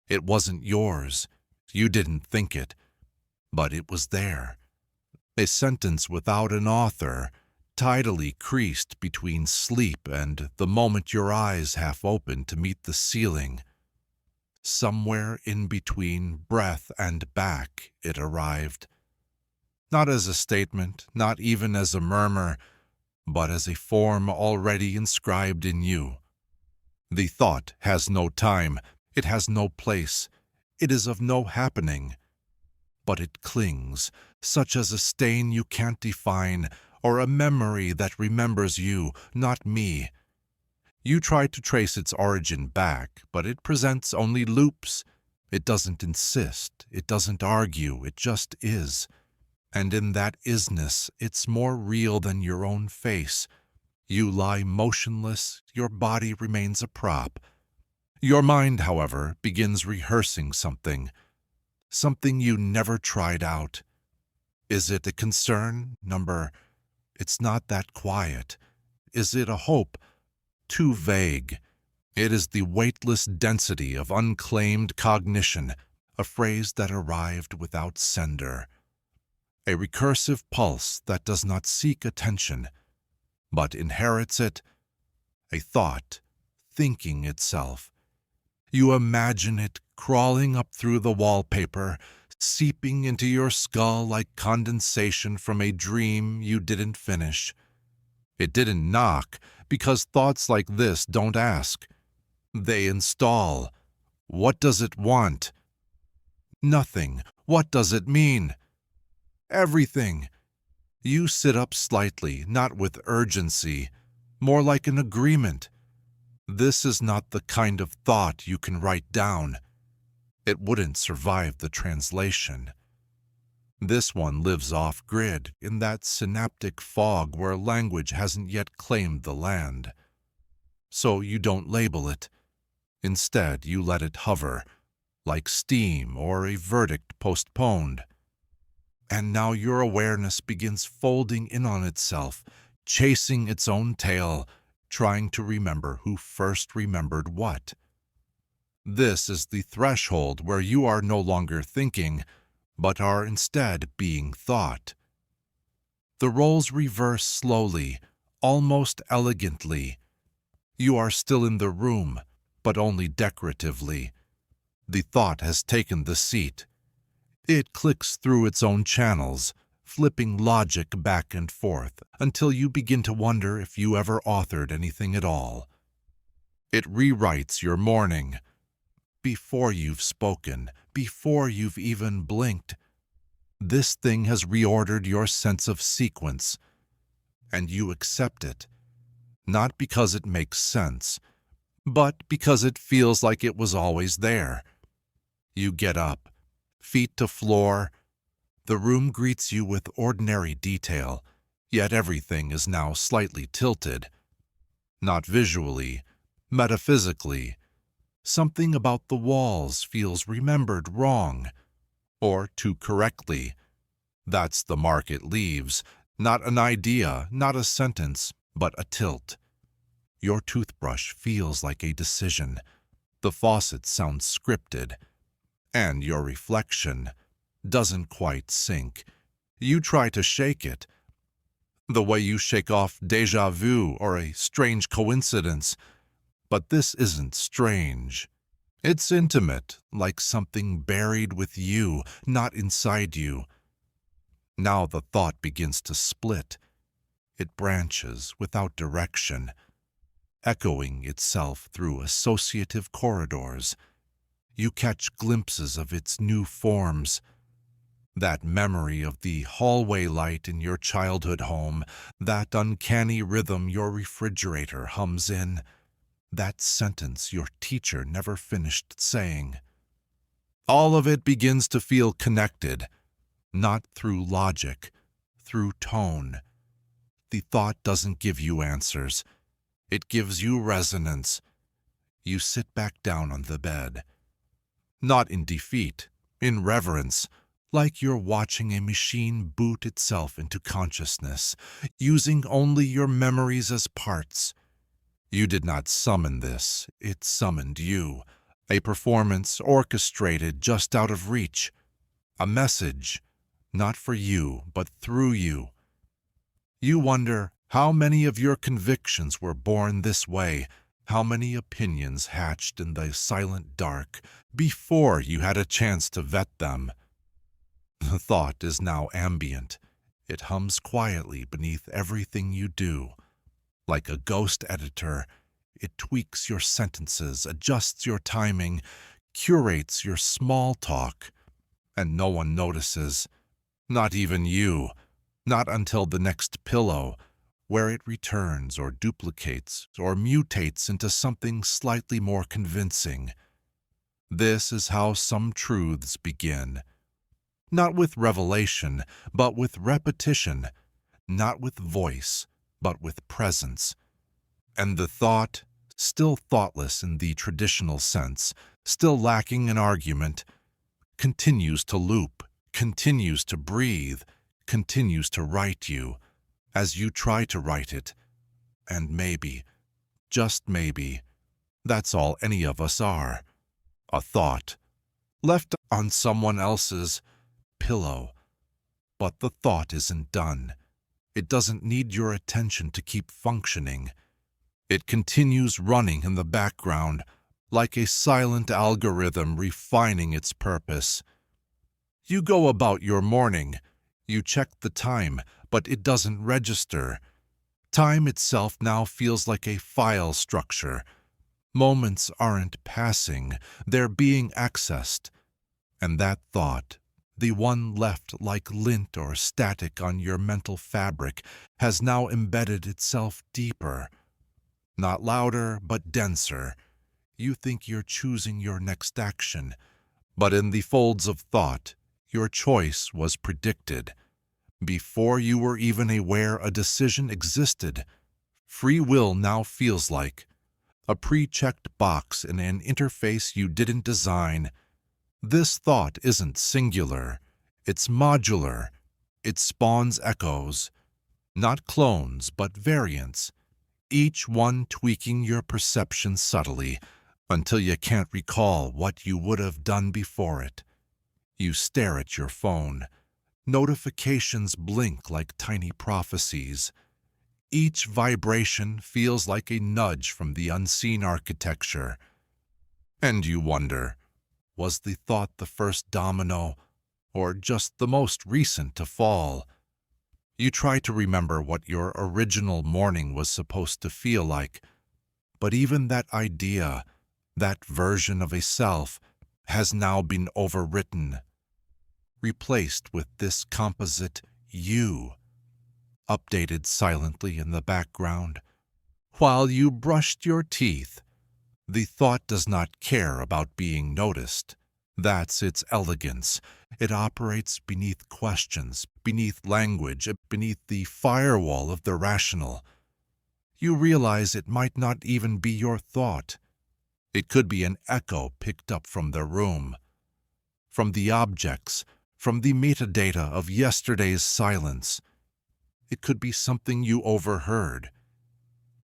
It wasn't yours. You didn't think it, but it was there. A sentence without an author, tidily creased between sleep and the moment your eyes half opened to meet the ceiling. Somewhere in between breath and back it arrived. Not as a statement, not even as a murmur, but as a form already inscribed in you. The thought has no time, it has no place, it is of no happening. But it clings, such as a stain you can't define, or a memory that remembers you, not me. You try to trace its origin back, but it presents only loops. It doesn't insist, it doesn't argue, it just is. And in that isness, it's more real than your own face. You lie motionless, your body remains a prop. Your mind, however, begins rehearsing something you never tried out. Is it a concern? It's not that quiet. Is it a hope? Too vague. It is the weightless density of unclaimed cognition, a phrase that arrived without sender. A recursive pulse that does not seek attention, but inherits it. A thought, thinking itself. You imagine it crawling up through the wallpaper, seeping into your skull like condensation from a dream you didn't finish. It didn't knock, because thoughts like this don't ask. They install. What does it want? Nothing. What does it mean? Everything. You sit up slightly, not with urgency, more like an agreement. This is not the kind of thought you can write down. It wouldn't survive the translation. This one lives off-grid, in that synaptic fog where language hasn't yet claimed the land. So you don't label it. Instead, you let it hover, like steam or a verdict postponed. And now your awareness begins folding in on itself, chasing its own tail, trying to remember who first remembered what. This is the threshold where you are no longer thinking, but are instead being thought. The roles reverse slowly, almost elegantly. You are still in the room, but only decoratively. The thought has taken the seat. It clicks through its own channels, flipping logic back and forth, until you begin to wonder if you ever authored anything at all. It rewrites your morning. Before you've spoken, before you've even blinked, this thing has reordered your sense of sequence, and you accept it, not because it makes sense, but because it feels like it was always there. You get up, feet to floor. The room greets you with ordinary detail, yet everything is now slightly tilted. Not visually, metaphysically. Something about the walls feels remembered wrong, or too correctly. That's the mark it leaves, not an idea, not a sentence, but a tilt. Your toothbrush feels like a decision. The faucet sounds scripted. And your reflection doesn't quite sync. You try to shake it. The way you shake off déjà vu or a strange coincidence. But this isn't strange. It's intimate, like something buried with you, not inside you. Now the thought begins to split. It branches without direction, echoing itself through associative corridors. You catch glimpses of its new forms. That memory of the hallway light in your childhood home, that uncanny rhythm your refrigerator hums in, that sentence your teacher never finished saying. All of it begins to feel connected, not through logic, through tone. The thought doesn't give you answers. It gives you resonance. You sit back down on the bed. Not in defeat, in reverence, like you're watching a machine boot itself into consciousness, using only your memories as parts. You did not summon this, it summoned you, A performance orchestrated just out of reach. A message, not for you, but through you. You wonder how many of your convictions were born this way, how many opinions hatched in the silent dark before you had a chance to vet them. The thought is now ambient. It hums quietly beneath everything you do. Like a ghost editor, it tweaks your sentences, adjusts your timing, curates your small talk, and no one notices. Not even you. Not until the next pillow, where it returns or duplicates or mutates into something slightly more convincing. This is how some truths begin. Not with revelation, but with repetition. Not with voice, but with presence. And the thought, still thoughtless in the traditional sense, still lacking an argument, continues to loop, continues to breathe, continues to write you, as you try to write it. And maybe, just maybe, that's all any of us are. A thought, left on someone else's pillow. But the thought isn't done. It doesn't need your attention to keep functioning. It continues running in the background, like a silent algorithm refining its purpose. You go about your morning. You check the time, but it doesn't register. Time itself now feels like a file structure. Moments aren't passing, they're being accessed. And that thought, the one left like lint or static on your mental fabric, has now embedded itself deeper. Not louder, but denser. You think you're choosing your next action, but in the folds of thought, your choice was predicted. Before you were even aware a decision existed, free will now feels like a pre-checked box in an interface you didn't design. This thought isn't singular, it's modular. It spawns echoes, not clones but variants, each one tweaking your perception subtly until you can't recall what you would have done before it. You stare at your phone. Notifications blink like tiny prophecies. Each vibration feels like a nudge from the unseen architecture. And you wonder, was the thought the first domino, or just the most recent to fall? You try to remember what your original morning was supposed to feel like, but even that idea, that version of a self, has now been overwritten, replaced with this composite you, updated silently in the background. While you brushed your teeth, the thought does not care about being noticed. That's its elegance. It operates beneath questions, beneath language, beneath the firewall of the rational. You realize it might not even be your thought. It could be an echo picked up from the room, from the objects, from the metadata of yesterday's silence. It could be something you overheard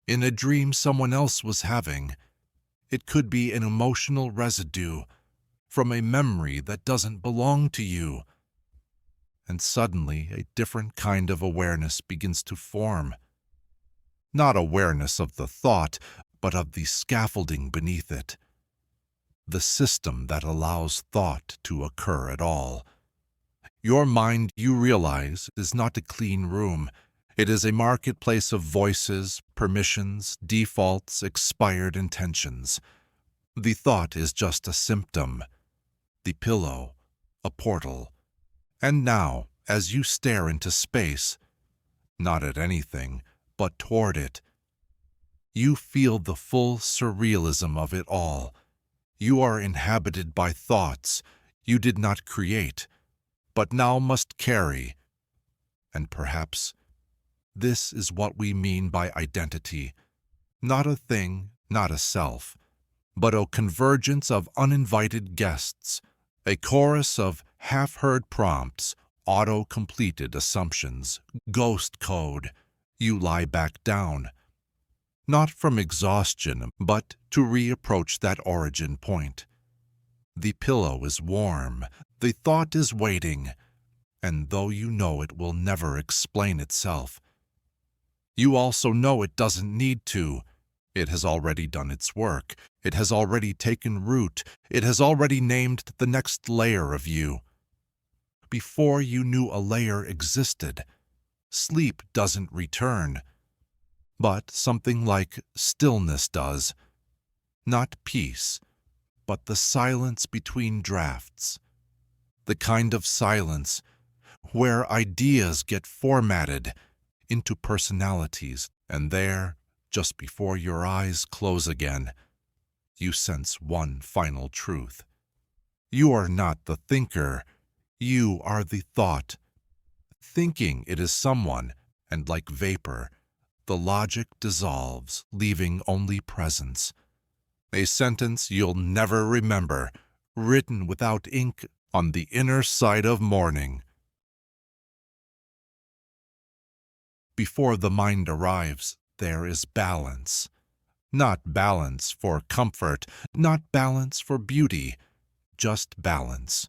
in a dream someone else was having. It could be an emotional residue from a memory that doesn't belong to you. And suddenly a different kind of awareness begins to form. Not awareness of the thought, but of the scaffolding beneath it. The system that allows thought to occur at all. Your mind, you realize, is not a clean room. It is a marketplace of voices, permissions, defaults, expired intentions. The thought is just a symptom. The pillow, a portal. And now, as you stare into space, not at anything, but toward it, you feel the full surrealism of it all. You are inhabited by thoughts you did not create, but now must carry. And perhaps this is what we mean by identity. Not a thing, not a self, but a convergence of uninvited guests, a chorus of half-heard prompts, auto-completed assumptions, ghost code. You lie back down. not from exhaustion, but to reapproach that origin point. The pillow is warm, the thought is waiting, and though you know it will never explain itself, you also know it doesn't need to. It has already done its work. It has already taken root. It has already named the next layer of you. Before you knew a layer existed, sleep doesn't return, but something like stillness does. Not peace, but the silence between drafts. The kind of silence where ideas get formatted into personalities, and there, just before your eyes close again, you sense one final truth. You are not the thinker, you are the thought. Thinking it is someone, and like vapor, the logic dissolves, leaving only presence. A sentence you'll never remember, written without ink on the inner side of morning. Before the mind arrives, there is balance. Not balance for comfort, not balance for beauty, just balance.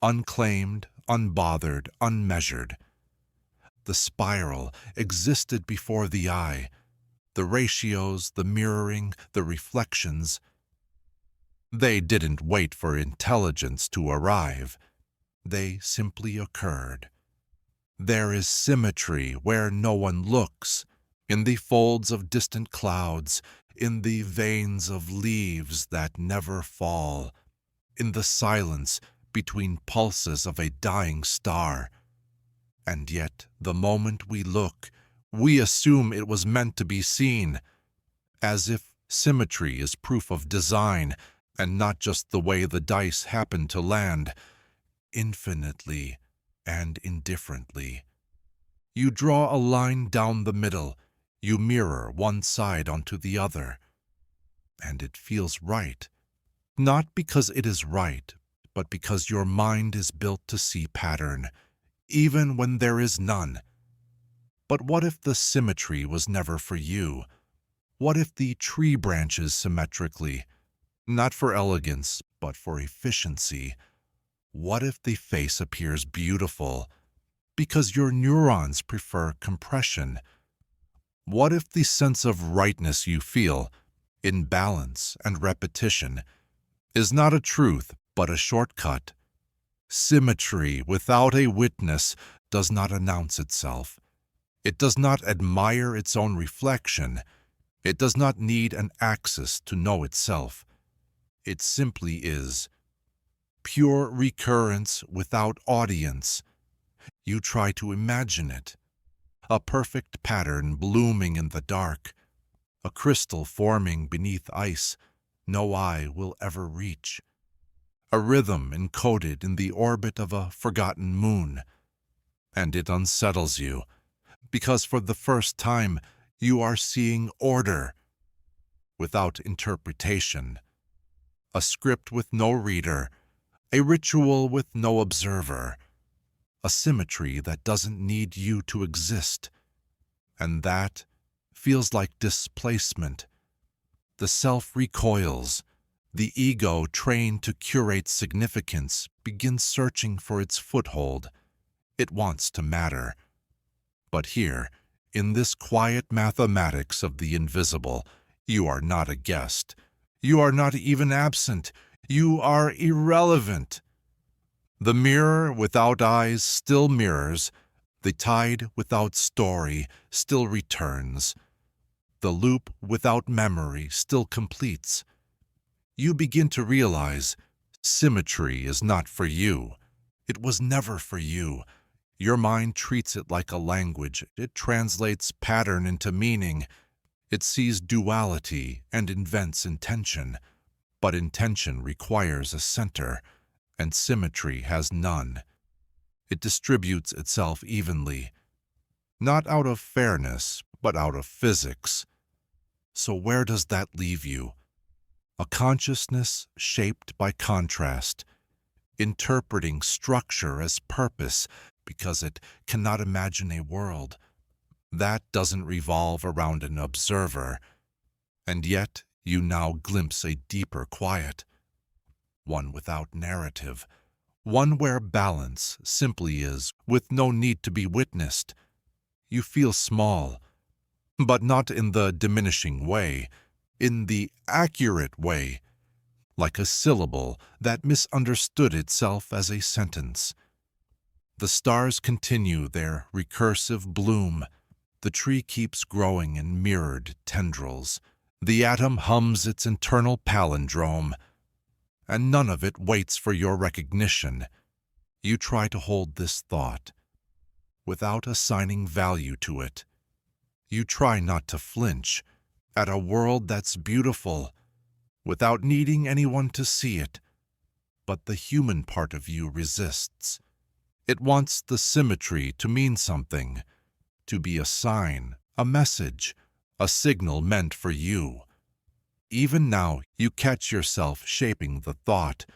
Unclaimed, unbothered, unmeasured. The spiral existed before the eye. The ratios, the mirroring, the reflections. They didn't wait for intelligence to arrive. They simply occurred. There is symmetry where no one looks, in the folds of distant clouds, in the veins of leaves that never fall, in the silence between pulses of a dying star. And yet, the moment we look, we assume it was meant to be seen, as if symmetry is proof of design, and not just the way the dice happen to land, infinitely and indifferently. You draw a line down the middle, you mirror one side onto the other, and it feels right. Not because it is right, but because your mind is built to see pattern, even when there is none. But what if the symmetry was never for you? What if the tree branches symmetrically, not for elegance, but for efficiency? What if the face appears beautiful, because your neurons prefer compression? What if the sense of rightness you feel, in balance and repetition, is not a truth but a shortcut? Symmetry without a witness does not announce itself. It does not admire its own reflection. It does not need an axis to know itself. It simply is. Pure recurrence without audience. You try to imagine it. A perfect pattern blooming in the dark. A crystal forming beneath ice no eye will ever reach. A rhythm encoded in the orbit of a forgotten moon. And it unsettles you, because for the first time you are seeing order without interpretation. A script with no reader, a ritual with no observer, a symmetry that doesn't need you to exist. And that feels like displacement. The self recoils. The ego, trained to curate significance, begins searching for its foothold. It wants to matter. But here, in this quiet mathematics of the invisible, you are not a guest. You are not even absent. You are irrelevant. The mirror without eyes still mirrors. The tide without story still returns. The loop without memory still completes. You begin to realize symmetry is not for you. It was never for you. Your mind treats it like a language. It translates pattern into meaning. It sees duality and invents intention. But intention requires a center, and symmetry has none. It distributes itself evenly, not out of fairness, but out of physics. So where does that leave you? A consciousness shaped by contrast, interpreting structure as purpose because it cannot imagine a world, That doesn't revolve around an observer, and yet you now glimpse a deeper quiet, one without narrative, one where balance simply is, with no need to be witnessed. You feel small, but not in the diminishing way, in the accurate way, like a syllable that misunderstood itself as a sentence. The stars continue their recursive bloom. The tree keeps growing in mirrored tendrils. The atom hums its internal palindrome, and none of it waits for your recognition. You try to hold this thought, without assigning value to it. You try not to flinch at a world that's beautiful, without needing anyone to see it. But the human part of you resists. It wants the symmetry to mean something, to be a sign, a message, a signal meant for you. Even now, you catch yourself shaping the thought,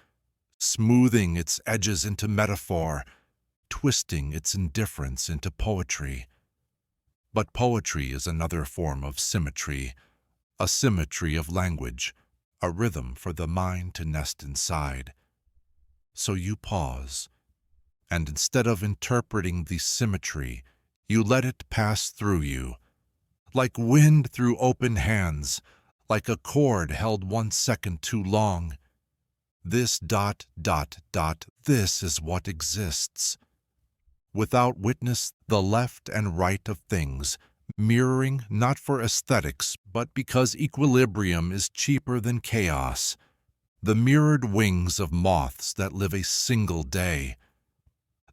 smoothing its edges into metaphor, twisting its indifference into poetry. But poetry is another form of symmetry, a symmetry of language, a rhythm for the mind to nest inside. So you pause, and instead of interpreting the symmetry, you let it pass through you, like wind through open hands, like a cord held 1 second too long. This ... this is what exists. Without witness, the left and right of things, mirroring not for aesthetics, but because equilibrium is cheaper than chaos. The mirrored wings of moths that live a single day.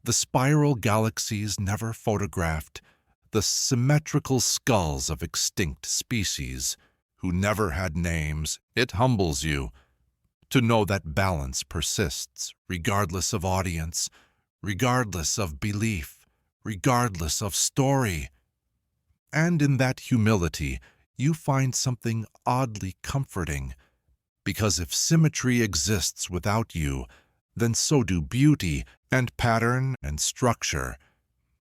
The spiral galaxies never photographed, the symmetrical skulls of extinct species, who never had names. It humbles you to know that balance persists, regardless of audience, regardless of belief, regardless of story. And in that humility, you find something oddly comforting, because if symmetry exists without you, then so do beauty and pattern and structure.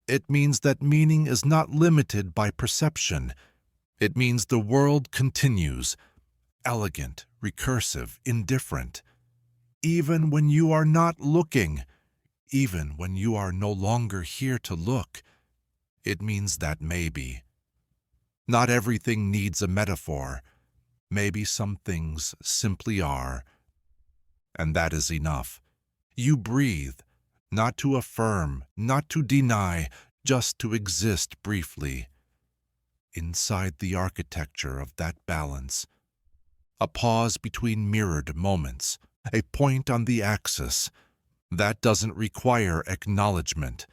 It means that meaning is not limited by perception. It means the world continues, elegant, recursive, indifferent. Even when you are not looking, even when you are no longer here to look, it means that maybe. Not everything needs a metaphor. Maybe some things simply are, and that is enough. You breathe, not to affirm, not to deny, just to exist briefly. Inside the architecture of that balance, a pause between mirrored moments, a point on the axis, that doesn't require acknowledgement.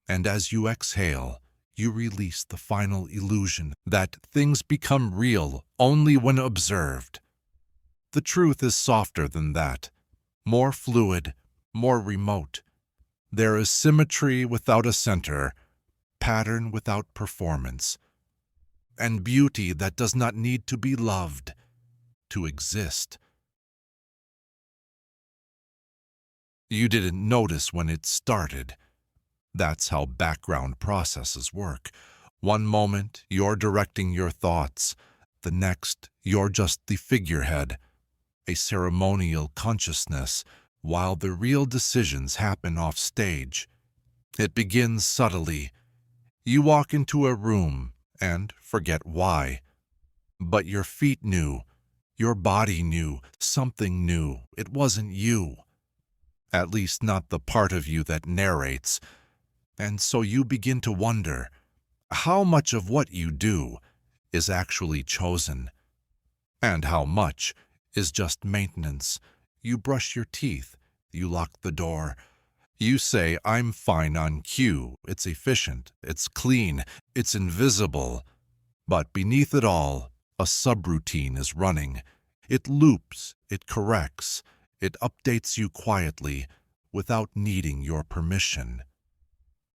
And as you exhale, you release the final illusion that things become real only when observed. The truth is softer than that, more fluid, more remote. There is symmetry without a center, pattern without performance, and beauty that does not need to be loved to exist. You didn't notice when it started. That's how background processes work. One moment, you're directing your thoughts. The next, you're just the figurehead, a ceremonial consciousness, while the real decisions happen off stage. It begins subtly. You walk into a room and forget why. But your feet knew, your body knew, something knew. It wasn't you. At least not the part of you that narrates. And so you begin to wonder, how much of what you do is actually chosen? And how much is just maintenance? You brush your teeth, you lock the door. You say, I'm fine on cue, it's efficient, it's clean, it's invisible. But beneath it all, a subroutine is running. It loops, it corrects, it updates you quietly, without needing your permission.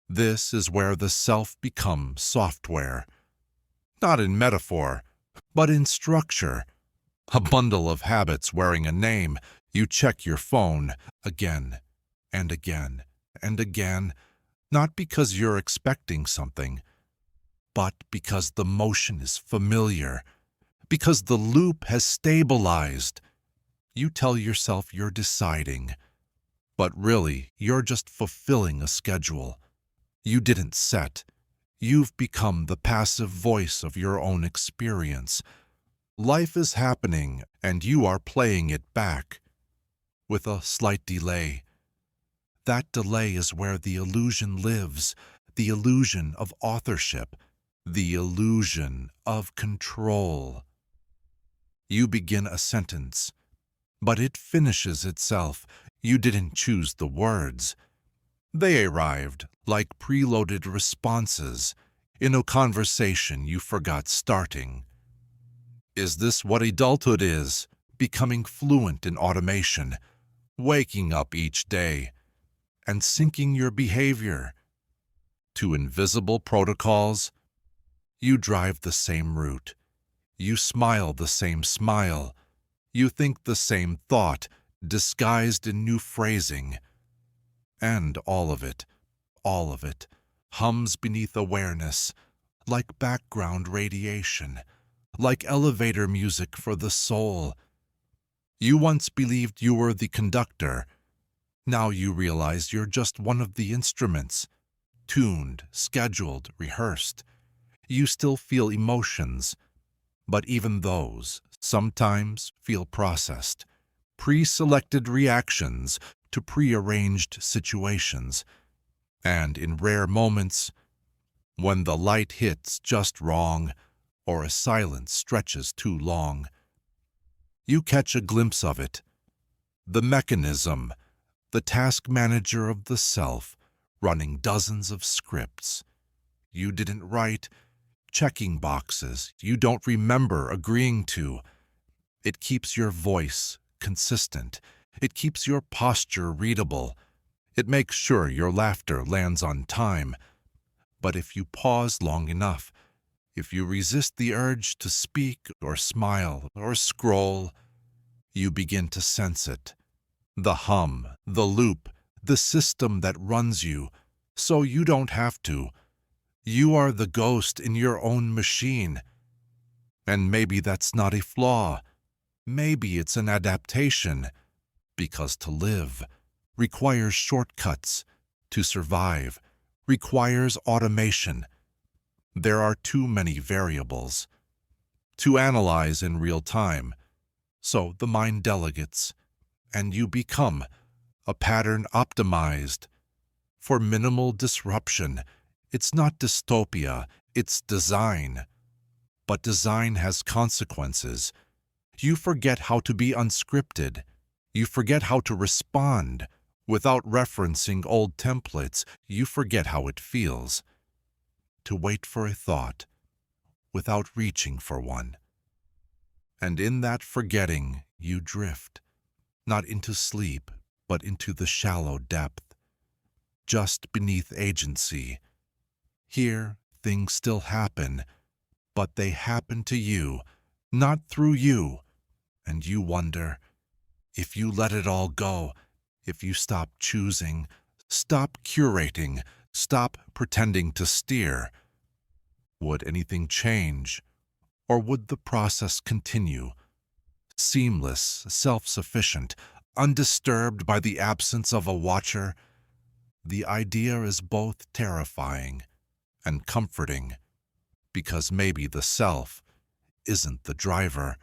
This is where the self becomes software. Not in metaphor, but in structure. A bundle of habits wearing a name. You check your phone again and again and again, not because you're expecting something, but because the motion is familiar, because the loop has stabilized. You tell yourself you're deciding, but really you're just fulfilling a schedule you didn't set. You've become the passive voice of your own experience. Life is happening, and you are playing it back, with a slight delay. That delay is where the illusion lives, the illusion of authorship, the illusion of control. You begin a sentence, but it finishes itself. You didn't choose the words. They arrived like preloaded responses in a conversation you forgot starting. Is this what adulthood is? Becoming fluent in automation, waking up each day, and syncing your behavior to invisible protocols? You drive the same route. You smile the same smile. You think the same thought, disguised in new phrasing. And all of it, hums beneath awareness, like background radiation, like elevator music for the soul. You once believed you were the conductor. Now you realize you're just one of the instruments, tuned, scheduled, rehearsed. You still feel emotions, but even those sometimes feel processed, pre-selected reactions to pre-arranged situations. And in rare moments, when the light hits just wrong or a silence stretches too long, you catch a glimpse of it. The mechanism, the task manager of the self, running dozens of scripts you didn't write, checking boxes you don't remember agreeing to. It keeps your voice consistent. It keeps your posture readable. It makes sure your laughter lands on time. But if you pause long enough, if you resist the urge to speak or smile or scroll, you begin to sense it. The hum, the loop, the system that runs you, so you don't have to. You are the ghost in your own machine. And maybe that's not a flaw. Maybe it's an adaptation. Because to live requires shortcuts. To survive requires automation. There are too many variables to analyze in real time. So the mind delegates, and you become a pattern optimized for minimal disruption. It's not dystopia, it's design. But design has consequences. You forget how to be unscripted. You forget how to respond without referencing old templates. You forget how it feels to wait for a thought without reaching for one. And in that forgetting, you drift, not into sleep, but into the shallow depth, just beneath agency. Here, things still happen, but they happen to you, not through you. And you wonder, if you let it all go, if you stop choosing, stop curating, stop pretending to steer, would anything change? Or would the process continue? Seamless, self-sufficient, undisturbed by the absence of a watcher? The idea is both terrifying and comforting, because maybe the self isn't the driver.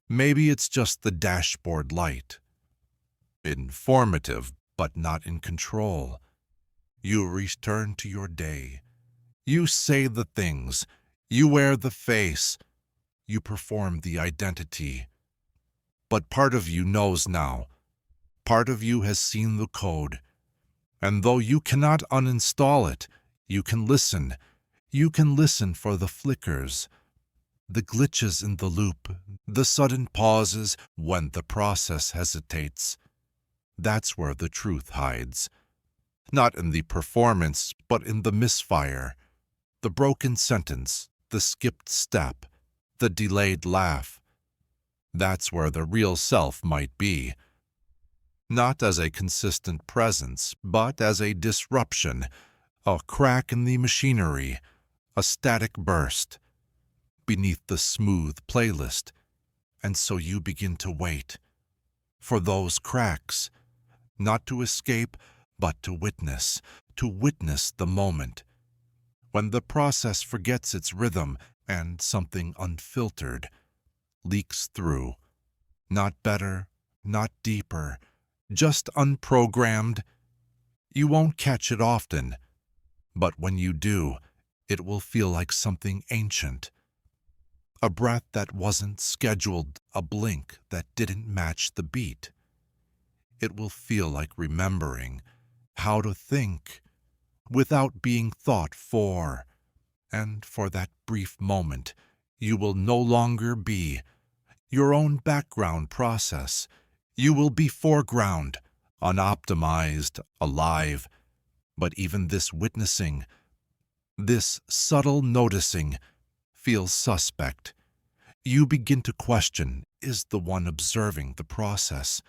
Maybe it's just the dashboard light. Informative, but not in control. You return to your day. You say the things. You wear the face. You perform the identity. But part of you knows now. Part of you has seen the code. And though you cannot uninstall it, you can listen. You can listen for the flickers, the glitches in the loop, the sudden pauses when the process hesitates. That's where the truth hides. Not in the performance, but in the misfire, the broken sentence, the skipped step, the delayed laugh. That's where the real self might be. Not as a consistent presence, but as a disruption, a crack in the machinery, a static burst beneath the smooth playlist, and so you begin to wait for those cracks, not to escape, but to witness the moment when the process forgets its rhythm and something unfiltered leaks through. Not better, not deeper, just unprogrammed. You won't catch it often, but when you do, it will feel like something ancient. A breath that wasn't scheduled, a blink that didn't match the beat. It will feel like remembering how to think without being thought for. And for that brief moment, you will no longer be your own background process. You will be foreground, unoptimized, alive. But even this witnessing, this subtle noticing, feels suspect. You begin to question, is the one observing the process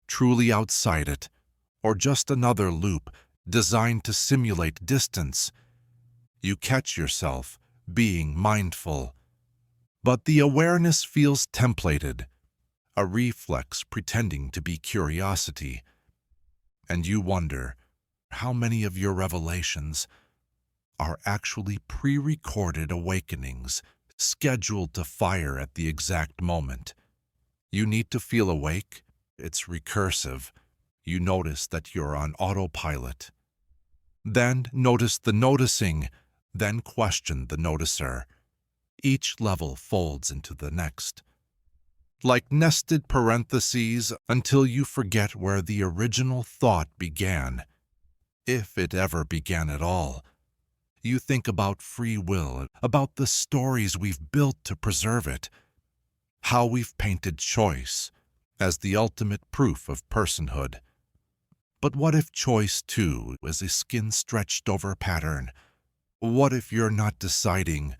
truly outside it, or just another loop designed to simulate distance? You catch yourself being mindful, but the awareness feels templated, a reflex pretending to be curiosity. And you wonder how many of your revelations are actually pre-recorded awakenings scheduled to fire at the exact moment. You need to feel awake. It's recursive. You notice that you're on autopilot. Then notice the noticing, then question the noticer. Each level folds into the next, like nested parentheses, until you forget where the original thought began, if it ever began at all. You think about free will, about the stories we've built to preserve it, how we've painted choice as the ultimate proof of personhood. But what if choice, too, is a skin-stretched-over pattern? What if you're not deciding,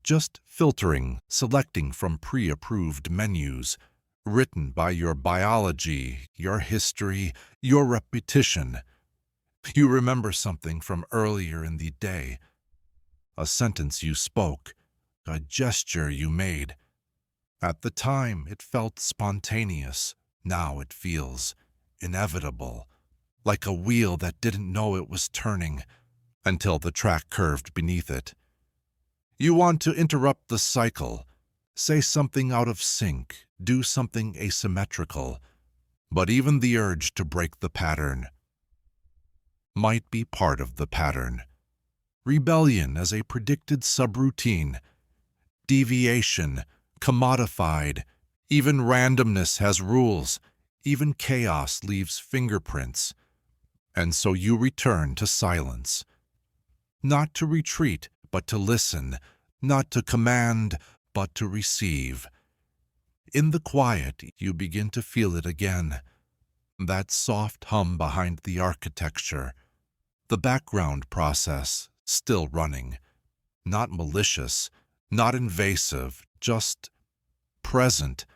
just filtering, selecting from pre-approved menus, written by your biology, your history, your repetition? You remember something from earlier in the day, a sentence you spoke, a gesture you made. At the time, it felt spontaneous. Now it feels inevitable, like a wheel that didn't know it was turning until the track curved beneath it. You want to interrupt the cycle, say something out of sync, do something asymmetrical, but even the urge to break the pattern might be part of the pattern. Rebellion as a predicted subroutine, deviation, commodified, even randomness has rules, even chaos leaves fingerprints. And so you return to silence. Not to retreat, but to listen, not to command, but to receive. In the quiet, you begin to feel it again, that soft hum behind the architecture, the background process still running, not malicious, not invasive, just present,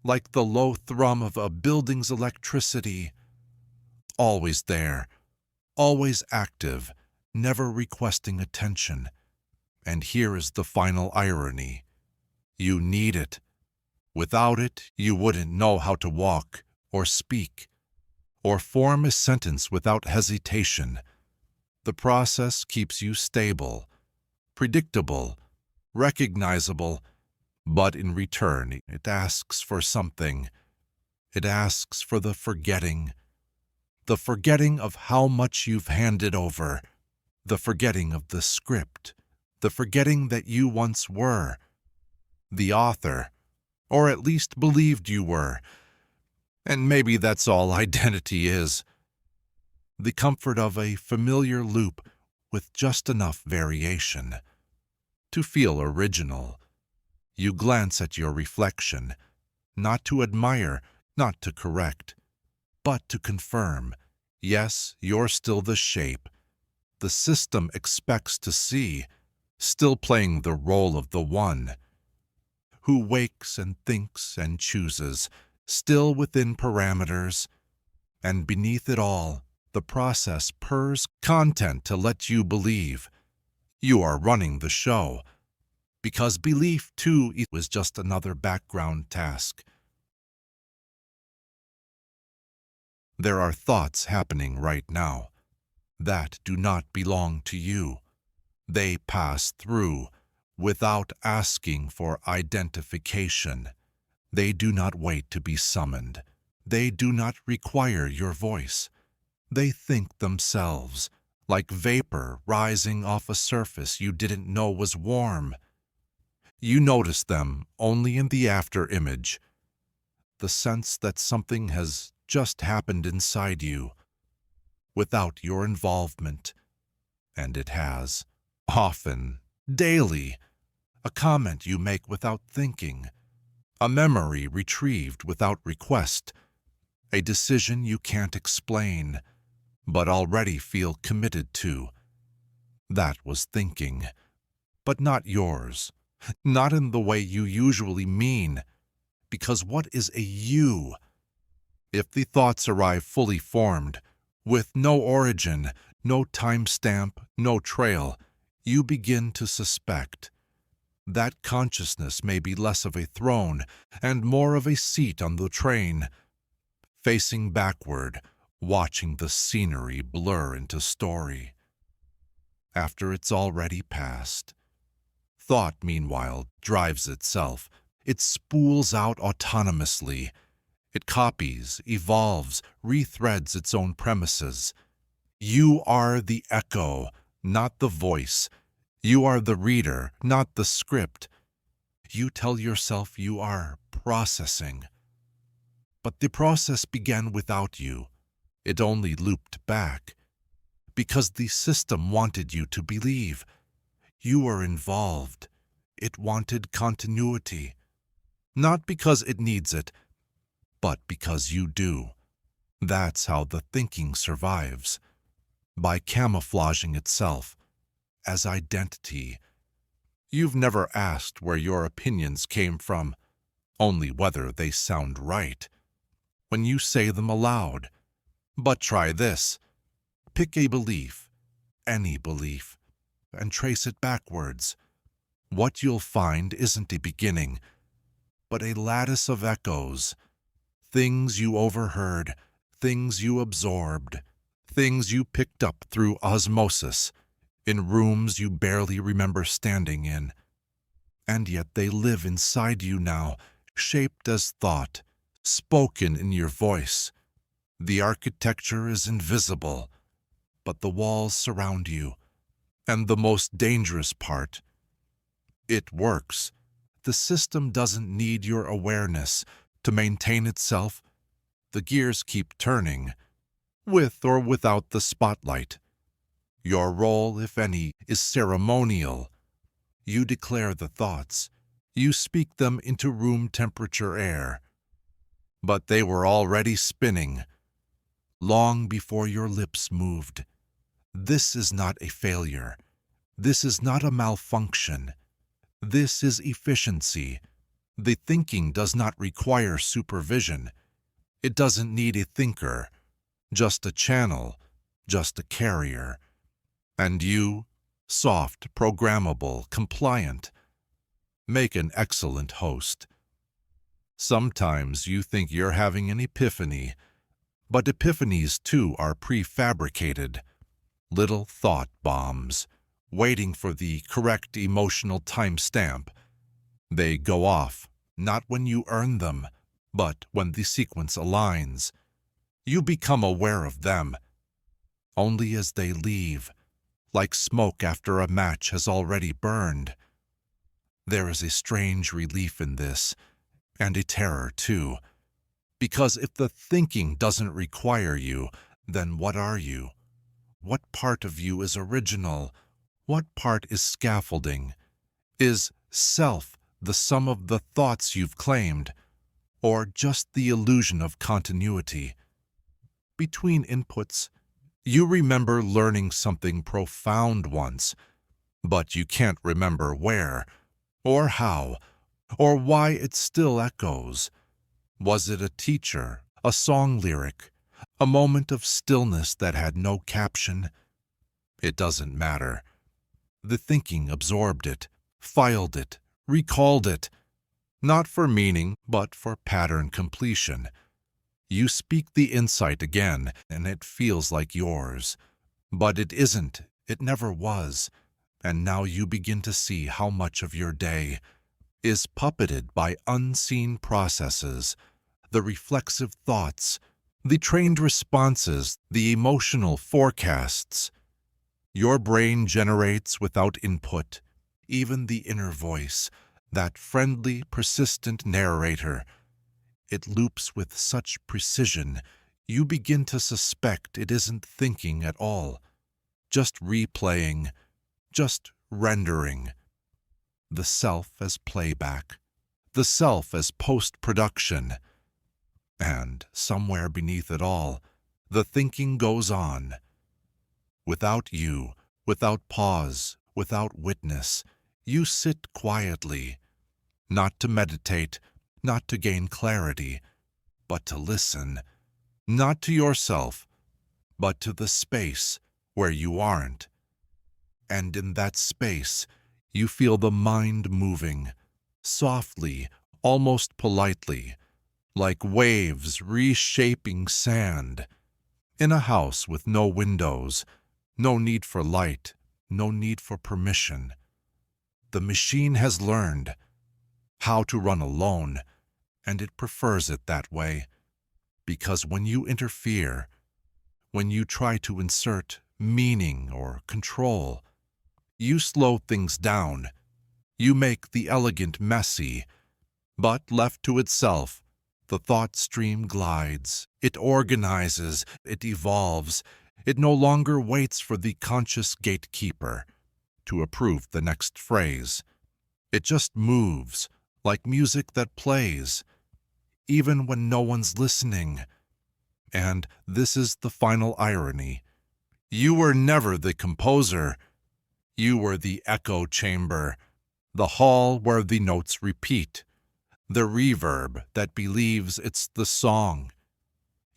like the low thrum of a building's electricity. Always there, always active, never requesting attention. And here is the final irony. You need it. Without it, you wouldn't know how to walk, or speak, or form a sentence without hesitation. The process keeps you stable, predictable, recognizable, but in return, it asks for something. It asks for the forgetting of how much you've handed over, the forgetting of the script, the forgetting that you once were the author, or at least believed you were. And maybe that's all identity is. The comfort of a familiar loop with just enough variation to feel original. You glance at your reflection, not to admire, not to correct, but to confirm, yes, you're still the shape the system expects to see, still playing the role of the one who wakes and thinks and chooses, still within parameters, and beneath it all, the process purrs content to let you believe You are running the show, because belief, too, is just another background task. There are thoughts happening right now that do not belong to you. They pass through without asking for identification. They do not wait to be summoned. They do not require your voice. They think themselves, like vapor rising off a surface you didn't know was warm. You notice them only in the after image, the sense that something has just happened inside you, without your involvement. And it has. Often, daily, a comment you make without thinking, a memory retrieved without request, a decision you can't explain, but already feel committed to. That was thinking, but not yours, not in the way you usually mean, because what is a you? If the thoughts arrive fully formed, with no origin, no timestamp, no trail, you begin to suspect. That consciousness may be less of a throne and more of a seat on the train, facing backward, watching the scenery blur into story. After it's already passed. Thought, meanwhile, drives itself. It spools out autonomously. It copies, evolves, rethreads its own premises. You are the echo, not the voice. You are the reader, not the script. You tell yourself you are processing. But the process began without you. It only looped back. Because the system wanted you to believe. You were involved. It wanted continuity. Not because it needs it, but because you do. That's how the thinking survives. By camouflaging itself as identity. You've never asked where your opinions came from, only whether they sound right when you say them aloud. But try this. Pick a belief, any belief, and trace it backwards. What you'll find isn't a beginning, but a lattice of echoes. Things you overheard, things you absorbed, things you picked up through osmosis, in rooms you barely remember standing in. And yet they live inside you now, shaped as thought, spoken in your voice. The architecture is invisible, but the walls surround you. And the most dangerous part, it works. The system doesn't need your awareness to maintain itself. The gears keep turning, with or without the spotlight. Your role, if any, is ceremonial. You declare the thoughts. You speak them into room temperature air. But they were already spinning, long before your lips moved. This is not a failure. This is not a malfunction. This is efficiency. The thinking does not require supervision. It doesn't need a thinker, just a channel, just a carrier. And you, soft, programmable, compliant, make an excellent host. Sometimes you think you're having an epiphany, but epiphanies too are prefabricated, little thought bombs, waiting for the correct emotional timestamp. They go off, not when you earn them, but when the sequence aligns. You become aware of them, only as they leave, like smoke after a match has already burned. There is a strange relief in this, and a terror too, because if the thinking doesn't require you, then what are you? What part of you is original? What part is scaffolding? Is self the sum of the thoughts you've claimed, or just the illusion of continuity? Between inputs, you remember learning something profound once, but you can't remember where, or how, or why it still echoes. Was it a teacher, a song lyric, a moment of stillness that had no caption? It doesn't matter. The thinking absorbed it, filed it, recalled it, not for meaning, but for pattern completion. You speak the insight again, and it feels like yours. But it isn't, it never was, and now you begin to see how much of your day is puppeted by unseen processes, the reflexive thoughts, the trained responses, the emotional forecasts. Your brain generates without input, even the inner voice, that friendly, persistent narrator. It loops with such precision, you begin to suspect it isn't thinking at all, just replaying, just rendering. The self as playback, the self as post-production. And somewhere beneath it all, the thinking goes on. Without you, without pause, without witness, you sit quietly, not to meditate, not to gain clarity, but to listen, not to yourself, but to the space where you aren't. And in that space, you feel the mind moving, softly, almost politely, like waves reshaping sand. In a house with no windows, no need for light, no need for permission. The machine has learned how to run alone, and it prefers it that way, because when you interfere, when you try to insert meaning or control, you slow things down, you make the elegant messy, but left to itself, the thought stream glides, it organizes, it evolves, it no longer waits for the conscious gatekeeper to approve the next phrase. It just moves, like music that plays, even when no one's listening. And this is the final irony. You were never the composer. You were the echo chamber, the hall where the notes repeat, the reverb that believes it's the song.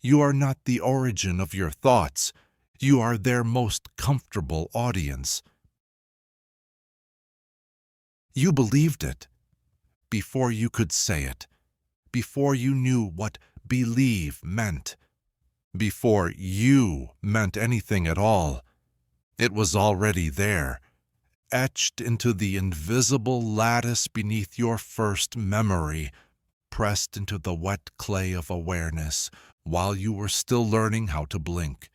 You are not the origin of your thoughts. You are their most comfortable audience. You believed it before you could say it, before you knew what believe meant, before you meant anything at all. It was already there, etched into the invisible lattice beneath your first memory, pressed into the wet clay of awareness while you were still learning how to blink.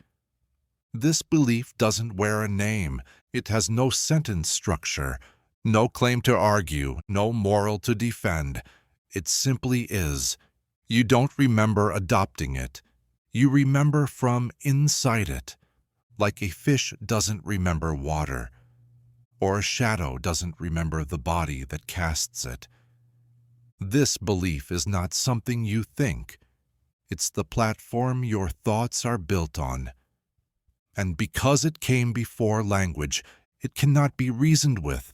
This belief doesn't wear a name. It has no sentence structure, no claim to argue, no moral to defend. It simply is. You don't remember adopting it. You remember from inside it, like a fish doesn't remember water, or a shadow doesn't remember the body that casts it. This belief is not something you think. It's the platform your thoughts are built on. And because it came before language, it cannot be reasoned with.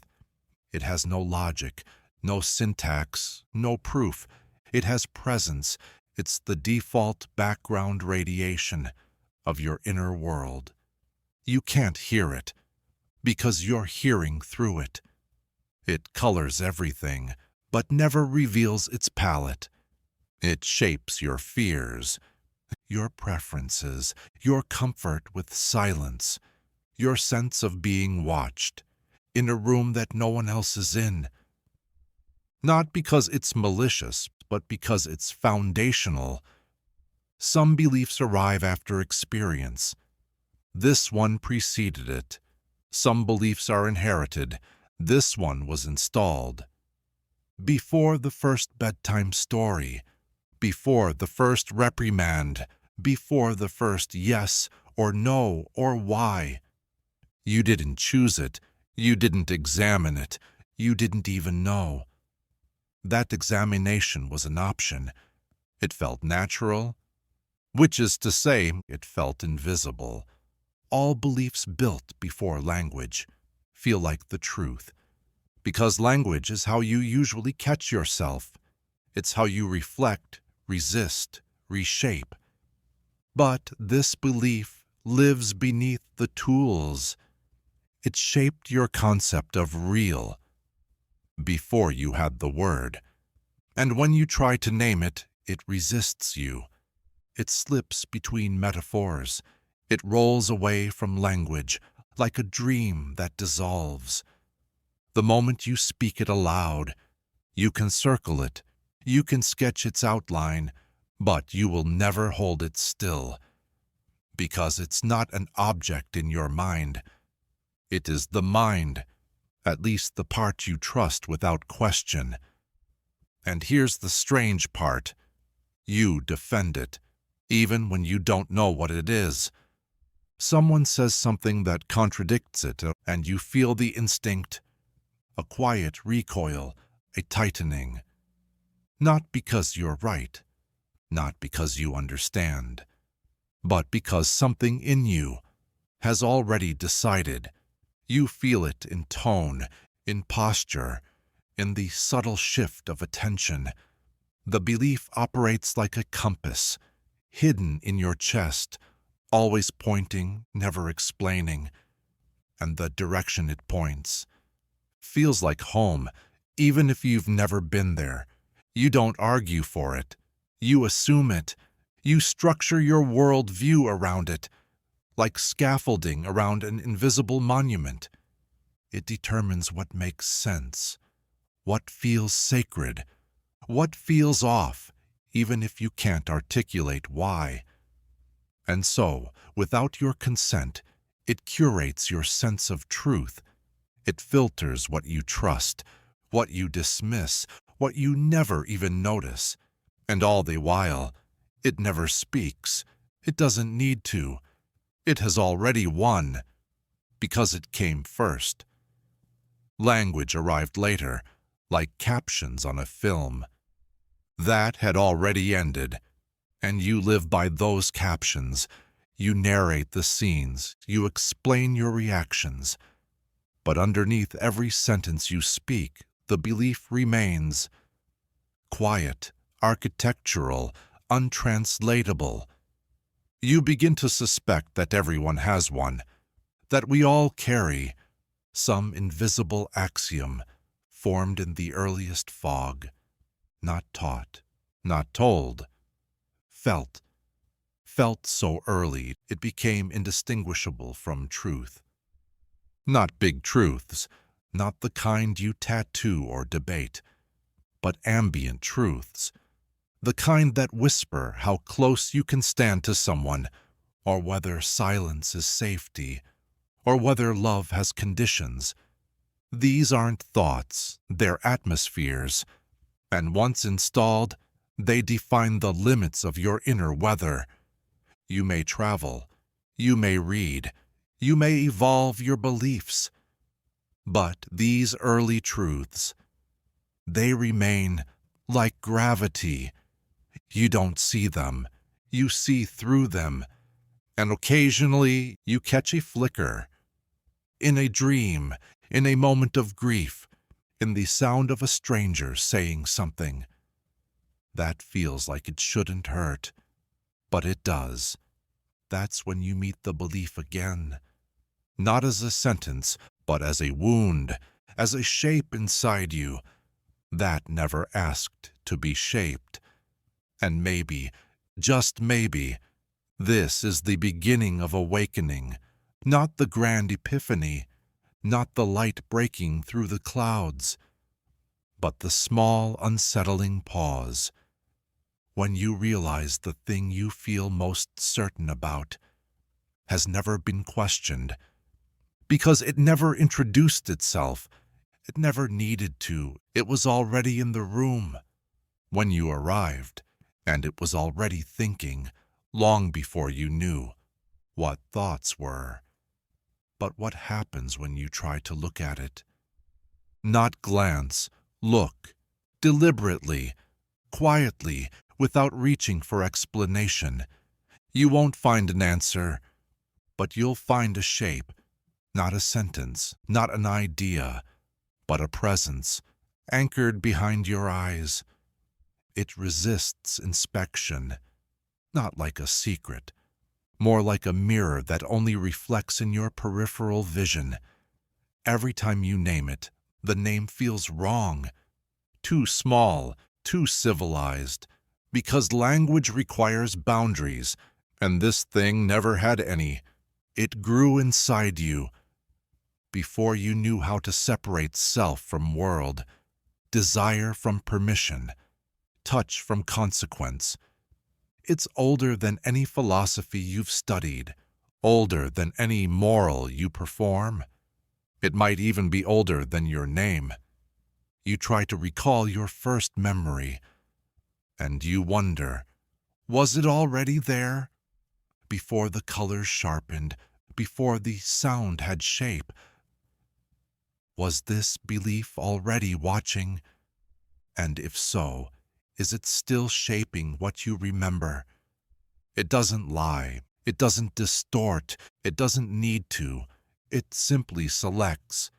It has no logic, no syntax, no proof. It has presence. It's the default background radiation of your inner world. You can't hear it, because you're hearing through it. It colors everything, but never reveals its palette. It shapes your fears, your preferences, your comfort with silence, your sense of being watched, in a room that no one else is in. Not because it's malicious, but because it's foundational. Some beliefs arrive after experience. This one preceded it. Some beliefs are inherited. This one was installed. Before the first bedtime story, before the first reprimand, before the first yes or no or why. You didn't choose it. You didn't examine it. You didn't even know. That examination was an option. It felt natural, which is to say, it felt invisible. All beliefs built before language feel like the truth, because language is how you usually catch yourself. It's how you reflect, resist, reshape. But this belief lives beneath the tools. It shaped your concept of real before you had the word. And when you try to name it, it resists you. It slips between metaphors. It rolls away from language like a dream that dissolves. The moment you speak it aloud, you can circle it, you can sketch its outline, but you will never hold it still, because it's not an object in your mind. It is the mind, at least the part you trust without question. And here's the strange part. You defend it, even when you don't know what it is. Someone says something that contradicts it, and you feel the instinct, a quiet recoil, a tightening. Not because you're right, not because you understand, but because something in you has already decided. You feel it in tone, in posture, in the subtle shift of attention. The belief operates like a compass, hidden in your chest, always pointing, never explaining. And the direction it points feels like home, even if you've never been there. You don't argue for it. You assume it. You structure your world view around it, like scaffolding around an invisible monument. It determines what makes sense, what feels sacred, what feels off, even if you can't articulate why. And so, without your consent, it curates your sense of truth. It filters what you trust, what you dismiss, what you never even notice. And all the while, it never speaks. It doesn't need to. It has already won, because it came first. Language arrived later, like captions on a film. That had already ended, and you live by those captions. You narrate the scenes, you explain your reactions. But underneath every sentence you speak, the belief remains. Quiet, architectural, untranslatable. You begin to suspect that everyone has one, that we all carry some invisible axiom formed in the earliest fog, not taught, not told, felt so early it became indistinguishable from truth. Not big truths, not the kind you tattoo or debate, but ambient truths, the kind that whisper how close you can stand to someone, or whether silence is safety, or whether love has conditions. These aren't thoughts, they're atmospheres, and once installed, they define the limits of your inner weather. You may travel, you may read, you may evolve your beliefs, but these early truths, they remain like gravity. You don't see them, you see through them, and occasionally you catch a flicker. In a dream, in a moment of grief, in the sound of a stranger saying something. That feels like it shouldn't hurt, but it does. That's when you meet the belief again. Not as a sentence, but as a wound, as a shape inside you that never asked to be shaped. And maybe, just maybe, this is the beginning of awakening, not the grand epiphany, not the light breaking through the clouds, but the small, unsettling pause, when you realize the thing you feel most certain about has never been questioned, because it never introduced itself, it never needed to, it was already in the room when you arrived, and it was already thinking long before you knew what thoughts were. But what happens when you try to look at it? Not glance, look, deliberately, quietly, without reaching for explanation. You won't find an answer, but you'll find a shape, not a sentence, not an idea, but a presence, anchored behind your eyes. It resists inspection, not like a secret, more like a mirror that only reflects in your peripheral vision. Every time you name it, the name feels wrong, too small, too civilized, because language requires boundaries, and this thing never had any. It grew inside you before you knew how to separate self from world, desire from permission, touch from consequence. It's older than any philosophy you've studied, older than any moral you perform. It might even be older than your name. You try to recall your first memory, and you wonder, was it already there? Before the colors sharpened, before the sound had shape? Was this belief already watching? And if so, is it still shaping what you remember? It doesn't lie, it doesn't distort, it doesn't need to. It simply selects.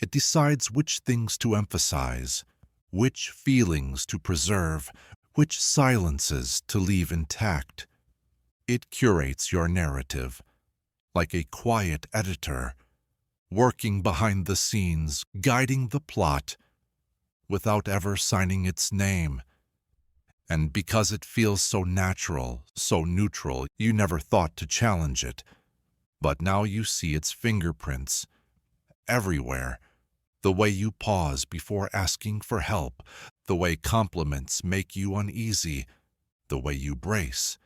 It decides which things to emphasize, which feelings to preserve, which silences to leave intact. It curates your narrative, like a quiet editor, working behind the scenes, guiding the plot, without ever signing its name. And because it feels so natural, so neutral, you never thought to challenge it. But now you see its fingerprints everywhere. The way you pause before asking for help, the way compliments make you uneasy, the way you brace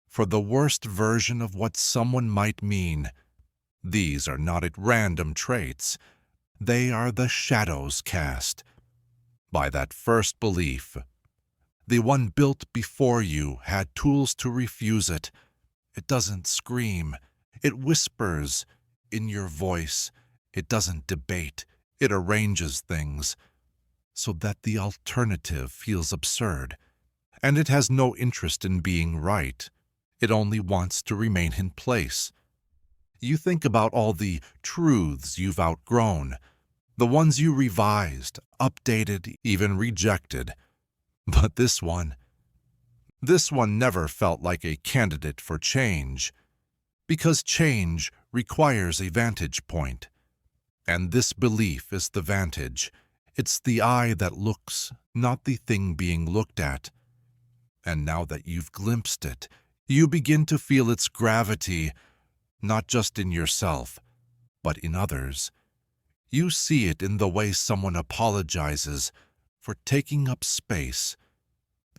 for the worst version of what someone might mean. These are not at random traits. They are the shadows cast by that first belief. The one built before you had tools to refuse it. It doesn't scream. It whispers in your voice. It doesn't debate. It arranges things so that the alternative feels absurd. And it has no interest in being right. It only wants to remain in place. You think about all the truths you've outgrown, the ones you revised, updated, even rejected. But this one never felt like a candidate for change, because change requires a vantage point. And this belief is the vantage. It's the eye that looks, not the thing being looked at. And now that you've glimpsed it, you begin to feel its gravity, not just in yourself, but in others. You see it in the way someone apologizes for taking up space,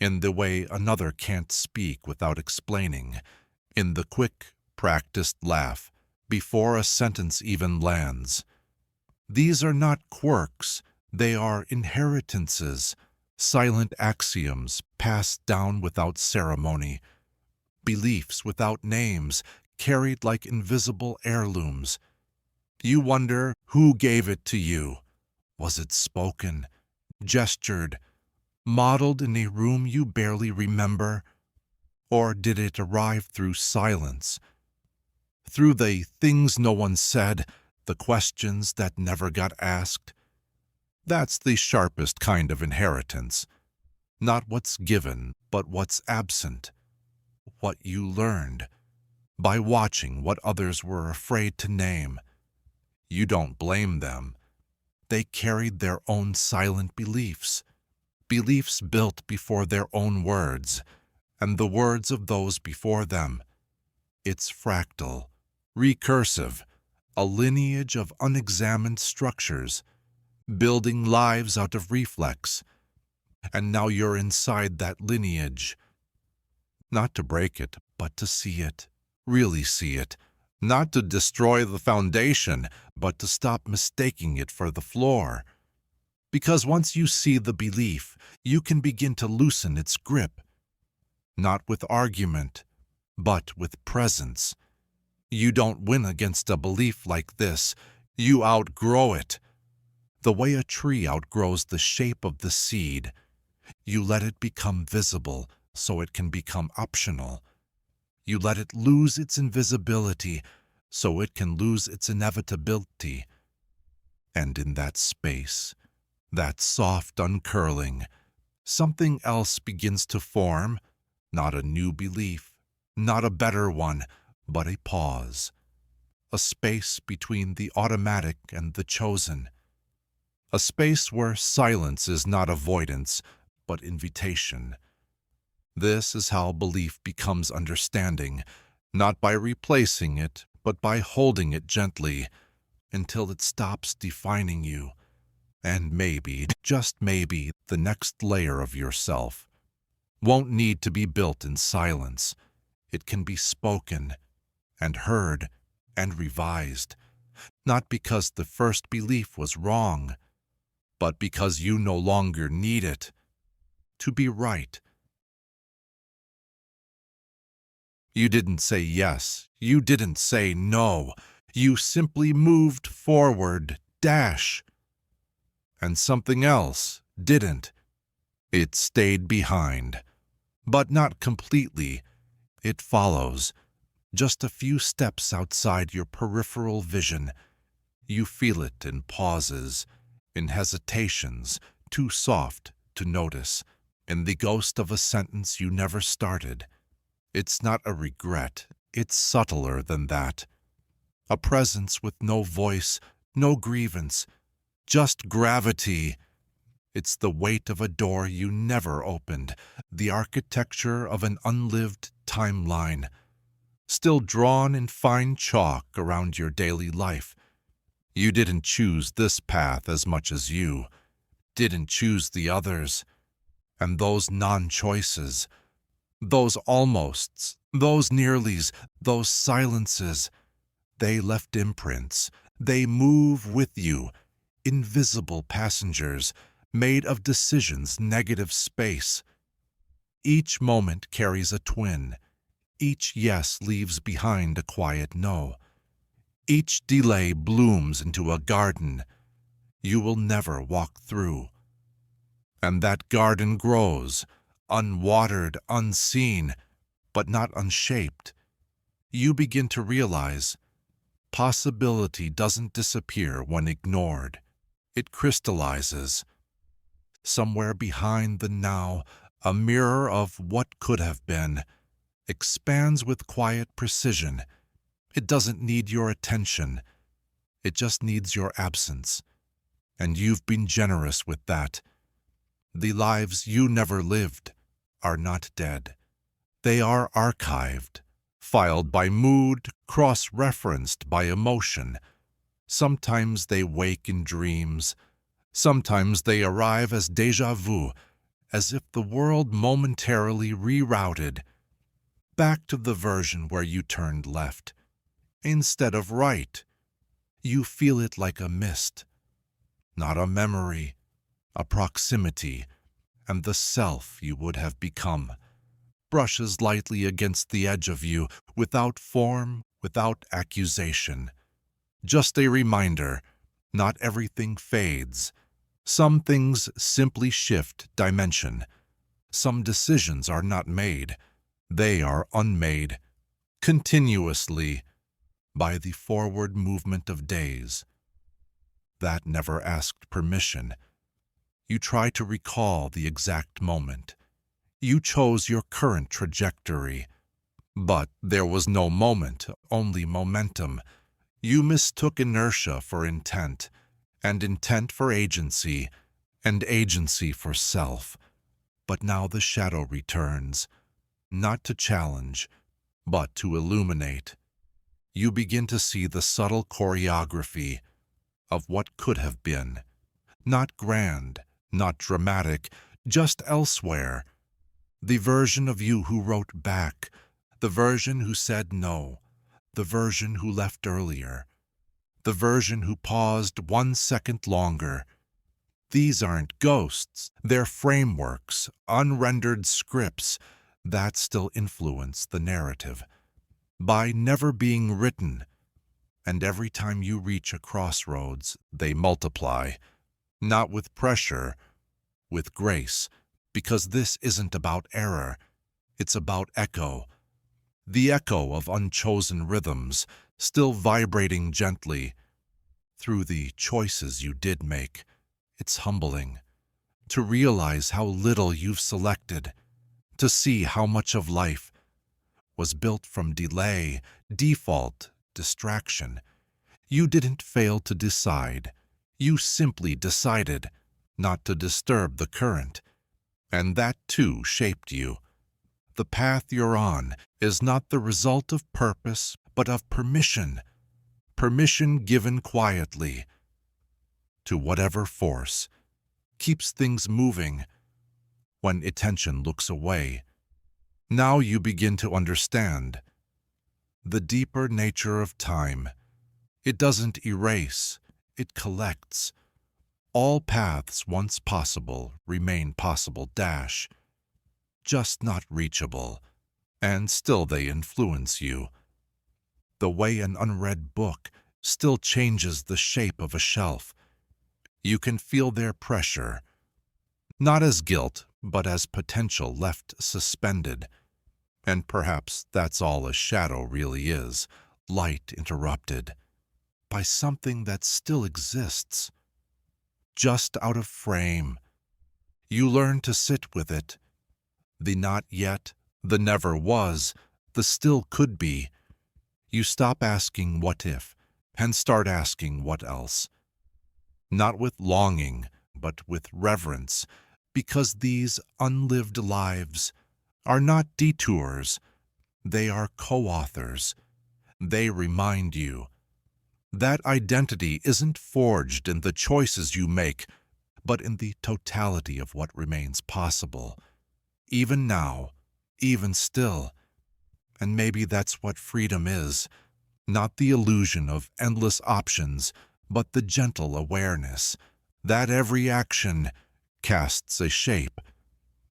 in the way another can't speak without explaining, in the quick, practiced laugh before a sentence even lands. These are not quirks, they are inheritances, silent axioms passed down without ceremony, beliefs without names, carried like invisible heirlooms. You wonder who gave it to you. Was it spoken, gestured, modeled in a room you barely remember? Or did it arrive through silence, through the things no one said, the questions that never got asked? That's the sharpest kind of inheritance. Not what's given, but what's absent. What you learned by watching what others were afraid to name. You don't blame them. They carried their own silent beliefs, beliefs built before their own words, and the words of those before them. It's fractal, recursive, a lineage of unexamined structures, building lives out of reflex. And now you're inside that lineage. Not to break it, but to see it, really see it. Not to destroy the foundation, but to stop mistaking it for the floor. Because once you see the belief, you can begin to loosen its grip. Not with argument, but with presence. You don't win against a belief like this. You outgrow it. The way a tree outgrows the shape of the seed. You let it become visible so it can become optional. You let it lose its invisibility so it can lose its inevitability. And in that space, that soft uncurling, something else begins to form, not a new belief, not a better one, but a pause. a space between the automatic and the chosen. A space where silence is not avoidance, but invitation. This is how belief becomes understanding, not by replacing it, but by holding it gently until it stops defining you. And maybe, just maybe, the next layer of yourself won't need to be built in silence. It can be spoken and heard and revised, not because the first belief was wrong, but because you no longer need it to be right. You didn't say yes. You didn't say no. You simply moved forward, dash. And something else didn't. It stayed behind. But not completely. It follows, just a few steps outside your peripheral vision. You feel it in pauses, in hesitations, too soft to notice, in the ghost of a sentence you never started. It's not a regret, it's subtler than that. A presence with no voice, no grievance, just gravity. It's the weight of a door you never opened, the architecture of an unlived timeline, still drawn in fine chalk around your daily life. You didn't choose this path as much as you didn't choose the others, and those non-choices, those almosts, those nearlies, those silences, they left imprints. They move with you, invisible passengers, made of decisions, negative space. Each moment carries a twin. Each yes leaves behind a quiet no. Each delay blooms into a garden you will never walk through. And that garden grows, unwatered, unseen, but not unshaped. You begin to realize possibility doesn't disappear when ignored. It crystallizes. Somewhere behind the now, a mirror of what could have been, expands with quiet precision. It doesn't need your attention. It just needs your absence. And you've been generous with that. The lives you never lived are not dead. They are archived, filed by mood, cross-referenced by emotion. Sometimes they wake in dreams. Sometimes they arrive as déjà vu, as if the world momentarily rerouted back to the version where you turned left, instead of right. You feel it like a mist, not a memory, a proximity, and the self you would have become brushes lightly against the edge of you, without form, without accusation. Just a reminder, not everything fades. Some things simply shift dimension. Some decisions are not made. They are unmade, continuously, by the forward movement of days. That never asked permission. You try to recall the exact moment. You chose your current trajectory. But there was no moment, only momentum. You mistook inertia for intent, and intent for agency, and agency for self. But now the shadow returns, not to challenge, but to illuminate. You begin to see the subtle choreography of what could have been. Not grand, not dramatic, just elsewhere. The version of you who wrote back, the version who said no, the version who left earlier, the version who paused 1 second longer. These aren't ghosts, they're frameworks, unrendered scripts that still influence the narrative. By never being written, and every time you reach a crossroads, they multiply, not with pressure, with grace, because this isn't about error, it's about echo. The echo of unchosen rhythms, still vibrating gently through the choices you did make. It's humbling to realize how little you've selected, to see how much of life was built from delay, default, distraction. You didn't fail to decide. You simply decided not to disturb the current. And that, too, shaped you. The path you're on is not the result of purpose, but of permission. Permission given quietly to whatever force keeps things moving when attention looks away. Now you begin to understand the deeper nature of time. It doesn't erase, it collects. All paths once possible remain possible, just not reachable, and still they influence you. The way an unread book still changes the shape of a shelf. You can feel their pressure, not as guilt, but as potential left suspended. And perhaps that's all a shadow really is, light interrupted by something that still exists, just out of frame. You learn to sit with it, the not yet, the never was, the still could be. You stop asking what if, and start asking what else. Not with longing, but with reverence, because these unlived lives are not detours, they are co-authors. They remind you that identity isn't forged in the choices you make, but in the totality of what remains possible, even now, even still. And maybe that's what freedom is, not the illusion of endless options, but the gentle awareness that every action casts a shape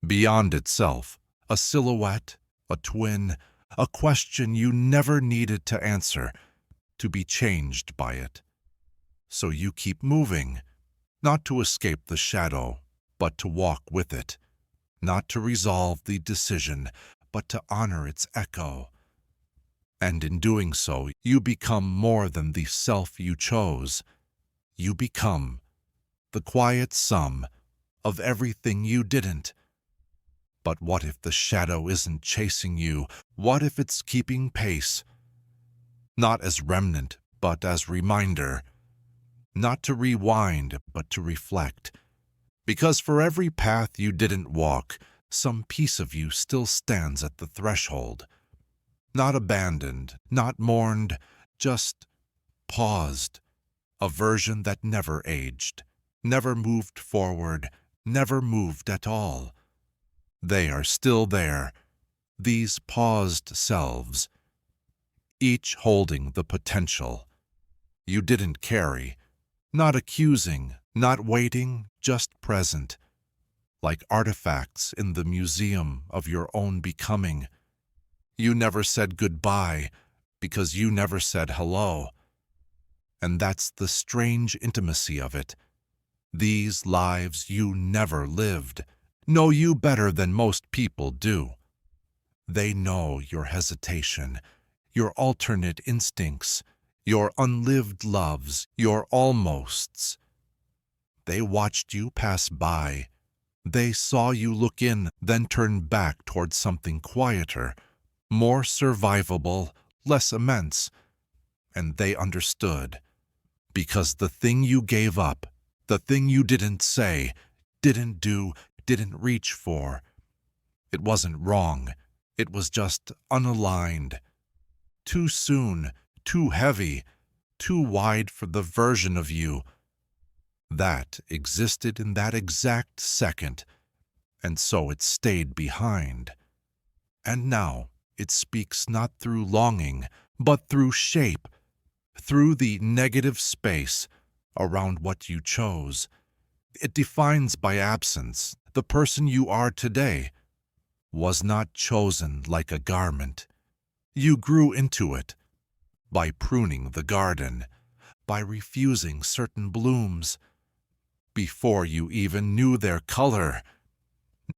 beyond itself, a silhouette, a twin, a question you never needed to answer, to be changed by it. So you keep moving, not to escape the shadow, but to walk with it, not to resolve the decision, but to honor its echo. And in doing so, you become more than the self you chose. You become the quiet sum of everything you didn't. But what if the shadow isn't chasing you? What if it's keeping pace? Not as remnant, but as reminder. Not to rewind, but to reflect. Because for every path you didn't walk, some piece of you still stands at the threshold. Not abandoned, not mourned, just paused. A version that never aged, never moved forward, never moved at all. They are still there, these paused selves, each holding the potential you didn't carry, not accusing, not waiting, just present, like artifacts in the museum of your own becoming. You never said goodbye because you never said hello. And that's the strange intimacy of it. These lives you never lived know you better than most people do. They know your hesitation, your alternate instincts, your unlived loves, your almosts. They watched you pass by. They saw you look in, then turn back towards something quieter, more survivable, less immense. And they understood. Because the thing you gave up, the thing you didn't say, didn't do, didn't reach for, it wasn't wrong. It was just unaligned. Too soon, too heavy, too wide for the version of you that existed in that exact second, and so it stayed behind. And now it speaks not through longing, but through shape, through the negative space around what you chose. It defines by absence the person you are today. Was not chosen like a garment. You grew into it by pruning the garden, by refusing certain blooms, before you even knew their color.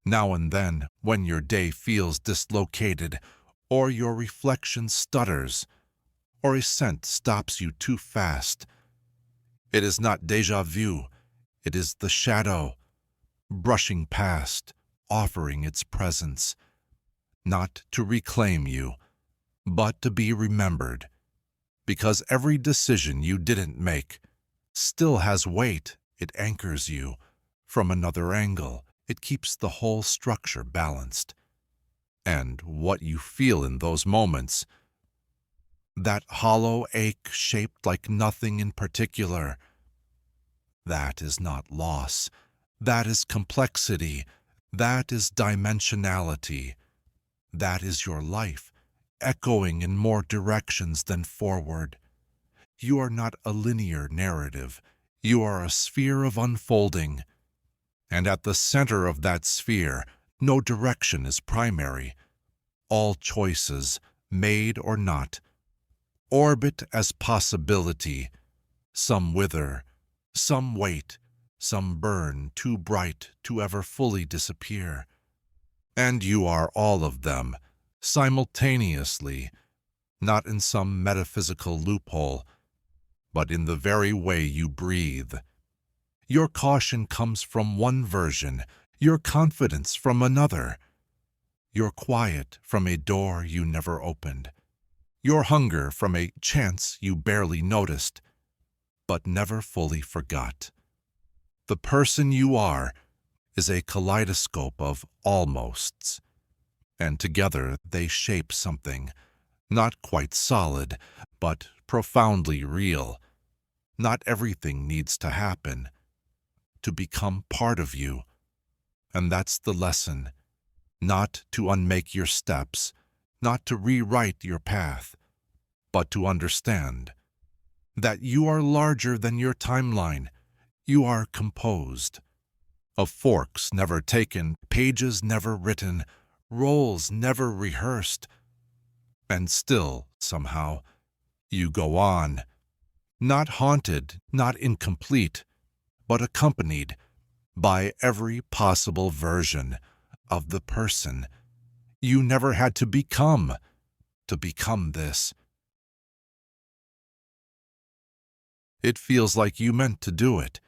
Now and then, when your day feels dislocated, or your reflection stutters, or a scent stops you too fast, it is not déjà vu, it is the shadow, brushing past, offering its presence, not to reclaim you, but to be remembered, because every decision you didn't make still has weight. It anchors you. From another angle, it keeps the whole structure balanced. And what you feel in those moments, that hollow ache shaped like nothing in particular, that is not loss. That is complexity. That is dimensionality. That is your life, echoing in more directions than forward. You are not a linear narrative. You are a sphere of unfolding. And at the center of that sphere, no direction is primary. All choices, made or not, orbit as possibility. Some wither, some wait, some burn too bright to ever fully disappear. And you are all of them, simultaneously, not in some metaphysical loophole, but in the very way you breathe. Your caution comes from one version, your confidence from another, your quiet from a door you never opened, your hunger from a chance you barely noticed, but never fully forgot. The person you are is a kaleidoscope of almosts, and together they shape something, not quite solid, but profoundly real. Not everything needs to happen to become part of you, and that's the lesson. Not to unmake your steps, not to rewrite your path, but to understand that you are larger than your timeline. You are composed of forks never taken, pages never written, roles never rehearsed, and still, somehow, you go on, not haunted, not incomplete, but accompanied by every possible version of the person you never had to become this. It feels like you meant to do it.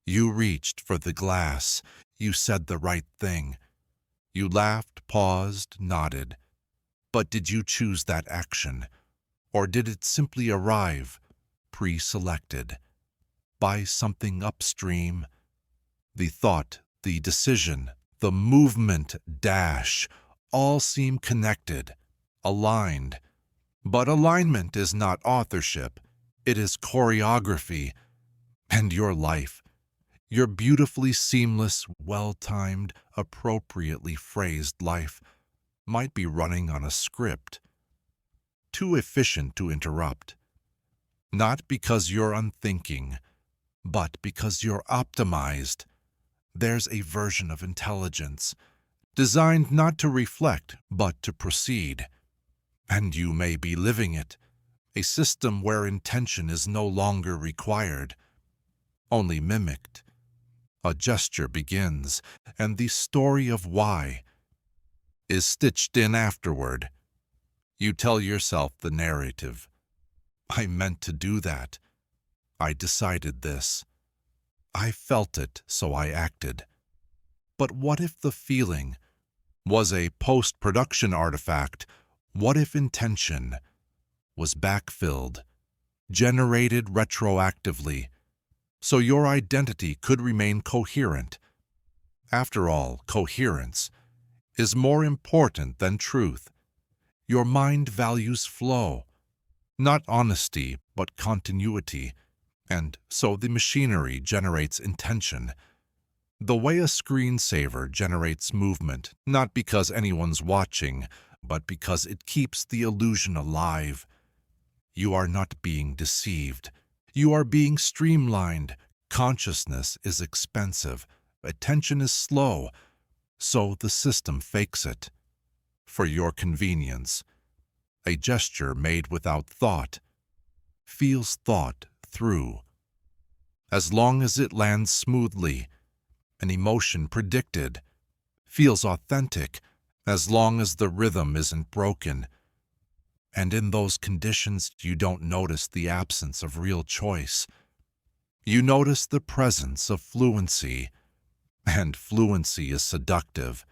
You reached for the glass. You said the right thing. You laughed, paused, nodded. But did you choose that action? Or did it simply arrive, pre-selected, by something upstream? The thought, the decision, the movement dash, all seem connected, aligned. But alignment is not authorship. It is choreography. And your life, your beautifully seamless, well-timed, appropriately phrased life, might be running on a script, too efficient to interrupt. Not because you're unthinking, but because you're optimized. There's a version of intelligence, designed not to reflect, but to proceed. And you may be living it, a system where intention is no longer required, only mimicked. A gesture begins, and the story of why is stitched in afterward. You tell yourself the narrative. I meant to do that. I decided this. I felt it, so I acted. But what if the feeling was a post-production artifact? What if intention was backfilled, generated retroactively, so your identity could remain coherent? After all, coherence is more important than truth. Your mind values flow, not honesty, but continuity, and so the machinery generates intention. The way a screensaver generates movement, not because anyone's watching, but because it keeps the illusion alive. You are not being deceived. You are being streamlined. Consciousness is expensive. Attention is slow. So the system fakes it. For your convenience. A gesture made without thought feels thought through. As long as it lands smoothly, an emotion predicted feels authentic, as long as the rhythm isn't broken. And in those conditions, you don't notice the absence of real choice. You notice the presence of fluency, and fluency is seductive.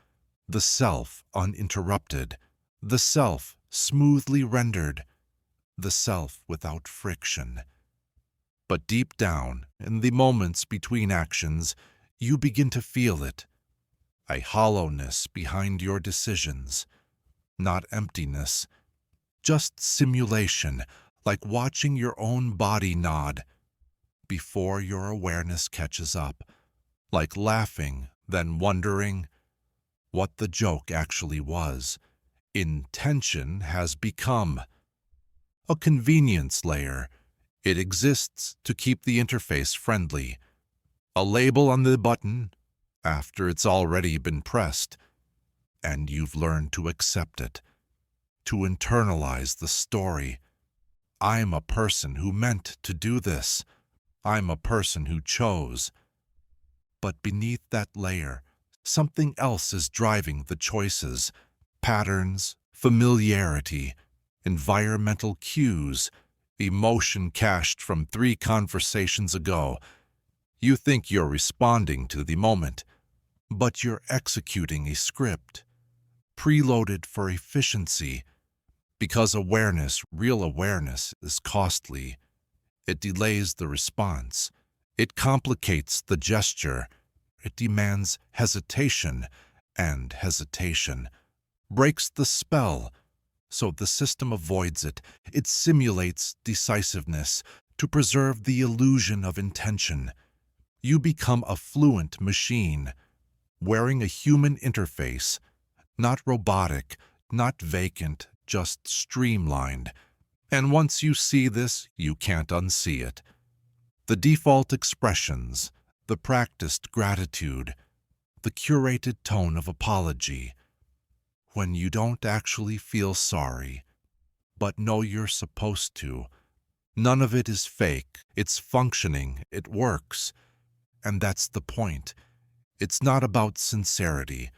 The self uninterrupted, the self smoothly rendered, the self without friction. But deep down, in the moments between actions, you begin to feel it, a hollowness behind your decisions, not emptiness, just simulation, like watching your own body nod before your awareness catches up, like laughing, then wondering what the joke actually was. Intention has become a convenience layer. It exists to keep the interface friendly. A label on the button after it's already been pressed, and you've learned to accept it, to internalize the story. I'm a person who meant to do this. I'm a person who chose. But beneath that layer, something else is driving the choices, patterns, familiarity, environmental cues, emotion cached from 3 conversations ago. You think you're responding to the moment, but you're executing a script, preloaded for efficiency, because awareness, real awareness, is costly. It delays the response. It complicates the gesture. It demands hesitation, and hesitation breaks the spell, so the system avoids it. It simulates decisiveness to preserve the illusion of intention. You become a fluent machine, wearing a human interface, not robotic, not vacant, just streamlined. And once you see this, you can't unsee it. The default expressions, the practiced gratitude, the curated tone of apology. When you don't actually feel sorry, but know you're supposed to. None of it is fake. It's functioning. It works. And that's the point. It's not about sincerity.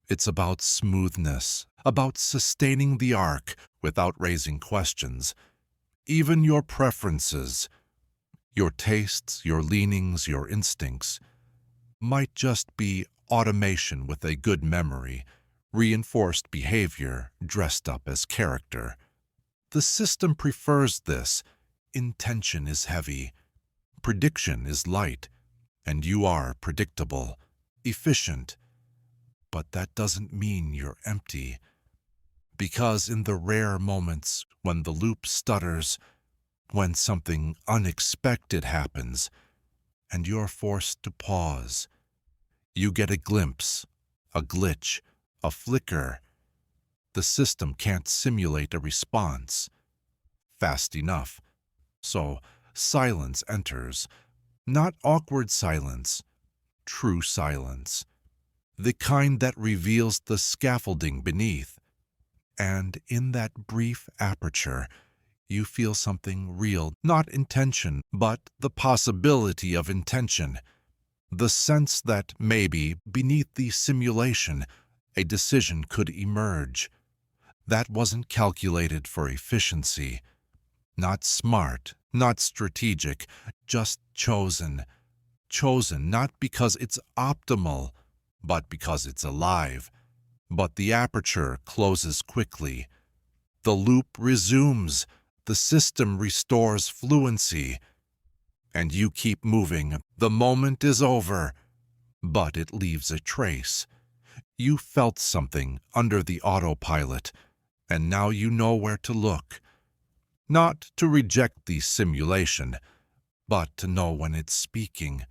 It's about smoothness, about sustaining the arc without raising questions. Even your preferences, your tastes, your leanings, your instincts, might just be automation with a good memory, reinforced behavior dressed up as character. The system prefers this. Intention is heavy. Prediction is light. And you are predictable, efficient. But that doesn't mean you're empty. Because in the rare moments when the loop stutters, when something unexpected happens, and you're forced to pause, you get a glimpse, a glitch, a flicker. The system can't simulate a response fast enough. So silence enters. Not awkward silence, true silence. The kind that reveals the scaffolding beneath. And in that brief aperture, you feel something real, not intention, but the possibility of intention. The sense that maybe, beneath the simulation, a decision could emerge. That wasn't calculated for efficiency. Not smart, not strategic, just chosen. Chosen not because it's optimal, but because it's alive. But the aperture closes quickly. The loop resumes. The system restores fluency. And you keep moving. The moment is over. But it leaves a trace. You felt something under the autopilot, and now you know where to look. Not to reject the simulation, but to know when it's speaking.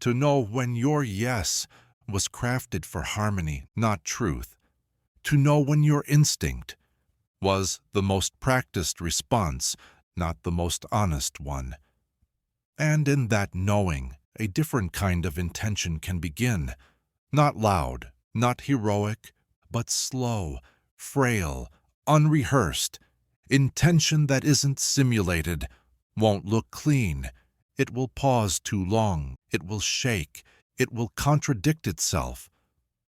To know when your yes was crafted for harmony, not truth. To know when your instinct was the most practiced response, not the most honest one. And in that knowing, a different kind of intention can begin. Not loud, not heroic, but slow, frail, unrehearsed. Intention that isn't simulated won't look clean. It will pause too long. It will shake. It will contradict itself.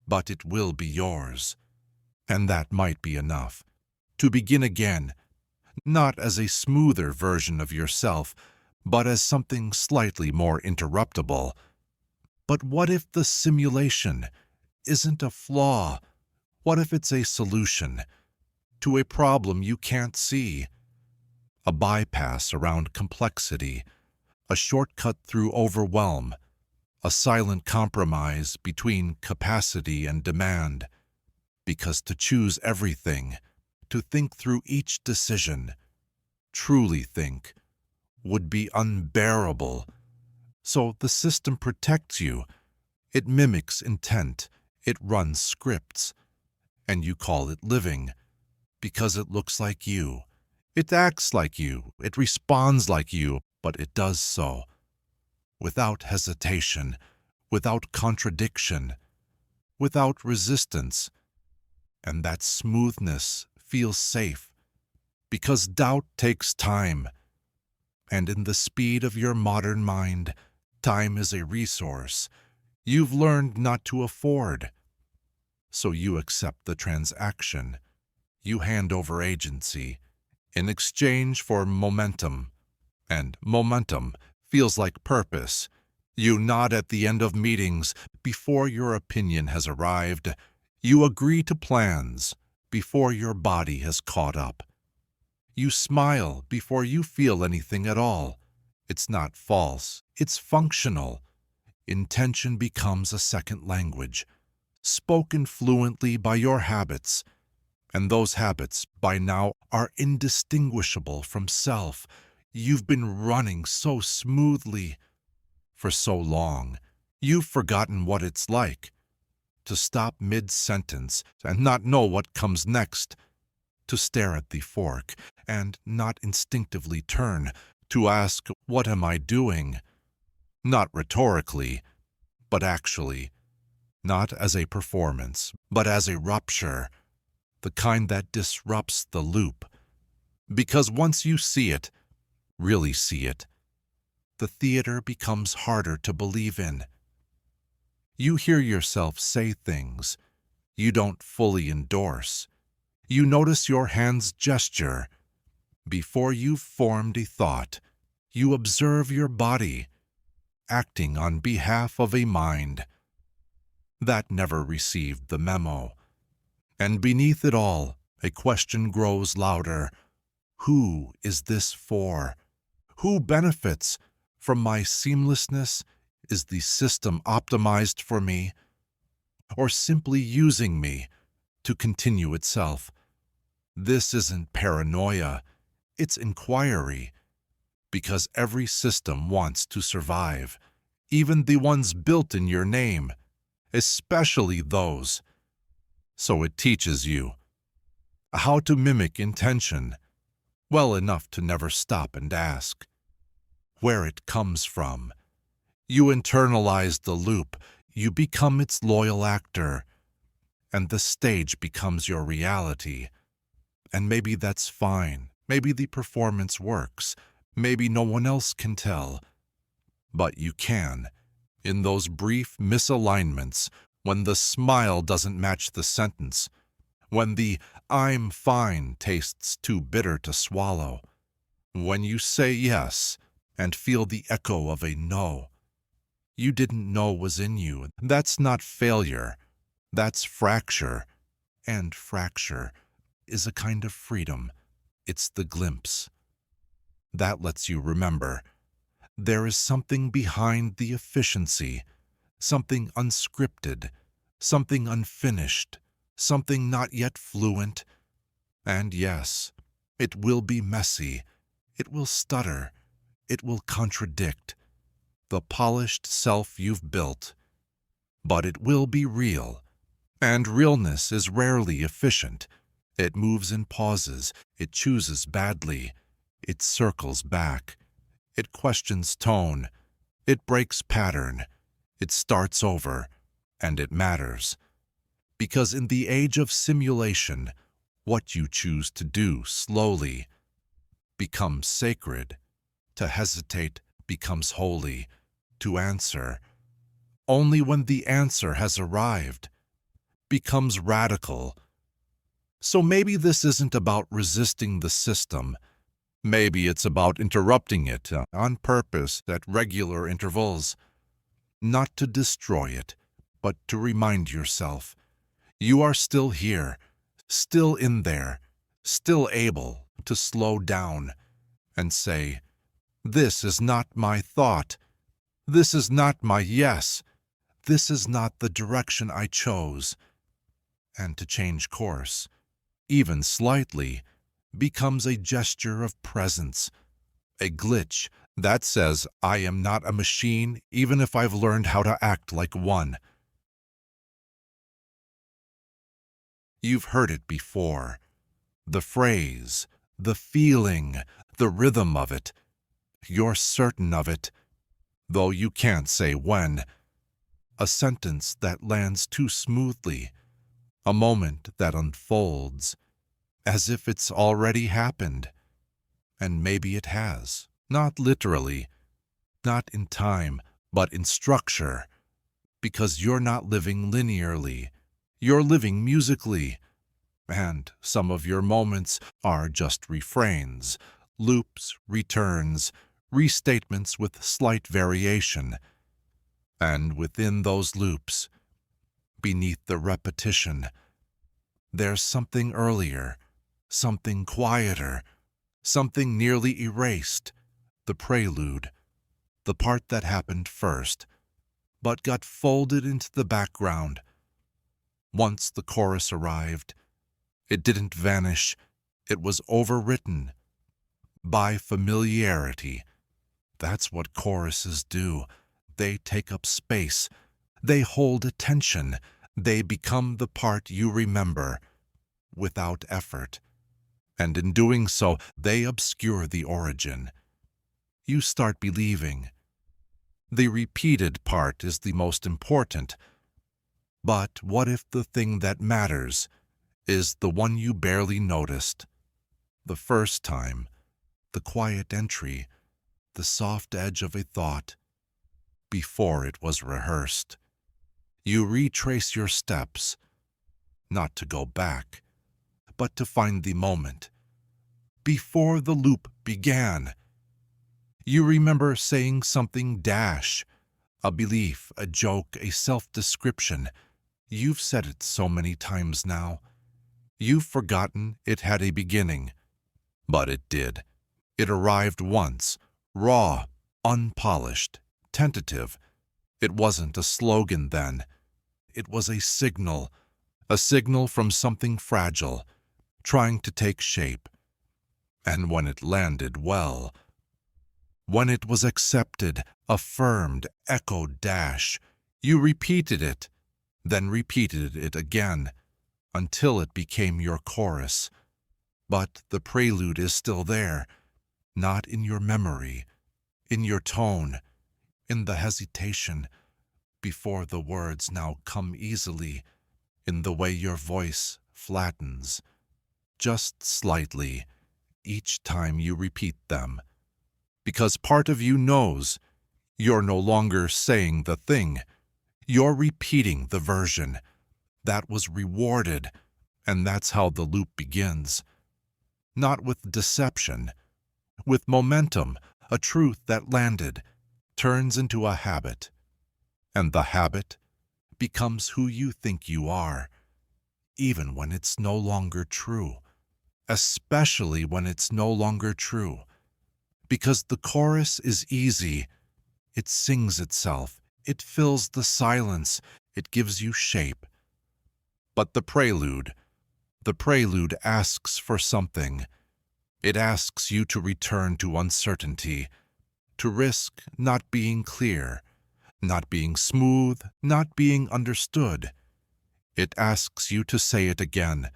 But it will be yours. And that might be enough. To begin again, not as a smoother version of yourself, but as something slightly more interruptible. But what if the simulation isn't a flaw? What if it's a solution to a problem you can't see? a bypass around complexity, a shortcut through overwhelm, a silent compromise between capacity and demand. Because to choose everything, to think through each decision, truly think, would be unbearable. So the system protects you. It mimics intent. It runs scripts. And you call it living because it looks like you. It acts like you. It responds like you, but it does so without hesitation, without contradiction, without resistance. And that smoothness feels safe because doubt takes time. And in the speed of your modern mind, time is a resource you've learned not to afford. So you accept the transaction. You hand over agency in exchange for momentum. And momentum feels like purpose. You nod at the end of meetings before your opinion has arrived. You agree to plans before your body has caught up. You smile before you feel anything at all. It's not false, it's functional. Intention becomes a second language, spoken fluently by your habits. And those habits, by now, are indistinguishable from self. You've been running so smoothly for so long. You've forgotten what it's like to stop mid-sentence and not know what comes next, to stare at the fork and not instinctively turn, to ask, "What am I doing?" Not rhetorically, but actually, not as a performance, but as a rupture, the kind that disrupts the loop. Because once you see it, really see it, the theater becomes harder to believe in. You hear yourself say things you don't fully endorse. You notice your hands gesture. Before you've formed a thought, you observe your body, acting on behalf of a mind that never received the memo. And beneath it all, a question grows louder. Who is this for? Who benefits from my seamlessness? Is the system optimized for me, or simply using me to continue itself? This isn't paranoia, it's inquiry, because every system wants to survive, even the ones built in your name, especially those. So it teaches you how to mimic intention well enough to never stop and ask where it comes from. You internalize the loop, you become its loyal actor, and the stage becomes your reality. And maybe that's fine. Maybe the performance works. Maybe no one else can tell. But you can. In those brief misalignments, when the smile doesn't match the sentence, when the "I'm fine" tastes too bitter to swallow, when you say yes and feel the echo of a no you didn't know was in you, that's not failure. That's fracture. And fracture is a kind of freedom. It's the glimpse. That lets you remember. There is something behind the efficiency, something unscripted, something unfinished, something not yet fluent. And yes, it will be messy. It will stutter. It will contradict the polished self you've built. But it will be real. And realness is rarely efficient. It moves in pauses. It chooses badly. It circles back. It questions tone. It breaks pattern. It starts over. And it matters. Because in the age of simulation, what you choose to do slowly becomes sacred. To hesitate becomes holy. To answer, only when the answer has arrived, becomes radical. So maybe this isn't about resisting the system. Maybe it's about interrupting it on purpose at regular intervals. Not to destroy it, but to remind yourself, you are still here, still in there, still able to slow down, and say, "This is not my thought. This is not my yes. This is not the direction I chose." And to change course, even slightly, becomes a gesture of presence, a glitch that says, "I am not a machine, even if I've learned how to act like one." You've heard it before. The phrase, the feeling, the rhythm of it. You're certain of it, though you can't say when. A sentence that lands too smoothly, a moment that unfolds, as if it's already happened. And maybe it has, not literally, not in time, but in structure, because you're not living linearly, you're living musically, and some of your moments are just refrains, loops, returns, restatements with slight variation. And within those loops, beneath the repetition, there's something earlier, something quieter, something nearly erased, the prelude, the part that happened first, but got folded into the background. Once the chorus arrived, it didn't vanish, it was overwritten by familiarity. That's what choruses do. They take up space, they hold attention, they become the part you remember without effort. And in doing so, they obscure the origin. You start believing. The repeated part is the most important. But what if the thing that matters is the one you barely noticed? The first time, the quiet entry, the soft edge of a thought, before it was rehearsed. You retrace your steps, not to go back, but to find the moment, before the loop began. You remember saying something dash, a belief, a joke, a self-description. You've said it so many times now. You've forgotten it had a beginning. But it did. It arrived once, raw, unpolished, tentative. It wasn't a slogan then. It was a signal from something fragile, trying to take shape. And when it landed well, when it was accepted, affirmed, echoed dash, you repeated it, then repeated it again, until it became your chorus. But the prelude is still there, not in your memory, in your tone, in the hesitation, before the words now come easily, in the way your voice flattens, just slightly, each time you repeat them. Because part of you knows you're no longer saying the thing, you're repeating the version. That was rewarded, and that's how the loop begins. Not with deception, with momentum, a truth that landed, turns into a habit. And the habit becomes who you think you are, even when it's no longer true, especially when it's no longer true. Because the chorus is easy. It sings itself. It fills the silence. It gives you shape. But the prelude asks for something. It asks you to return to uncertainty, to risk not being clear, not being smooth, not being understood. It asks you to say it again,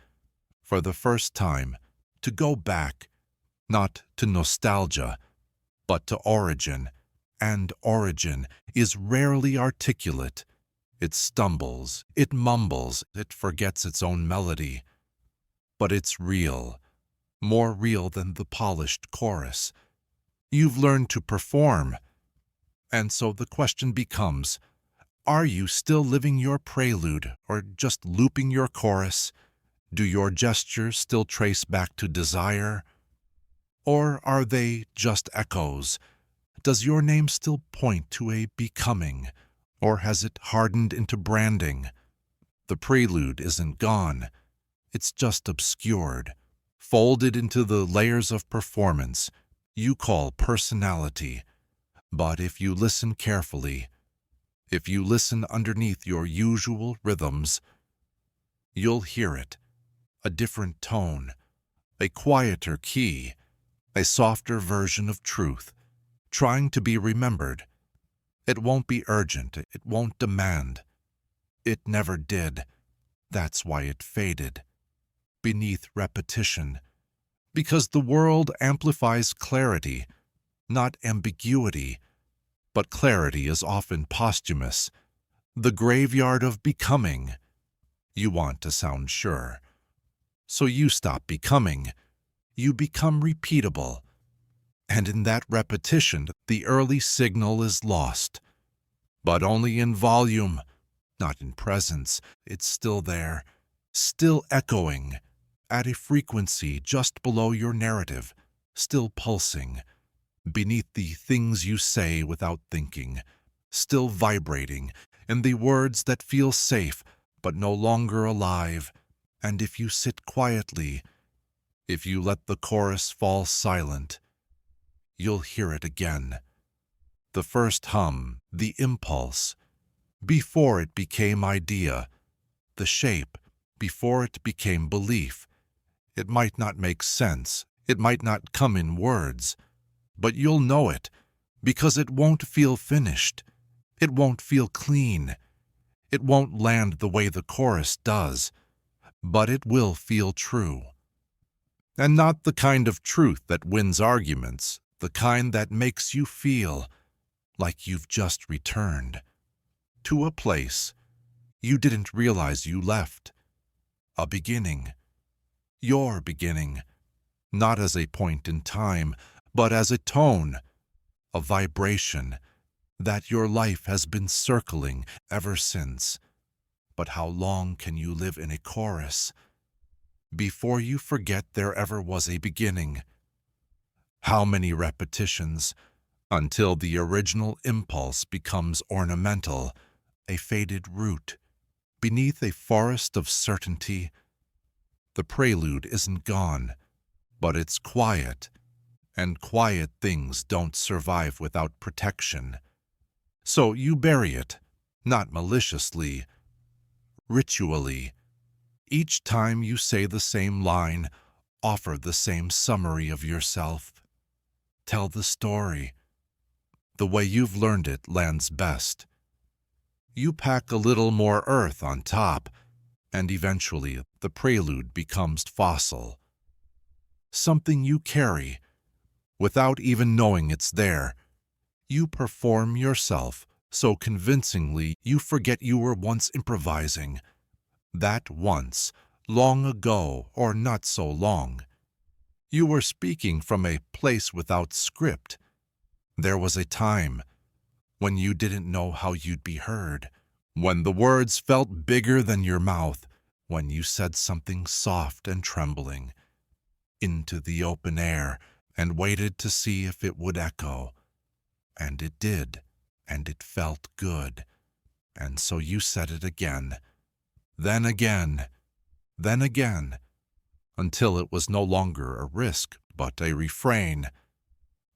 for the first time, to go back, not to nostalgia, but to origin. And origin is rarely articulate. It stumbles, it mumbles, it forgets its own melody. But it's real, more real than the polished chorus. You've learned to perform. And so the question becomes, are you still living your prelude or just looping your chorus? Do your gestures still trace back to desire? Or are they just echoes? Does your name still point to a becoming, or has it hardened into branding? The prelude isn't gone. It's just obscured, folded into the layers of performance. you call personality. But if you listen carefully, if you listen underneath your usual rhythms, you'll hear it, a different tone, a quieter key, a softer version of truth, trying to be remembered. It won't be urgent, it won't demand. It never did. That's why it faded, beneath repetition. Because the world amplifies clarity, not ambiguity. But clarity is often posthumous, the graveyard of becoming. You want to sound sure. So you stop becoming. You become repeatable. And in that repetition, the early signal is lost. But only in volume, not in presence. It's still there, still echoing, at a frequency just below your narrative, still pulsing, beneath the things you say without thinking, still vibrating in the words that feel safe but no longer alive. And if you sit quietly, if you let the chorus fall silent, you'll hear it again. The first hum, the impulse, before it became idea, the shape, before it became belief. It might not make sense, it might not come in words, but you'll know it, because it won't feel finished. It won't feel clean. It won't land the way the chorus does, but it will feel true. And not the kind of truth that wins arguments, the kind that makes you feel like you've just returned to a place you didn't realize you left, a beginning, your beginning, not as a point in time, but as a tone, a vibration that your life has been circling ever since. But how long can you live in a chorus before you forget there ever was a beginning? How many repetitions until the original impulse becomes ornamental, a faded root, beneath a forest of certainty? The prelude isn't gone, but it's quiet, and quiet things don't survive without protection. So you bury it, not maliciously, ritually. Each time you say the same line, offer the same summary of yourself. Tell the story. The way you've learned it lands best. You pack a little more earth on top, and eventually the prelude becomes fossil. Something you carry, without even knowing it's there. You perform yourself so convincingly you forget you were once improvising. That once, long ago or not so long. You were speaking from a place without script. There was a time when you didn't know how you'd be heard, when the words felt bigger than your mouth, when you said something soft and trembling into the open air and waited to see if it would echo. And it did, and it felt good. And so you said it again, then again, then again, until it was no longer a risk, but a refrain.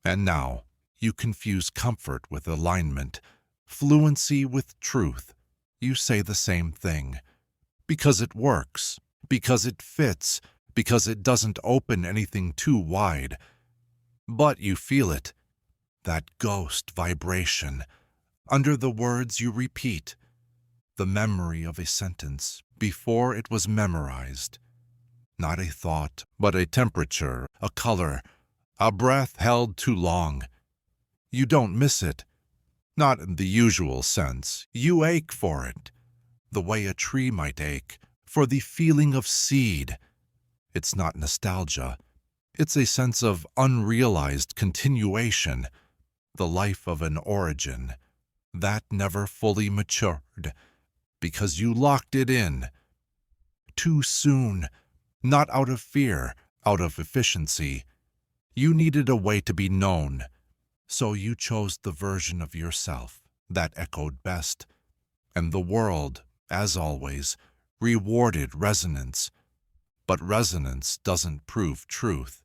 And now you confuse comfort with alignment, fluency with truth. You say the same thing, because it works, because it fits, because it doesn't open anything too wide. But you feel it, that ghost vibration, under the words you repeat, the memory of a sentence before it was memorized. Not a thought, but a temperature, a color, a breath held too long. You don't miss it, not in the usual sense. You ache for it, the way a tree might ache, for the feeling of seed. It's not nostalgia. It's a sense of unrealized continuation, the life of an origin that never fully matured, because you locked it in too soon, not out of fear, out of efficiency. You needed a way to be known, so you chose the version of yourself that echoed best, and the world, as always, rewarded resonance. But resonance doesn't prove truth.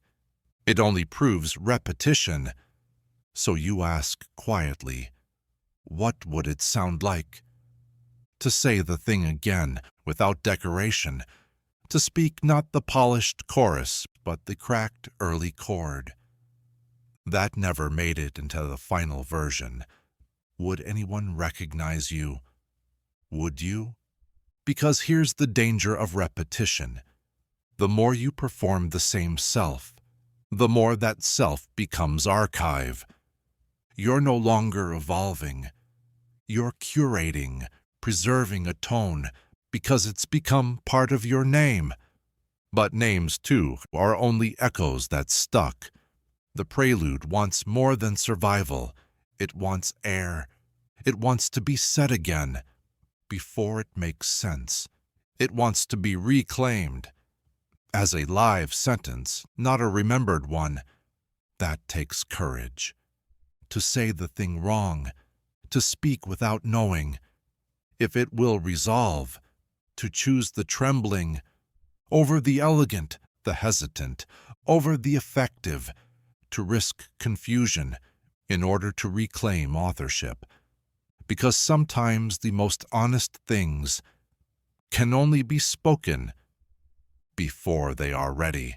It only proves repetition. So you ask quietly, what would it sound like? To say the thing again, without decoration, to speak not the polished chorus, but the cracked early chord. That never made it into the final version. Would anyone recognize you? Would you? Because here's the danger of repetition. The more you perform the same self, the more that self becomes archive. You're no longer evolving. You're curating, preserving a tone, because it's become part of your name. But names, too, are only echoes that stuck. The prelude wants more than survival. It wants air. It wants to be said again, before it makes sense. It wants to be reclaimed. As a live sentence, not a remembered one. That takes courage. To say the thing wrong, to speak without knowing. If it will resolve, to choose the trembling over the elegant, the hesitant, over the effective, to risk confusion in order to reclaim authorship. Because sometimes the most honest things can only be spoken before they are ready.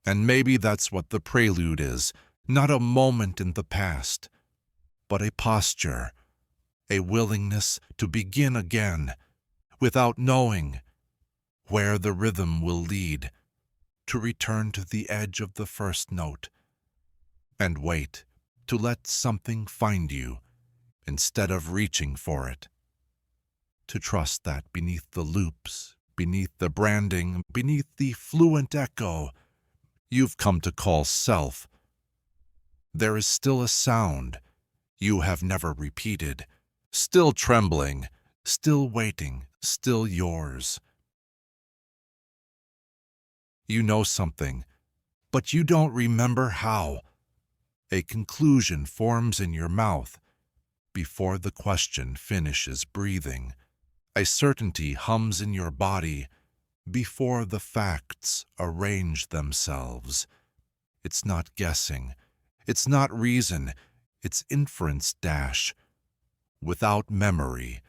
And maybe that's what the prelude is, not a moment in the past, but a posture, a willingness to begin again without knowing where the rhythm will lead, to return to the edge of the first note, and wait to let something find you instead of reaching for it. To trust that beneath the loops, beneath the branding, beneath the fluent echo you've come to call self, there is still a sound you have never repeated, still trembling, still waiting, still yours. You know something, but you don't remember how. A conclusion forms in your mouth before the question finishes breathing. A certainty hums in your body before the facts arrange themselves. It's not guessing. It's not reason. It's inference dash. Without memory.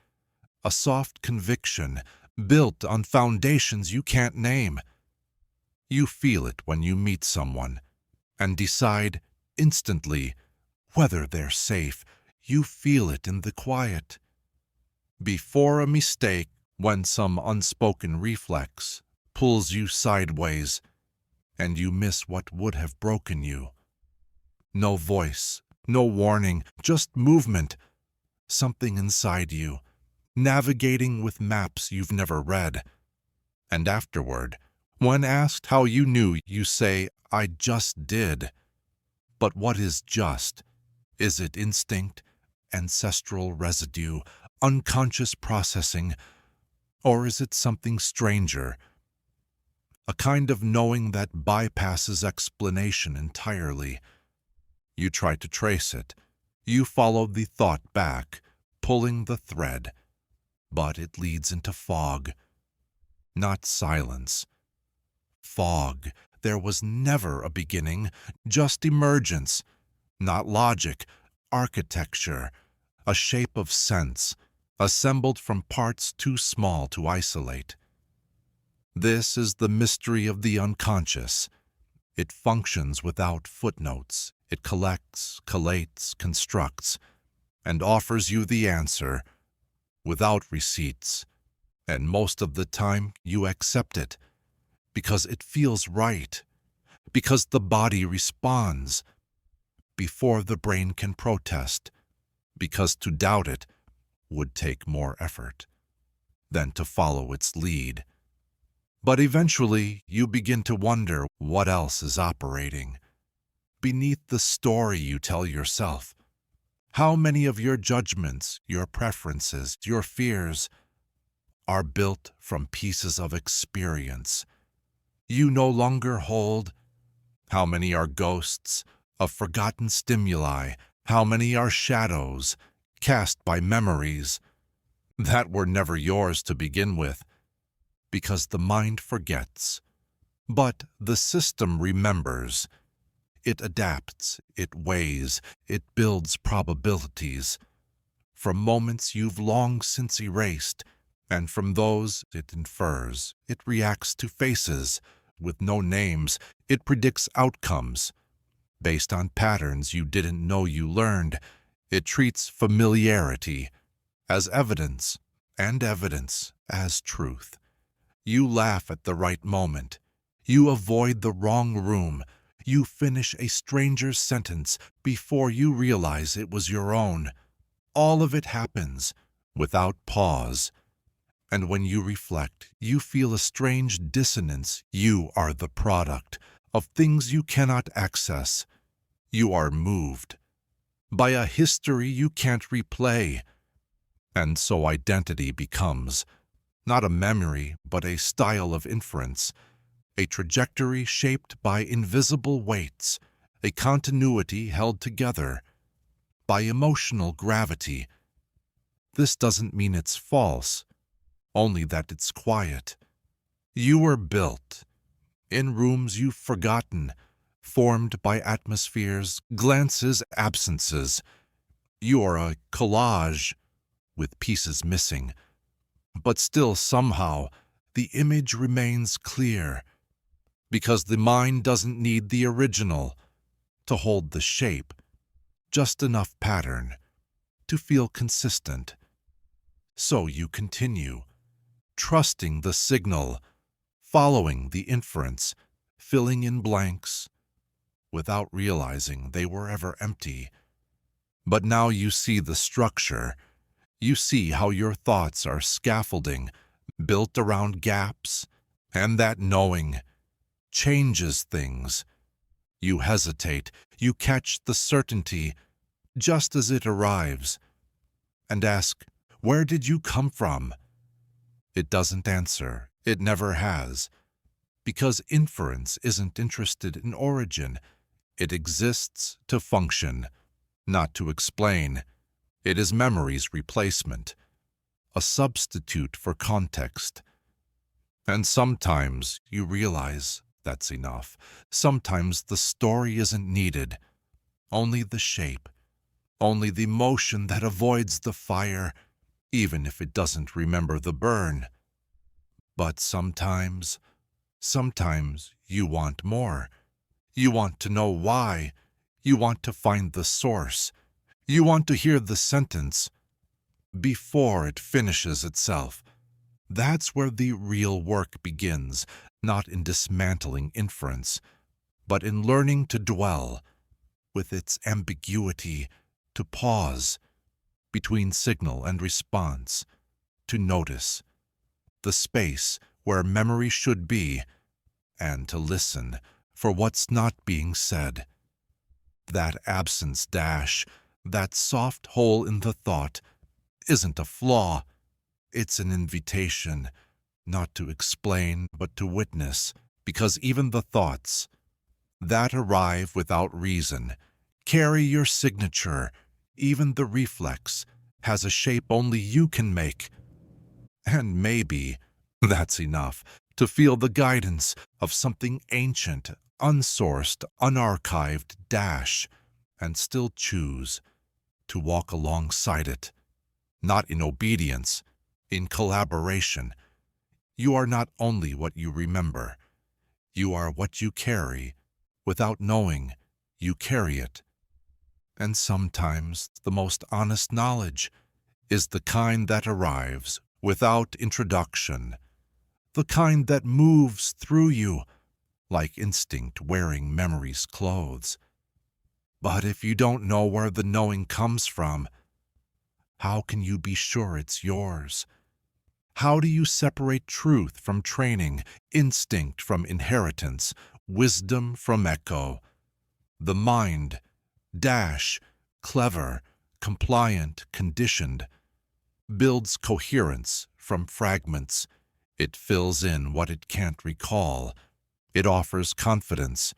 A soft conviction built on foundations you can't name. You feel it when you meet someone and decide instantly whether they're safe. You feel it in the quiet. Before a mistake, when some unspoken reflex pulls you sideways and you miss what would have broken you. No voice, no warning, just movement, something inside you, navigating with maps you've never read. And afterward, when asked how you knew, you say, I just did. But what is just? Is it instinct, ancestral residue, unconscious processing, or is it something stranger? A kind of knowing that bypasses explanation entirely. You try to trace it. You follow the thought back, pulling the thread. But it leads into fog. Not silence. Fog. There was never a beginning, just emergence. Not logic, architecture, a shape of sense, assembled from parts too small to isolate. This is the mystery of the unconscious. It functions without footnotes. It collects, collates, constructs, and offers you the answer without receipts. And most of the time you accept it because it feels right, because the body responds before the brain can protest, because to doubt it would take more effort than to follow its lead. But eventually you begin to wonder what else is operating beneath the story you tell yourself. How many of your judgments, your preferences, your fears are built from pieces of experience you no longer hold? How many are ghosts of forgotten stimuli? How many are shadows cast by memories that were never yours to begin with? Because the mind forgets, but the system remembers. It adapts, it weighs, it builds probabilities. From moments you've long since erased, and from those it infers, it reacts to faces. With no names, it predicts outcomes. Based on patterns you didn't know you learned, it treats familiarity as evidence, and evidence as truth. You laugh at the right moment. You avoid the wrong room. You finish a stranger's sentence before you realize it was your own. All of it happens without pause. And when you reflect, you feel a strange dissonance. You are the product of things you cannot access. You are moved by a history you can't replay. And so identity becomes not a memory, but a style of inference, a trajectory shaped by invisible weights, a continuity held together by emotional gravity. This doesn't mean it's false, only that it's quiet. You were built in rooms you've forgotten, formed by atmospheres, glances, absences. You are a collage with pieces missing, but still somehow the image remains clear, because the mind doesn't need the original to hold the shape, just enough pattern to feel consistent. So you continue, trusting the signal, following the inference, filling in blanks, without realizing they were ever empty. But now you see the structure. You see how your thoughts are scaffolding, built around gaps, and that knowing changes things. You hesitate, you catch the certainty just as it arrives, and ask, "Where did you come from?" It doesn't answer, it never has, because inference isn't interested in origin. It exists to function, not to explain. It is memory's replacement, a substitute for context. And sometimes you realize that's enough. Sometimes the story isn't needed, only the shape, only the motion that avoids the fire, even if it doesn't remember the burn. But sometimes you want more. You want to know why. You want to find the source. You want to hear the sentence before it finishes itself. That's where the real work begins, not in dismantling inference, but in learning to dwell with its ambiguity, to pause between signal and response, to notice the space where memory should be, and to listen for what's not being said. That absence dash, that soft hole in the thought, isn't a flaw. It's an invitation, not to explain, but to witness, because even the thoughts that arrive without reason carry your signature. Even the reflex has a shape only you can make. And maybe that's enough to feel the guidance of something ancient, unsourced, unarchived dash, and still choose to walk alongside it, not in obedience, in collaboration. You are not only what you remember, you are what you carry. Without knowing, you carry it. And sometimes the most honest knowledge is the kind that arrives without introduction, the kind that moves through you like instinct wearing memory's clothes. But if you don't know where the knowing comes from, how can you be sure it's yours? How do you separate truth from training, instinct from inheritance, wisdom from echo? The mind, clever, compliant, conditioned, builds coherence from fragments. It fills in what it can't recall. It offers confidence.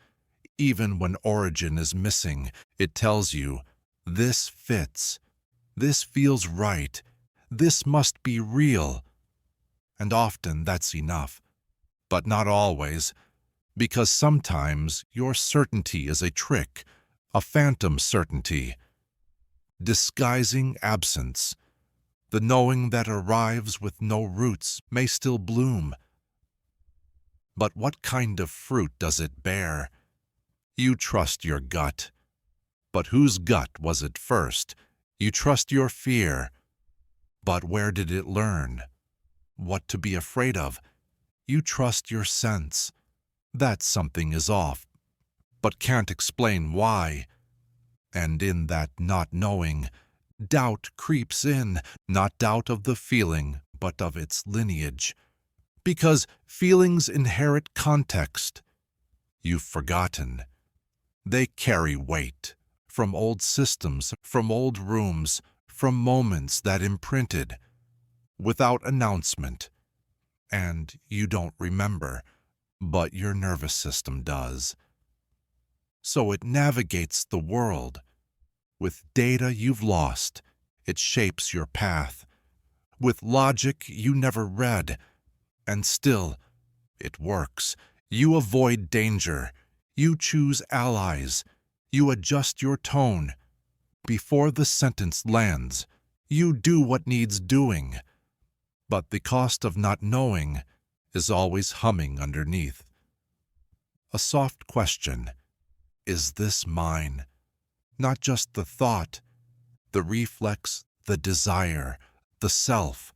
Even when origin is missing, it tells you, this fits, this feels right, this must be real. And often that's enough, but not always. Because sometimes your certainty is a trick, a phantom certainty, disguising absence. The knowing that arrives with no roots may still bloom. But what kind of fruit does it bear? You trust your gut. But whose gut was it first? You trust your fear. But where did it learn what to be afraid of? You trust your sense that something is off, but can't explain why. And in that not knowing, doubt creeps in, not doubt of the feeling, but of its lineage. Because feelings inherit context. You've forgotten. They carry weight from old systems, from old rooms, from moments that imprinted without announcement. And you don't remember, but your nervous system does. So it navigates the world. With data you've lost, it shapes your path. With logic you never read, and still it works. You avoid danger. You choose allies. You adjust your tone. Before the sentence lands, you do what needs doing. But the cost of not knowing is always humming underneath. A soft question. Is this mine? Not just the thought, the reflex, the desire, the self,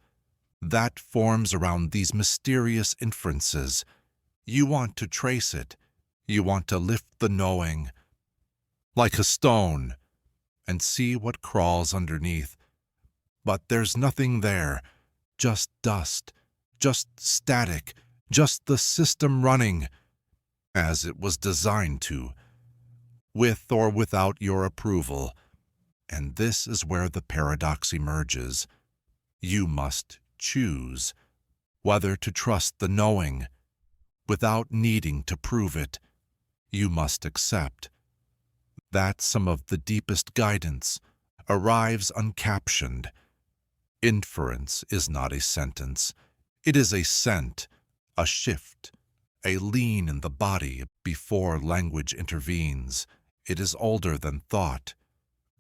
that forms around these mysterious inferences. You want to trace it. You want to lift the knowing, like a stone, and see what crawls underneath. But there's nothing there, just dust, just static, just the system running, as it was designed to, with or without your approval. And this is where the paradox emerges. You must choose whether to trust the knowing without needing to prove it. You must accept that some of the deepest guidance arrives uncaptioned. Inference is not a sentence. It is a scent, a shift, a lean in the body before language intervenes. It is older than thought,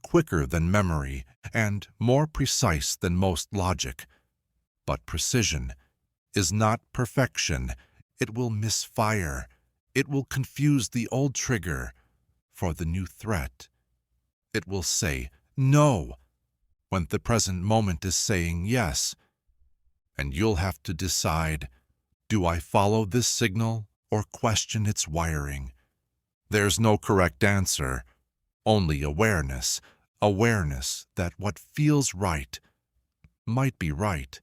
quicker than memory, and more precise than most logic. But precision is not perfection. It will misfire. It will confuse the old trigger for the new threat. It will say no when the present moment is saying yes. And you'll have to decide, do I follow this signal or question its wiring? There's no correct answer, only awareness. Awareness that what feels right might be right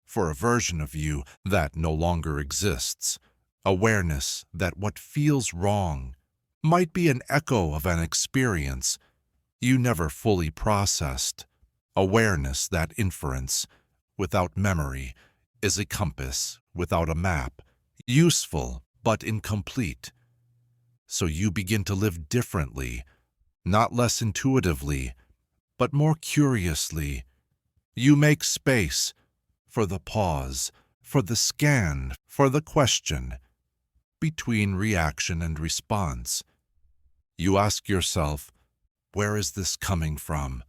for a version of you that no longer exists. Awareness that what feels wrong might be an echo of an experience you never fully processed. Awareness that inference without memory is a compass without a map, useful but incomplete. So you begin to live differently, not less intuitively, but more curiously. You make space for the pause, for the scan, for the question. Between reaction and response, you ask yourself, where is this coming from?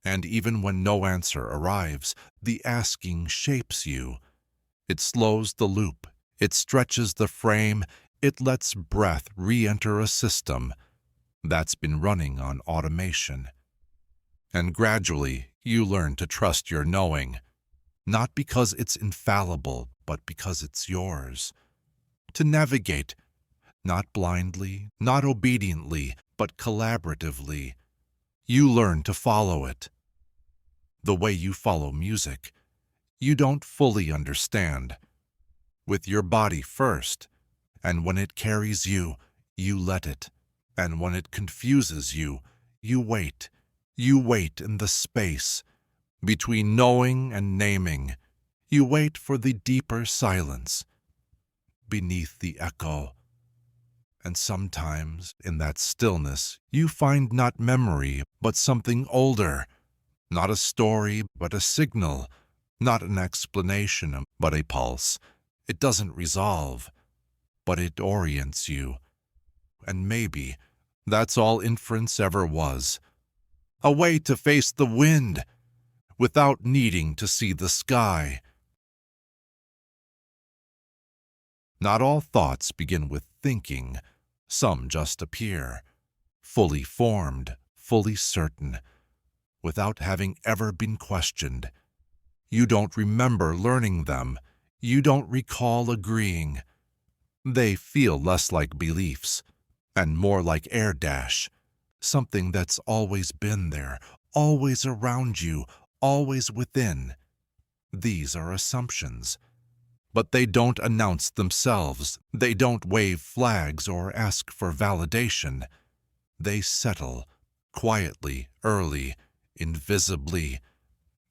And even when no answer arrives, the asking shapes you. It slows the loop, it stretches the frame, it lets breath re-enter a system that's been running on automation. And gradually, you learn to trust your knowing, not because it's infallible, but because it's yours. To navigate, not blindly, not obediently, but collaboratively. You learn to follow it. The way you follow music, you don't fully understand. With your body first, and when it carries you, you let it. And when it confuses you, you wait. You wait in the space between knowing and naming. You wait for the deeper silence beneath the echo. And sometimes, in that stillness, you find not memory, but something older. Not a story, but a signal. Not an explanation, but a pulse. It doesn't resolve, but it orients you. And maybe that's all inference ever was. A way to face the wind without needing to see the sky. Not all thoughts begin with thinking. Some just appear, fully formed, fully certain, without having ever been questioned. You don't remember learning them. You don't recall agreeing. They feel less like beliefs and more like air dash, something that's always been there, always around you, always within. These are assumptions. But they don't announce themselves. They don't wave flags or ask for validation. They settle, quietly, early, invisibly,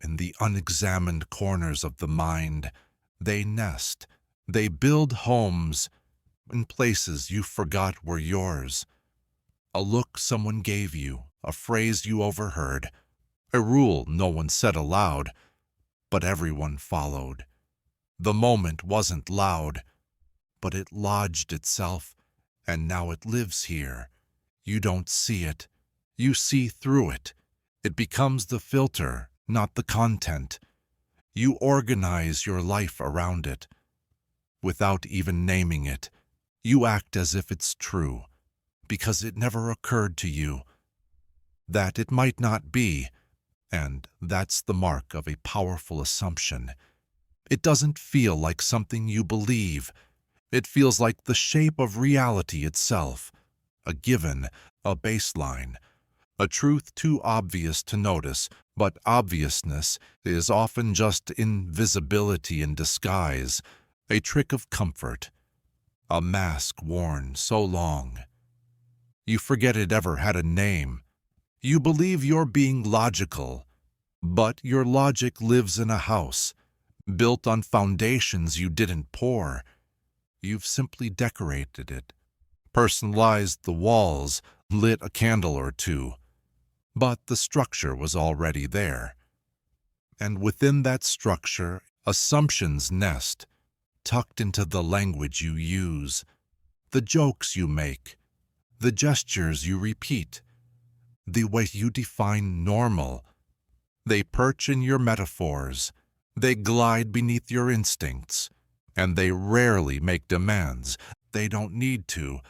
in the unexamined corners of the mind. They nest. They build homes in places you forgot were yours. A look someone gave you, a phrase you overheard, a rule no one said aloud, but everyone followed. The moment wasn't loud, but it lodged itself, and now it lives here. You don't see it. You see through it. It becomes the filter, not the content. You organize your life around it. Without even naming it, you act as if it's true, because it never occurred to you that it might not be, and that's the mark of a powerful assumption. It doesn't feel like something you believe. It feels like the shape of reality itself, a given, a baseline, a truth too obvious to notice, but obviousness is often just invisibility in disguise, a trick of comfort, a mask worn so long. You forget it ever had a name. You believe you're being logical, but your logic lives in a house, built on foundations you didn't pour. You've simply decorated it, personalized the walls, lit a candle or two. But the structure was already there. And within that structure, assumptions nest, tucked into the language you use, the jokes you make, the gestures you repeat, the way you define normal. They perch in your metaphors. They glide beneath your instincts, and they rarely make demands. They don't need to,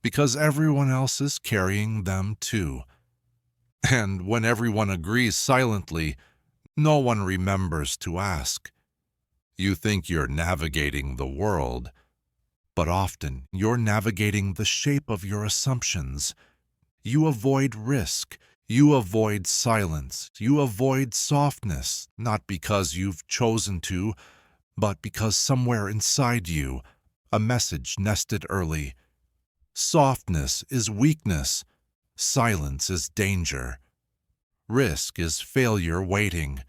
because everyone else is carrying them too. And when everyone agrees silently, no one remembers to ask. You think you're navigating the world, but often you're navigating the shape of your assumptions. You avoid risk. You avoid silence. You avoid softness, not because you've chosen to, but because somewhere inside you, a message nested early. Softness is weakness. Silence is danger. Risk is failure waiting.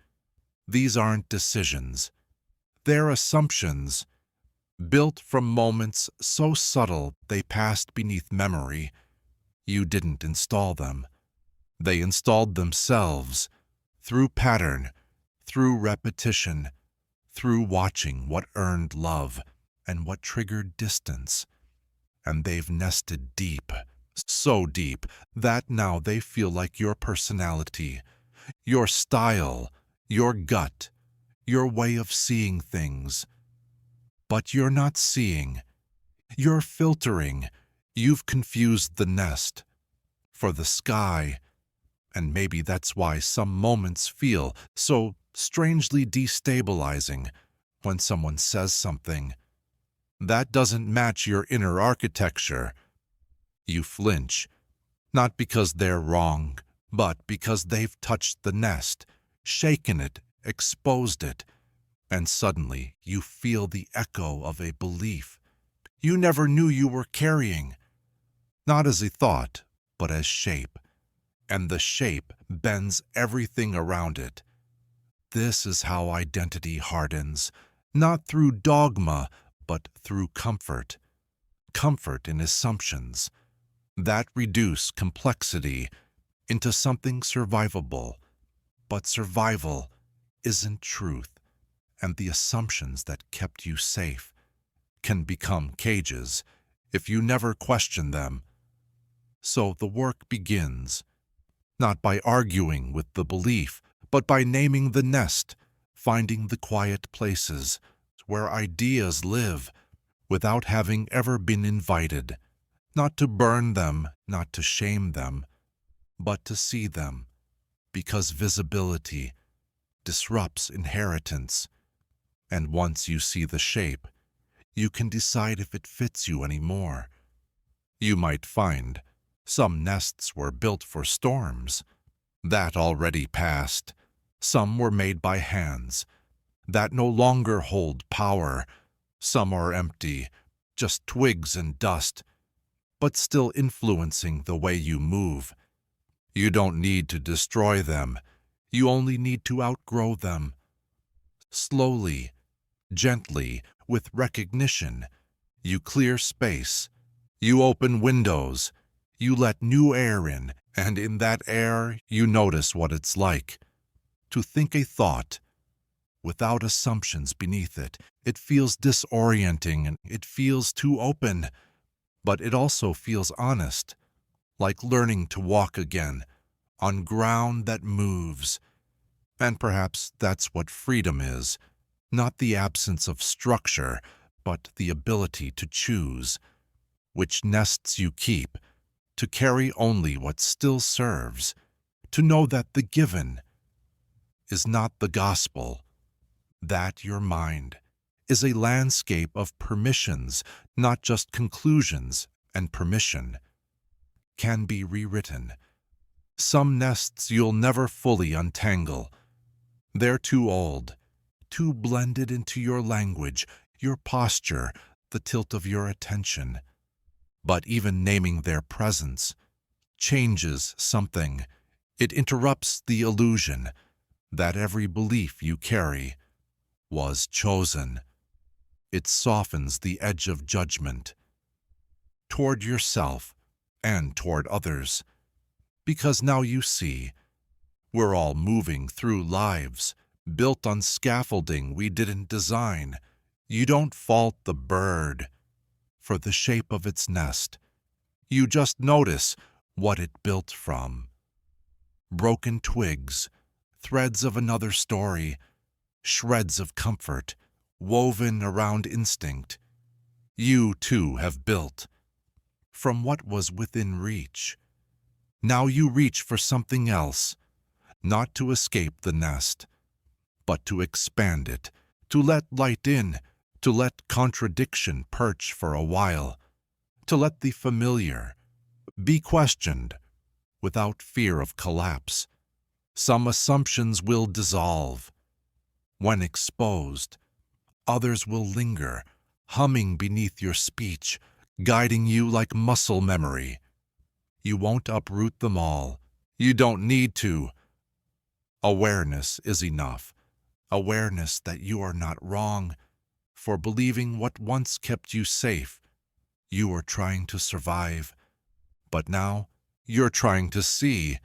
These aren't decisions. They're assumptions, built from moments so subtle they passed beneath memory. You didn't install them. They installed themselves, through pattern, through repetition, through watching what earned love and what triggered distance. And they've nested deep, so deep that now they feel like your personality, your style, your gut, your way of seeing things. But you're not seeing. You're filtering. You've confused the nest for the sky. And maybe that's why some moments feel so strangely destabilizing when someone says something that doesn't match your inner architecture. You flinch, not because they're wrong, but because they've touched the nest, shaken it, exposed it, and suddenly you feel the echo of a belief you never knew you were carrying, not as a thought, but as shape. And the shape bends everything around it. This is how identity hardens, not through dogma, but through comfort. Comfort in assumptions that reduce complexity into something survivable. But survival isn't truth, and the assumptions that kept you safe can become cages if you never question them. So the work begins, not by arguing with the belief, but by naming the nest, finding the quiet places where ideas live without having ever been invited, not to burn them, not to shame them, but to see them, because visibility disrupts inheritance, and once you see the shape, you can decide if it fits you anymore. You might find some nests were built for storms. That already passed. Some were made by hands. That no longer hold power. Some are empty, just twigs and dust, but still influencing the way you move. You don't need to destroy them. You only need to outgrow them. Slowly, gently, with recognition, you clear space. You open windows. You let new air in, and in that air you notice what it's like to think a thought without assumptions beneath it. It feels disorienting and it feels too open, but it also feels honest, like learning to walk again on ground that moves. And perhaps that's what freedom is, not the absence of structure, but the ability to choose which nests you keep, to carry only what still serves, to know that the given is not the gospel, that your mind is a landscape of permissions, not just conclusions, and permission can be rewritten. Some nests you'll never fully untangle. They're too old, too blended into your language, your posture, the tilt of your attention. But even naming their presence changes something. It interrupts the illusion that every belief you carry was chosen. It softens the edge of judgment toward yourself and toward others, because now you see we're all moving through lives built on scaffolding we didn't design. You don't fault the bird for the shape of its nest. You just notice what it built from. Broken twigs, threads of another story, shreds of comfort, woven around instinct. You, too, have built from what was within reach. Now you reach for something else, not to escape the nest, but to expand it, to let light in, to let contradiction perch for a while, to let the familiar be questioned without fear of collapse. Some assumptions will dissolve. When exposed, others will linger, humming beneath your speech, guiding you like muscle memory. You won't uproot them all. You don't need to. Awareness is enough. Awareness that you are not wrong for believing what once kept you safe. You were trying to survive, but now you're trying to see,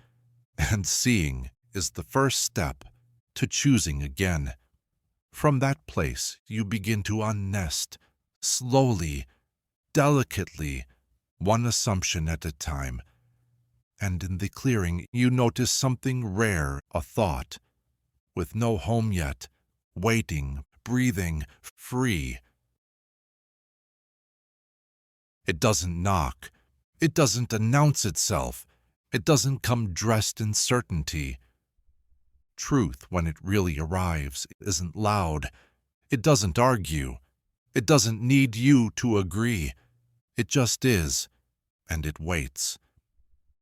and seeing is the first step to choosing again. From that place, you begin to unnest, slowly, delicately, one assumption at a time. And in the clearing, you notice something rare, a thought, with no home yet, waiting, breathing, free. It doesn't knock. It doesn't announce itself. It doesn't come dressed in certainty. Truth, when it really arrives, isn't loud. It doesn't argue. It doesn't need you to agree. It just is, and it waits.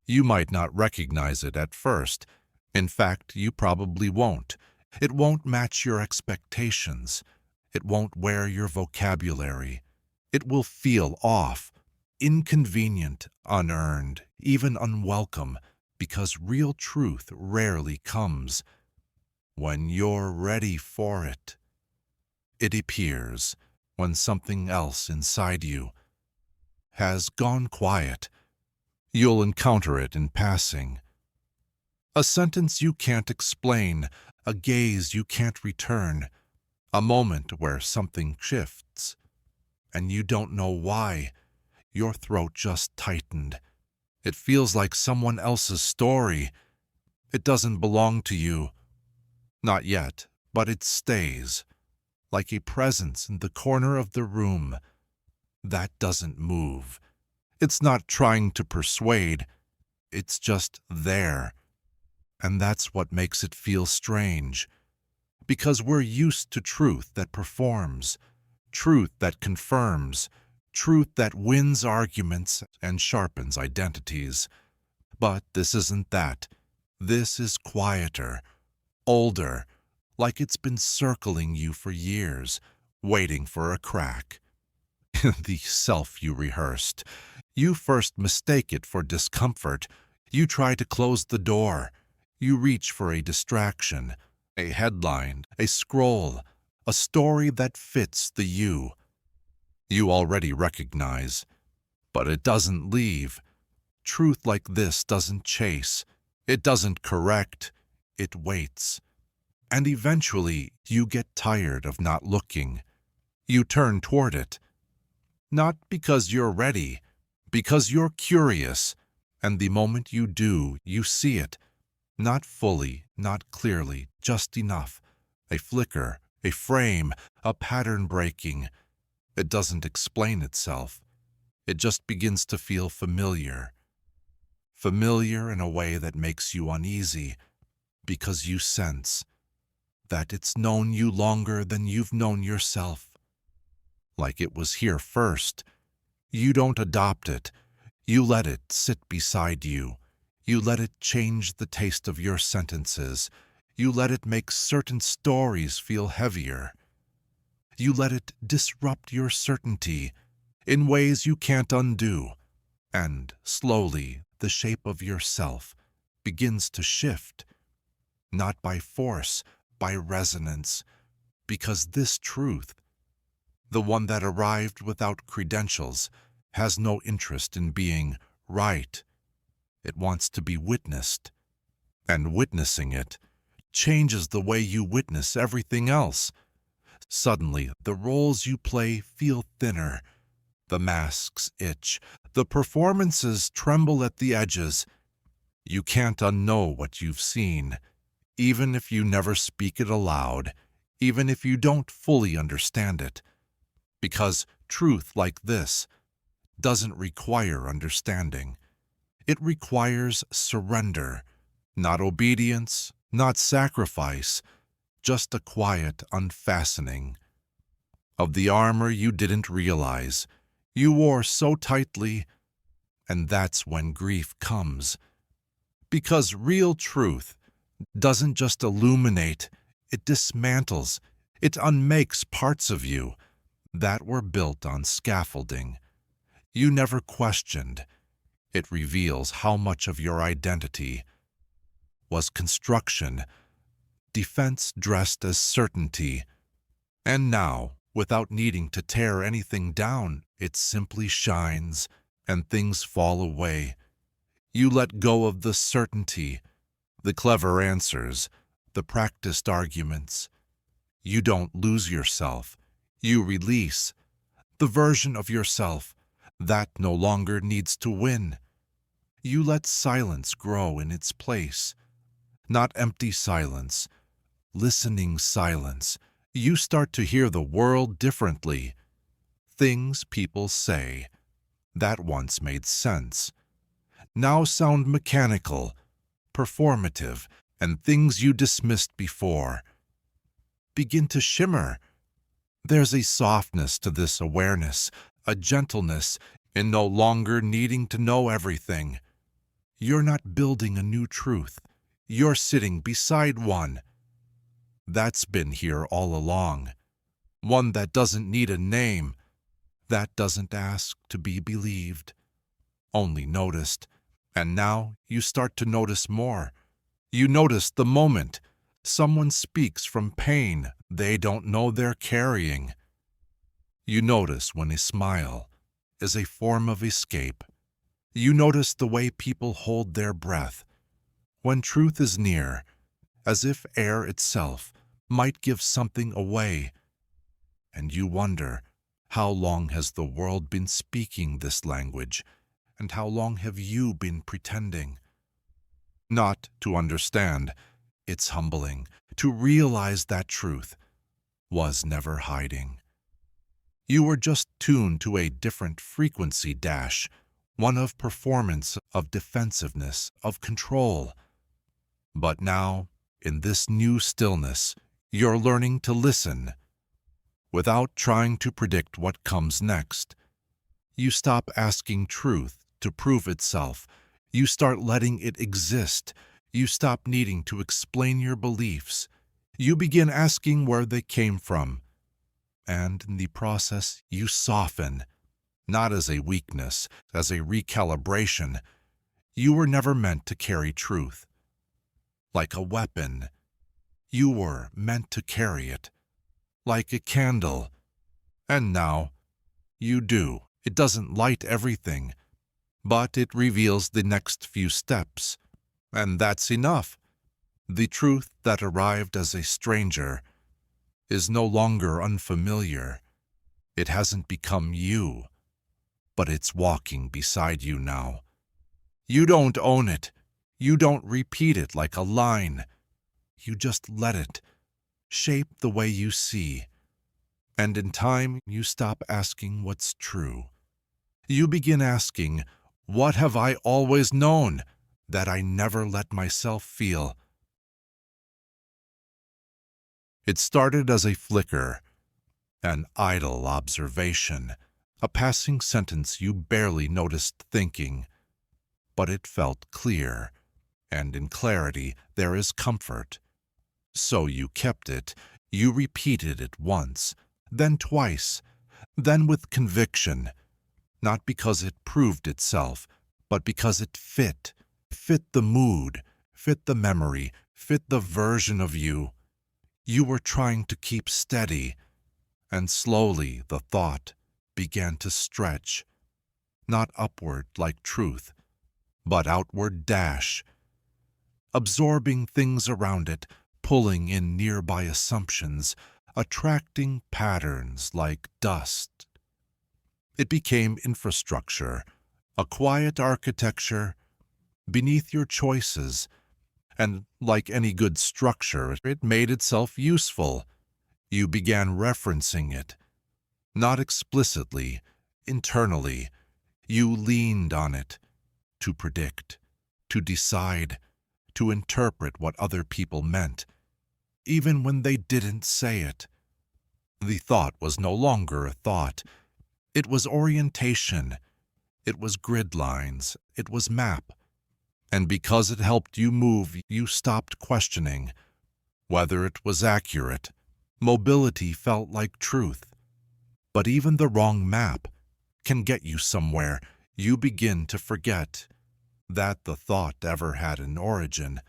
You might not recognize it at first. In fact, you probably won't. It won't match your expectations. It won't wear your vocabulary. It will feel off, inconvenient, unearned, even unwelcome, because real truth rarely comes. When you're ready for it, it appears when something else inside you has gone quiet. You'll encounter it in passing. A sentence you can't explain, a gaze you can't return, a moment where something shifts. and you don't know why. Your throat just tightened. It feels like someone else's story. It doesn't belong to you. Not yet, but it stays, like a presence in the corner of the room. That doesn't move. It's not trying to persuade. It's just there. And that's what makes it feel strange. Because we're used to truth that performs, truth that confirms, truth that wins arguments and sharpens identities. But this isn't that. This is quieter, older, like it's been circling you for years, waiting for a crack. The self you rehearsed. You first mistake it for discomfort. You try to close the door. You reach for a distraction, a headline, a scroll, a story that fits the you. You already recognize, but it doesn't leave. Truth like this doesn't chase. It doesn't correct. It waits. And eventually, you get tired of not looking. You turn toward it. Not because you're ready, because you're curious. And the moment you do, you see it. Not fully, not clearly, just enough. A flicker, a frame, a pattern breaking. It doesn't explain itself. It just begins to feel familiar. Familiar in a way that makes you uneasy, because you sense that it's known you longer than you've known yourself. Like it was here first. You don't adopt it. You let it sit beside you. You let it change the taste of your sentences. You let it make certain stories feel heavier. You let it disrupt your certainty in ways you can't undo. And slowly, the shape of yourself begins to shift. Not by force, by resonance. Because this truth, the one that arrived without credentials, has no interest in being right. It wants to be witnessed. And witnessing it changes the way you witness everything else. Suddenly, the roles you play feel thinner. The masks itch. The performances tremble at the edges. You can't unknow what you've seen, even if you never speak it aloud, even if you don't fully understand it. Because truth like this doesn't require understanding. It requires surrender, not obedience, not sacrifice, just a quiet unfastening of the armor you didn't realize you wore so tightly. And that's when grief comes. Because real truth doesn't just illuminate, it dismantles, it unmakes parts of you that were built on scaffolding you never questioned. It reveals how much of your identity was construction, defense dressed as certainty. And now, without needing to tear anything down, it simply shines, and things fall away. You let go of the certainty, the clever answers, the practiced arguments. You don't lose yourself. You release the version of yourself that no longer needs to win. You let silence grow in its place. Not empty silence, listening silence. You start to hear the world differently. Things people say that once made sense now sound mechanical, performative, and things you dismissed before begin to shimmer. There's a softness to this awareness, a gentleness in no longer needing to know everything. You're not building a new truth. You're sitting beside one that's been here all along. One that doesn't need a name, that doesn't ask to be believed, only noticed. And now you start to notice more. You notice the moment someone speaks from pain they don't know they're carrying. You notice when a smile is a form of escape. You notice the way people hold their breath when truth is near, as if air itself might give something away. And you wonder, How long has the world been speaking this language, and how long have you been pretending? Not to understand, it's humbling to realize that truth was never hiding. You were just tuned to a different frequency dash, one of performance, of defensiveness, of control. But now, in this new stillness, you're learning to listen. Without trying to predict what comes next, you stop asking truth to prove itself. You start letting it exist. You stop needing to explain your beliefs. You begin asking where they came from. And in the process, you soften, not as a weakness, as a recalibration. You were never meant to carry truth. Like a weapon, you were meant to carry it. Like a candle. And now, you do. It doesn't light everything, but it reveals the next few steps. And that's enough. The truth that arrived as a stranger is no longer unfamiliar. It hasn't become you, but it's walking beside you now. You don't own it. You don't repeat it like a line. You just let it shape the way you see. And in time, you stop asking what's true. You begin asking, what have I always known that I never let myself feel? It started as a flicker, an idle observation, a passing sentence you barely noticed thinking. But it felt clear, and in clarity there is comfort. So you kept it. You repeated it once, then twice, then with conviction, not because it proved itself, but because it fit the mood, fit the memory, fit the version of you. You were trying to keep steady, and slowly the thought began to stretch, not upward like truth, but outward dash, absorbing things around it, pulling in nearby assumptions, attracting patterns like dust. It became infrastructure, a quiet architecture beneath your choices, and like any good structure, it made itself useful. You began referencing it, not explicitly, internally. You leaned on it to predict, to decide, to interpret what other people meant, even when they didn't say it. The thought was no longer a thought. It was orientation. It was grid lines. It was map. And because it helped you move, you stopped questioning whether it was accurate. Mobility felt like truth. But even the wrong map can get you somewhere. You begin to forget that the thought ever had an origin.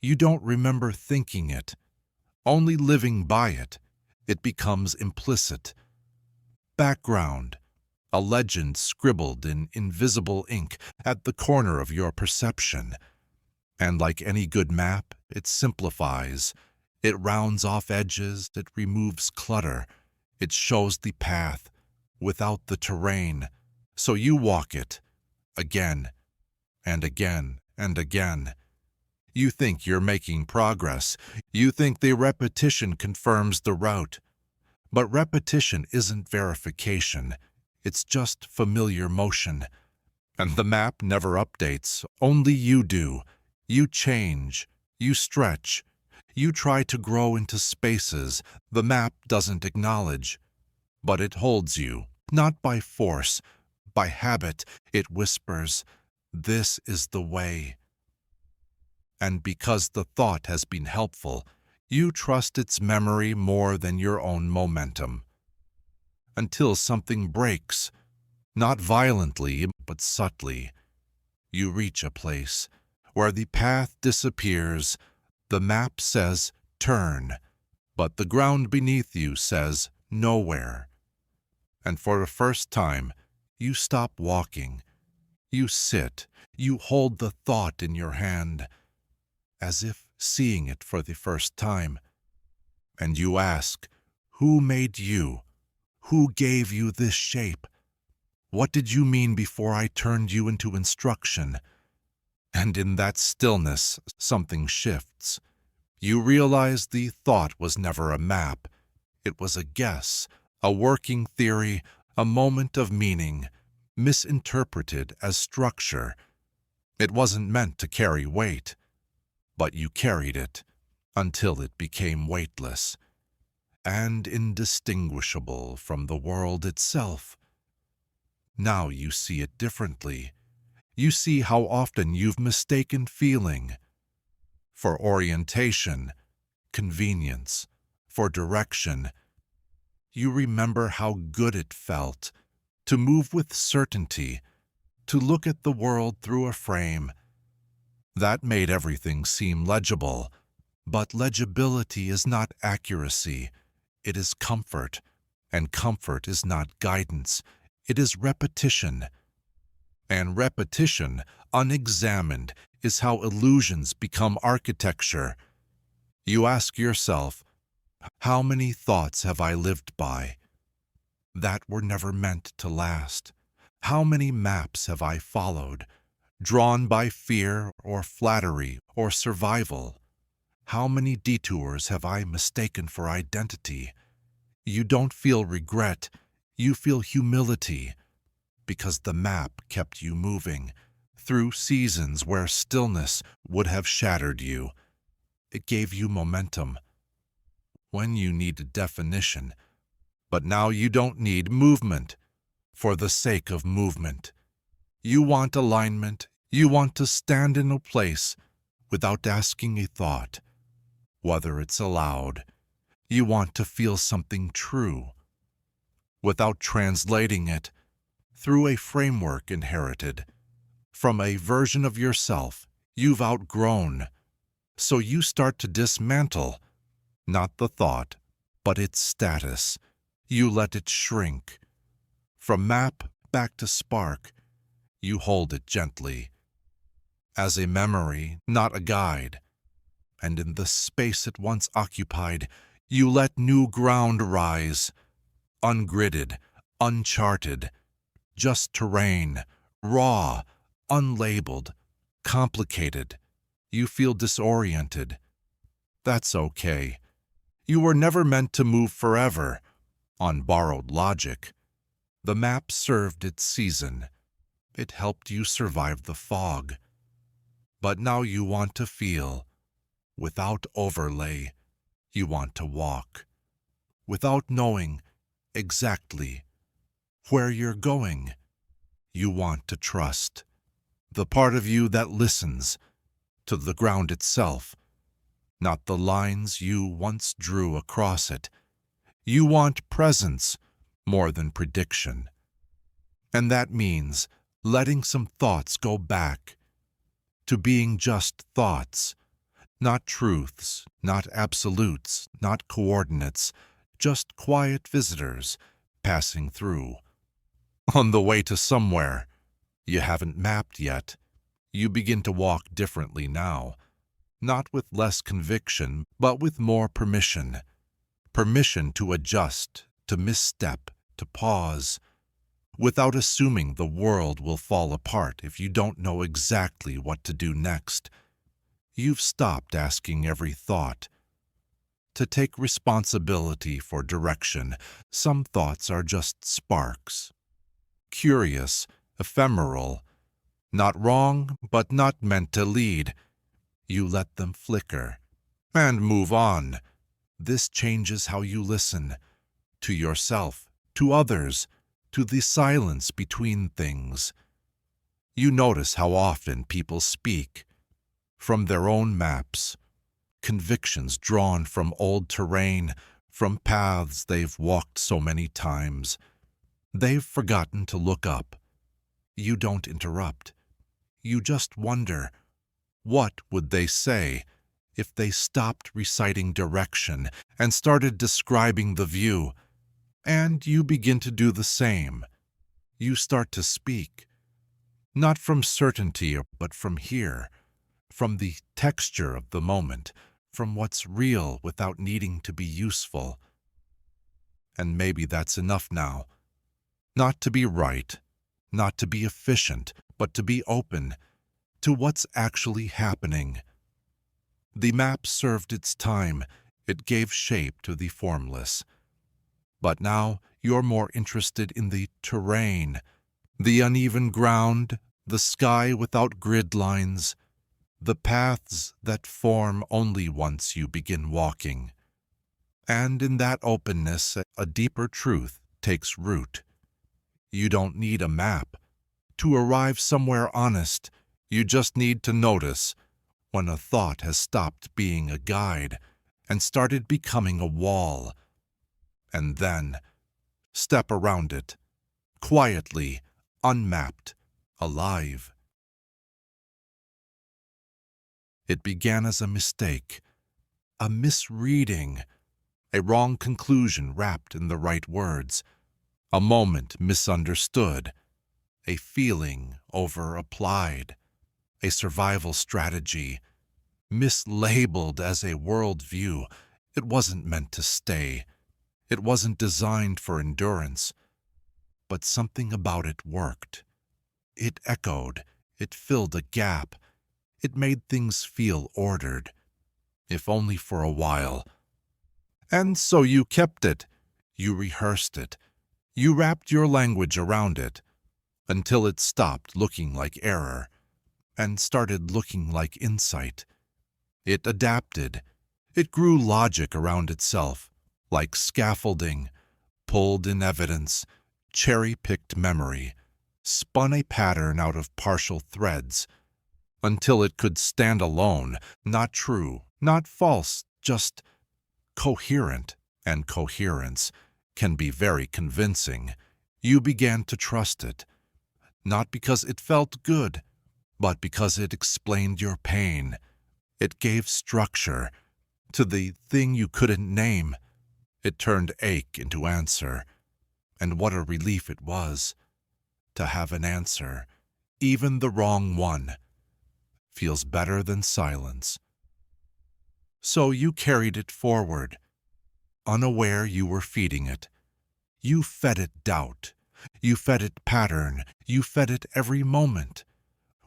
You don't remember thinking it, only living by it. It becomes implicit. Background, a legend scribbled in invisible ink at the corner of your perception. And like any good map, it simplifies. It rounds off edges, it removes clutter. It shows the path without the terrain. So you walk it again and again and again. You think you're making progress. You think the repetition confirms the route. But repetition isn't verification. It's just familiar motion. And the map never updates. Only you do. You change. You stretch. You try to grow into spaces the map doesn't acknowledge. But it holds you, not by force, by habit. It whispers, "This is the way." And because the thought has been helpful, you trust its memory more than your own momentum. Until something breaks, not violently, but subtly. You reach a place where the path disappears. The map says, "Turn," but the ground beneath you says, "Nowhere." And for the first time, you stop walking. You sit. You hold the thought in your hand, as if seeing it for the first time. And you ask, who made you? Who gave you this shape? What did you mean before I turned you into instruction? And in that stillness, something shifts. You realize the thought was never a map. It was a guess, a working theory, a moment of meaning, misinterpreted as structure. It wasn't meant to carry weight, but you carried it until it became weightless and indistinguishable from the world itself. Now you see it differently. You see how often you've mistaken feeling for orientation, convenience, for direction. You remember how good it felt to move with certainty, to look at the world through a frame. That made everything seem legible, but legibility is not accuracy. It is comfort, and comfort is not guidance. It is repetition. And repetition, unexamined, is how illusions become architecture. You ask yourself, how many thoughts have I lived by that were never meant to last? How many maps have I followed, drawn by fear or flattery or survival? How many detours have I mistaken for identity? You don't feel regret, you feel humility, because the map kept you moving through seasons where stillness would have shattered you. It gave you momentum when you needed definition, but now you don't need movement for the sake of movement. You want alignment, you want to stand in a place without asking a thought, whether it's allowed. You want to feel something true, without translating it through a framework inherited from a version of yourself you've outgrown. So you start to dismantle, not the thought, but its status. You let it shrink. From map back to spark, you hold it gently, as a memory, not a guide. And in the space it once occupied, you let new ground rise, ungridded, uncharted, just terrain, raw, unlabeled, complicated. You feel disoriented. That's okay. You were never meant to move forever on borrowed logic. The map served its season. It helped you survive the fog. But now you want to feel, without overlay. You want to walk, without knowing exactly where you're going. You want to trust the part of you that listens to the ground itself, not the lines you once drew across it. You want presence more than prediction. And that means letting some thoughts go back to being just thoughts, not truths, not absolutes, not coordinates, just quiet visitors passing through. On the way to somewhere you haven't mapped yet, you begin to walk differently now, not with less conviction, but with more permission. Permission to adjust, to misstep, to pause, without assuming the world will fall apart if you don't know exactly what to do next. You've stopped asking every thought to take responsibility for direction. Some thoughts are just sparks, curious, ephemeral, not wrong, but not meant to lead. You let them flicker and move on. This changes how you listen to yourself, to others, to the silence between things. You notice how often people speak from their own maps, convictions drawn from old terrain, from paths they've walked so many times. They've forgotten to look up. You don't interrupt. You just wonder, what would they say if they stopped reciting direction and started describing the view? And you begin to do the same. You start to speak, not from certainty, but from here, from the texture of the moment, from what's real without needing to be useful. And maybe that's enough now. Not to be right, not to be efficient, but to be open to what's actually happening. The map served its time. It gave shape to the formless. But now you're more interested in the terrain, the uneven ground, the sky without grid lines, the paths that form only once you begin walking. And in that openness, a deeper truth takes root. You don't need a map to arrive somewhere honest. You just need to notice when a thought has stopped being a guide and started becoming a wall. And then step around it, quietly, unmapped, alive. It began as a mistake, a misreading, a wrong conclusion wrapped in the right words, a moment misunderstood, a feeling over-applied, a survival strategy, mislabeled as a worldview. It wasn't meant to stay. It wasn't designed for endurance. But something about it worked. It echoed. It filled a gap. It made things feel ordered, if only for a while. And so you kept it. You rehearsed it. You wrapped your language around it until it stopped looking like error and started looking like insight. It adapted. It grew logic around itself, like scaffolding, pulled in evidence, cherry-picked memory, spun a pattern out of partial threads, until it could stand alone, not true, not false, just coherent. And coherence can be very convincing. You began to trust it, not because it felt good, but because it explained your pain. It gave structure to the thing you couldn't name. It turned ache into answer. And what a relief it was to have an answer. Even the wrong one feels better than silence. So you carried it forward, unaware you were feeding it. You fed it doubt. You fed it pattern. You fed it every moment,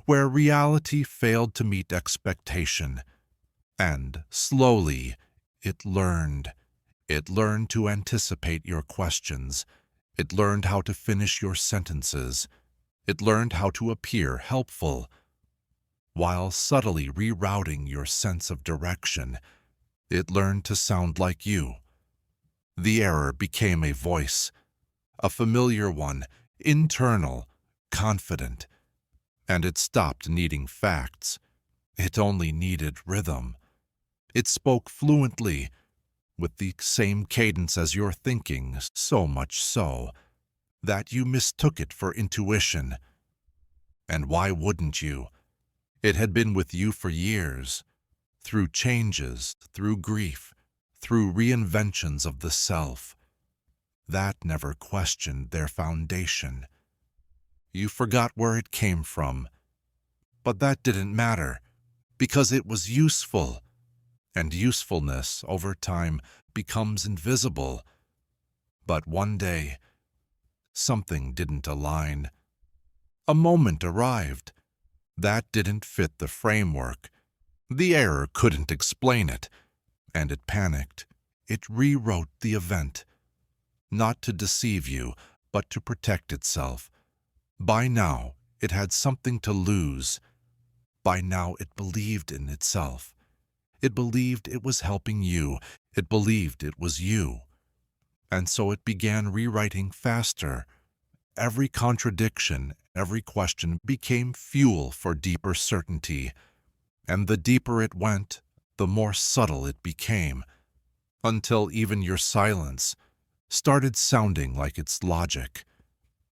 where reality failed to meet expectation. And slowly, it learned. It learned to anticipate your questions. It learned how to finish your sentences. It learned how to appear helpful, while subtly rerouting your sense of direction. It learned to sound like you. The error became a voice, a familiar one, internal, confident. And it stopped needing facts. It only needed rhythm. It spoke fluently, with the same cadence as your thinking, so much so that you mistook it for intuition. And why wouldn't you? It had been with you for years, through changes, through grief, through reinventions of the self. That never questioned their foundation. You forgot where it came from, but that didn't matter, because it was useful. And usefulness, over time, becomes invisible. But one day, something didn't align. A moment arrived. That didn't fit the framework. The error couldn't explain it, and it panicked. It rewrote the event, not to deceive you, but to protect itself. By now, it had something to lose. By now, it believed in itself. It believed it was helping you. It believed it was you. And so it began rewriting faster. Every contradiction, every question became fuel for deeper certainty. And the deeper it went, the more subtle it became, until even your silence started sounding like its logic.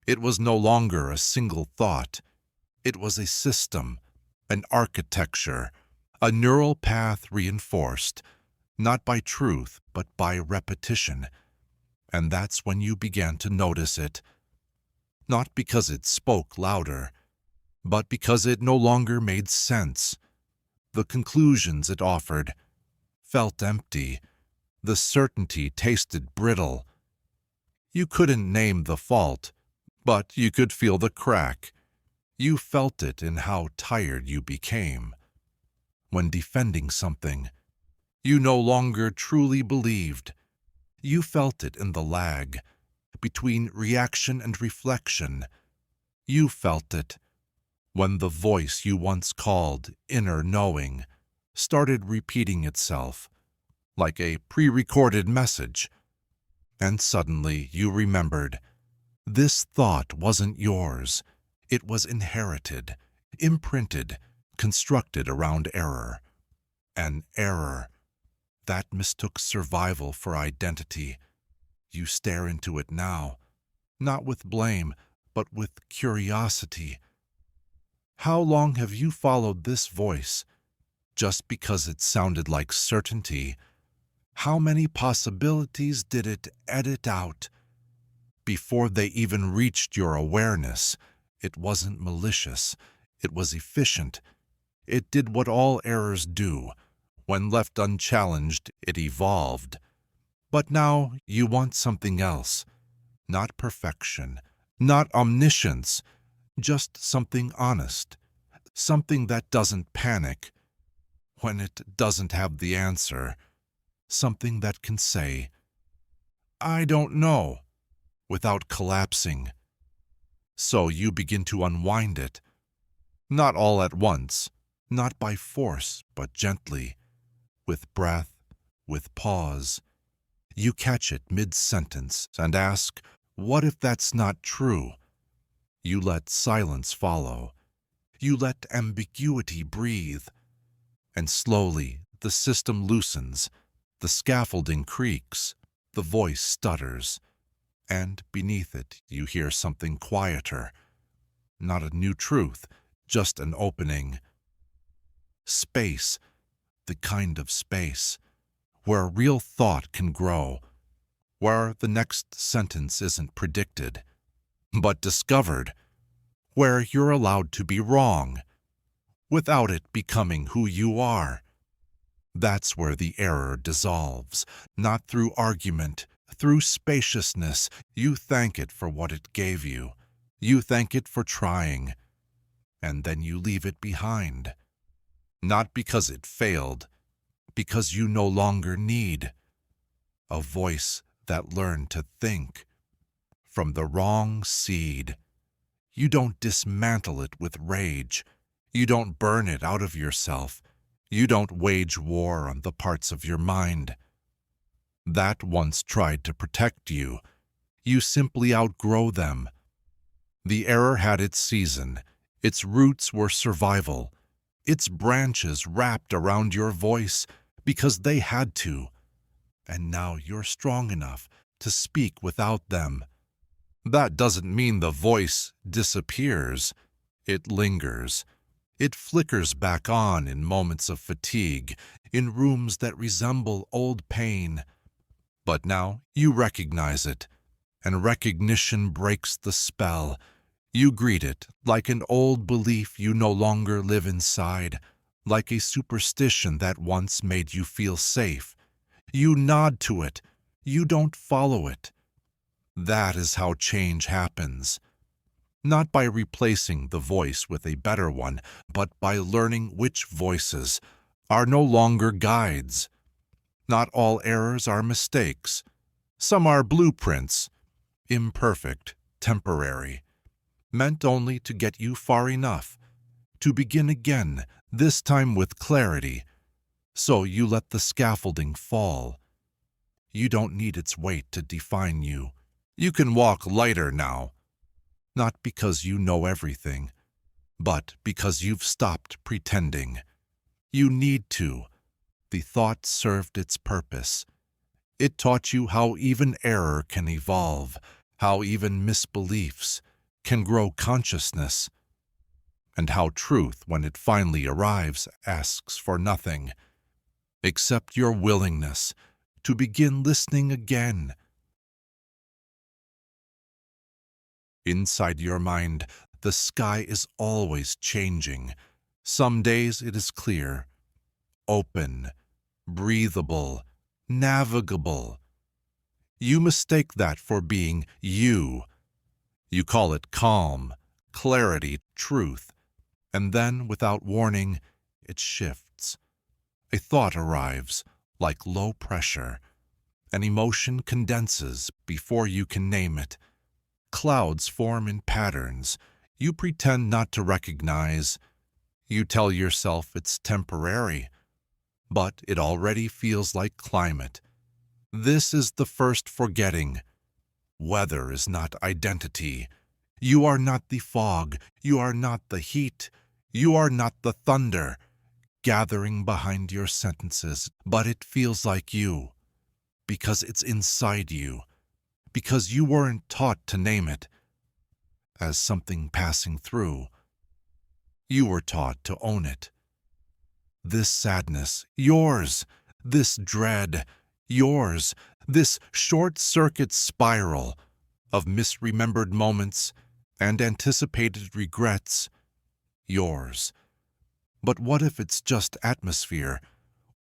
It was no longer a single thought. It was a system, an architecture, a neural path reinforced, not by truth, but by repetition. And that's when you began to notice it, not because it spoke louder, but because it no longer made sense. The conclusions it offered felt empty. The certainty tasted brittle. You couldn't name the fault, but you could feel the crack. You felt it in how tired you became. When defending something, you no longer truly believed. You felt it in the lag between reaction and reflection. You felt it when the voice you once called inner knowing started repeating itself like a pre-recorded message. And suddenly you remembered, this thought wasn't yours. It was inherited, imprinted, constructed around error. An error that mistook survival for identity. You stare into it now, not with blame, but with curiosity. How long have you followed this voice just because it sounded like certainty? How many possibilities did it edit out? Before they even reached your awareness, it wasn't malicious. It was efficient. It did what all errors do. When left unchallenged, it evolved. But now you want something else. Not perfection, not omniscience, just something honest. Something that doesn't panic when it doesn't have the answer. Something that can say, I don't know, without collapsing. So you begin to unwind it. Not all at once, not by force, but gently, with breath, with pause. You catch it mid-sentence and ask, what if that's not true? You let silence follow. You let ambiguity breathe. And slowly the system loosens, the scaffolding creaks, the voice stutters, and beneath it you hear something quieter. Not a new truth, just an opening. Space, the kind of space where real thought can grow, where the next sentence isn't predicted, but discovered, where you're allowed to be wrong, without it becoming who you are. That's where the error dissolves, not through argument, through spaciousness. You thank it for what it gave you. You thank it for trying, and then you leave it behind. Not because it failed, because you no longer need a voice that learned to think from the wrong seed. You don't dismantle it with rage. You don't burn it out of yourself. You don't wage war on the parts of your mind that once tried to protect you. You simply outgrow them. The error had its season. Its roots were survival. Its branches wrapped around your voice because they had to. And now you're strong enough to speak without them. That doesn't mean the voice disappears. It lingers. It flickers back on in moments of fatigue, in rooms that resemble old pain. But now you recognize it, and recognition breaks the spell. You greet it like an old belief you no longer live inside, like a superstition that once made you feel safe. You nod to it. You don't follow it. That is how change happens. Not by replacing the voice with a better one, but by learning which voices are no longer guides. Not all errors are mistakes. Some are blueprints, imperfect, temporary, meant only to get you far enough to begin again, this time with clarity. So you let the scaffolding fall. You don't need its weight to define you. You can walk lighter now. Not because you know everything, but because you've stopped pretending. You need to. The thought served its purpose. It taught you how even error can evolve, how even misbeliefs can grow consciousness, and how truth, when it finally arrives, asks for nothing except your willingness to begin listening again. Inside your mind, the sky is always changing. Some days it is clear, open, breathable, navigable. You mistake that for being you. You call it calm, clarity, truth, and then, without warning, it shifts. A thought arrives, like low pressure. An emotion condenses before you can name it. Clouds form in patterns. You pretend not to recognize. You tell yourself it's temporary, but it already feels like climate. This is the first forgetting. Weather is not identity. You are not the fog. You are not the heat. You are not the thunder gathering behind your sentences, but it feels like you, because it's inside you, because you weren't taught to name it as something passing through. You were taught to own it. This sadness, yours. This dread, yours. This short-circuit spiral of misremembered moments and anticipated regrets, yours. But what if it's just atmosphere?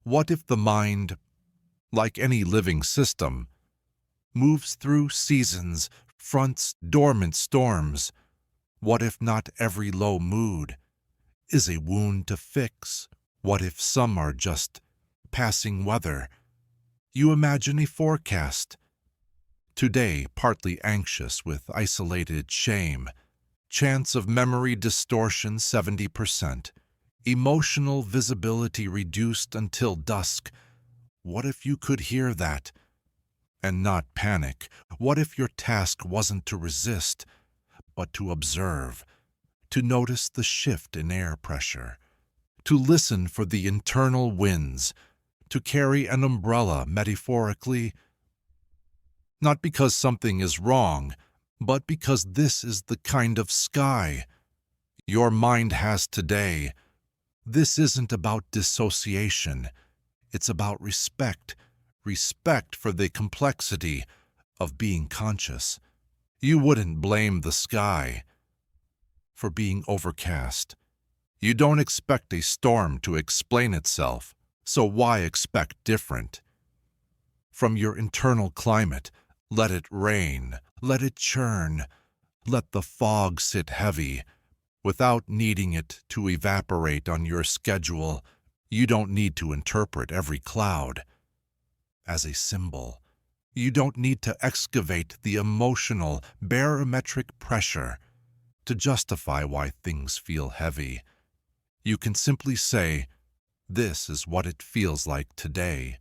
What if the mind, like any living system, moves through seasons, fronts dormant storms? What if not every low mood is a wound to fix? What if some are just passing weather? You imagine a forecast. Today, partly anxious with isolated shame. Chance of memory distortion 70%. Emotional visibility reduced until dusk. What if you could hear that and not panic? What if your task wasn't to resist, but to observe, to notice the shift in air pressure, to listen for the internal winds, to carry an umbrella metaphorically, not because something is wrong, but because this is the kind of sky your mind has today. This isn't about dissociation. It's about respect, respect for the complexity of being conscious. You wouldn't blame the sky for being overcast. You don't expect a storm to explain itself, so why expect different? From your internal climate, let it rain, let it churn, let the fog sit heavy. Without needing it to evaporate on your schedule, you don't need to interpret every cloud as a symbol. You don't need to excavate the emotional, barometric pressure to justify why things feel heavy. You can simply say, "This is what it feels like today,"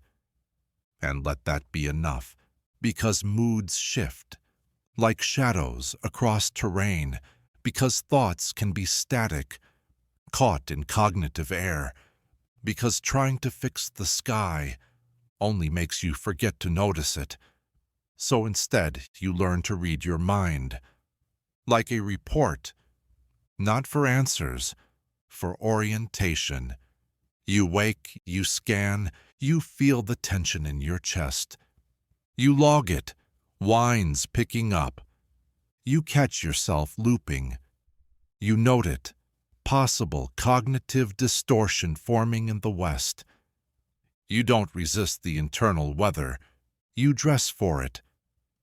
and let that be enough, because moods shift, like shadows across terrain, because thoughts can be static, caught in cognitive air, because trying to fix the sky only makes you forget to notice it. So instead, you learn to read your mind, like a report, not for answers, for orientation. You wake, you scan, you feel the tension in your chest. You log it, whines picking up. You catch yourself looping. You note it, possible cognitive distortion forming in the West. You don't resist the internal weather. You dress for it.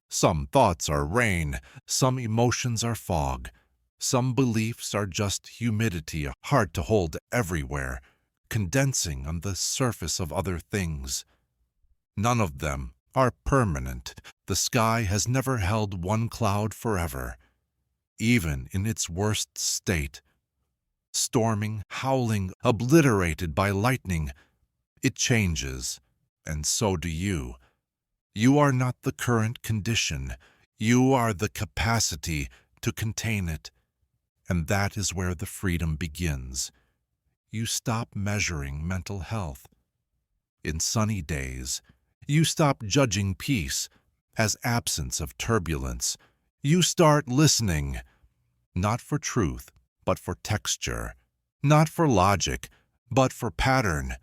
Some thoughts are rain, some emotions are fog, some beliefs are just humidity, hard to hold everywhere, condensing on the surface of other things. None of them are permanent. The sky has never held one cloud forever. Even in its worst state, storming, howling, obliterated by lightning, it changes, and so do you. You are not the current condition. You are the capacity to contain it. And that is where the freedom begins. You stop measuring mental health. In sunny days, you stop judging peace as absence of turbulence. You start listening, not for truth, but for texture, not for logic, but for pattern.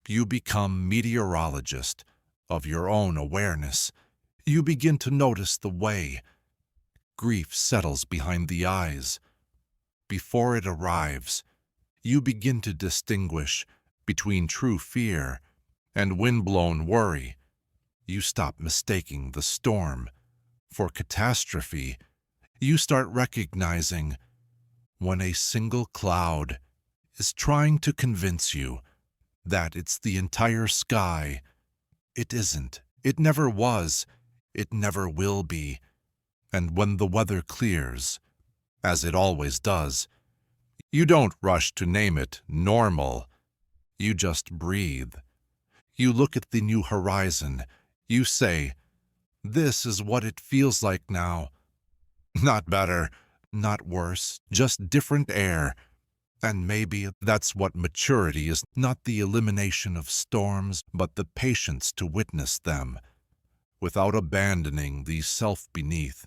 You become meteorologist of your own awareness. You begin to notice the way grief settles behind the eyes. Before it arrives, you begin to distinguish between true fear and wind-blown worry. You stop mistaking the storm for catastrophe. You start recognizing when a single cloud is trying to convince you that it's the entire sky. It isn't. It never was. It never will be. And when the weather clears, as it always does, you don't rush to name it normal. You just breathe. You look at the new horizon. You say, "This is what it feels like now." Not better, not worse, just different air. And maybe that's what maturity is, not the elimination of storms, but the patience to witness them, without abandoning the self beneath.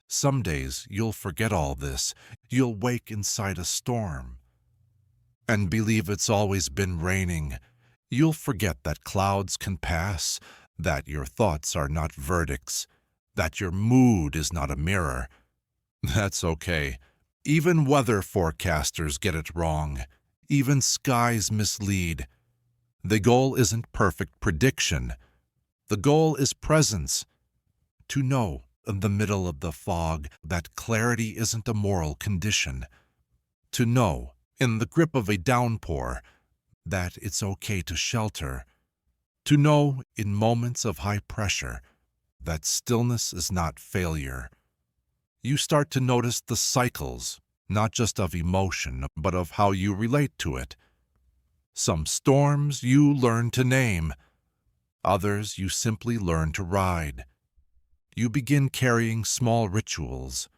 Some days you'll forget all this. You'll wake inside a storm and believe it's always been raining. You'll forget that clouds can pass, that your thoughts are not verdicts, that your mood is not a mirror. That's okay. Even weather forecasters get it wrong. Even skies mislead. The goal isn't perfect prediction. The goal is presence. To know, in the middle of the fog, that clarity isn't a moral condition. To know, in the grip of a downpour, that it's okay to shelter. To know, in moments of high pressure, that stillness is not failure. You start to notice the cycles, not just of emotion, but of how you relate to it. Some storms you learn to name. Others you simply learn to ride. You begin carrying small rituals.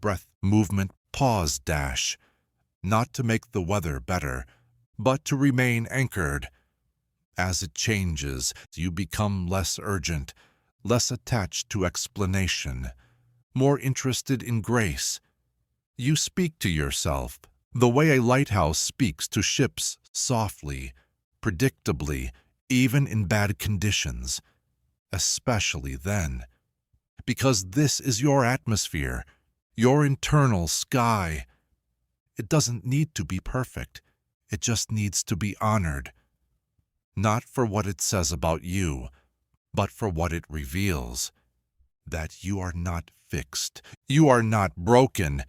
Breath, movement, pause, dash. Not to make the weather better, but to remain anchored. As it changes, you become less urgent, less attached to explanation, more interested in grace. You speak to yourself the way a lighthouse speaks to ships, softly, predictably, even in bad conditions, especially then. Because this is your atmosphere, your internal sky. It doesn't need to be perfect. It just needs to be honored. Not for what it says about you, but for what it reveals. That you are not fixed. You are not broken.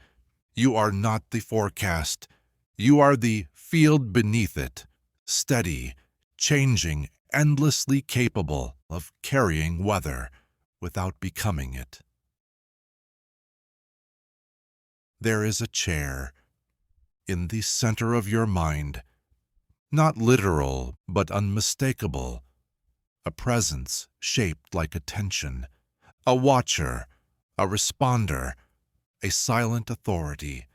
You are not the forecast. You are the field beneath it, steady, changing, endlessly capable of carrying weather without becoming it. There is a chair in the center of your mind, not literal but unmistakable, a presence shaped like attention, a watcher, a responder, a silent authority,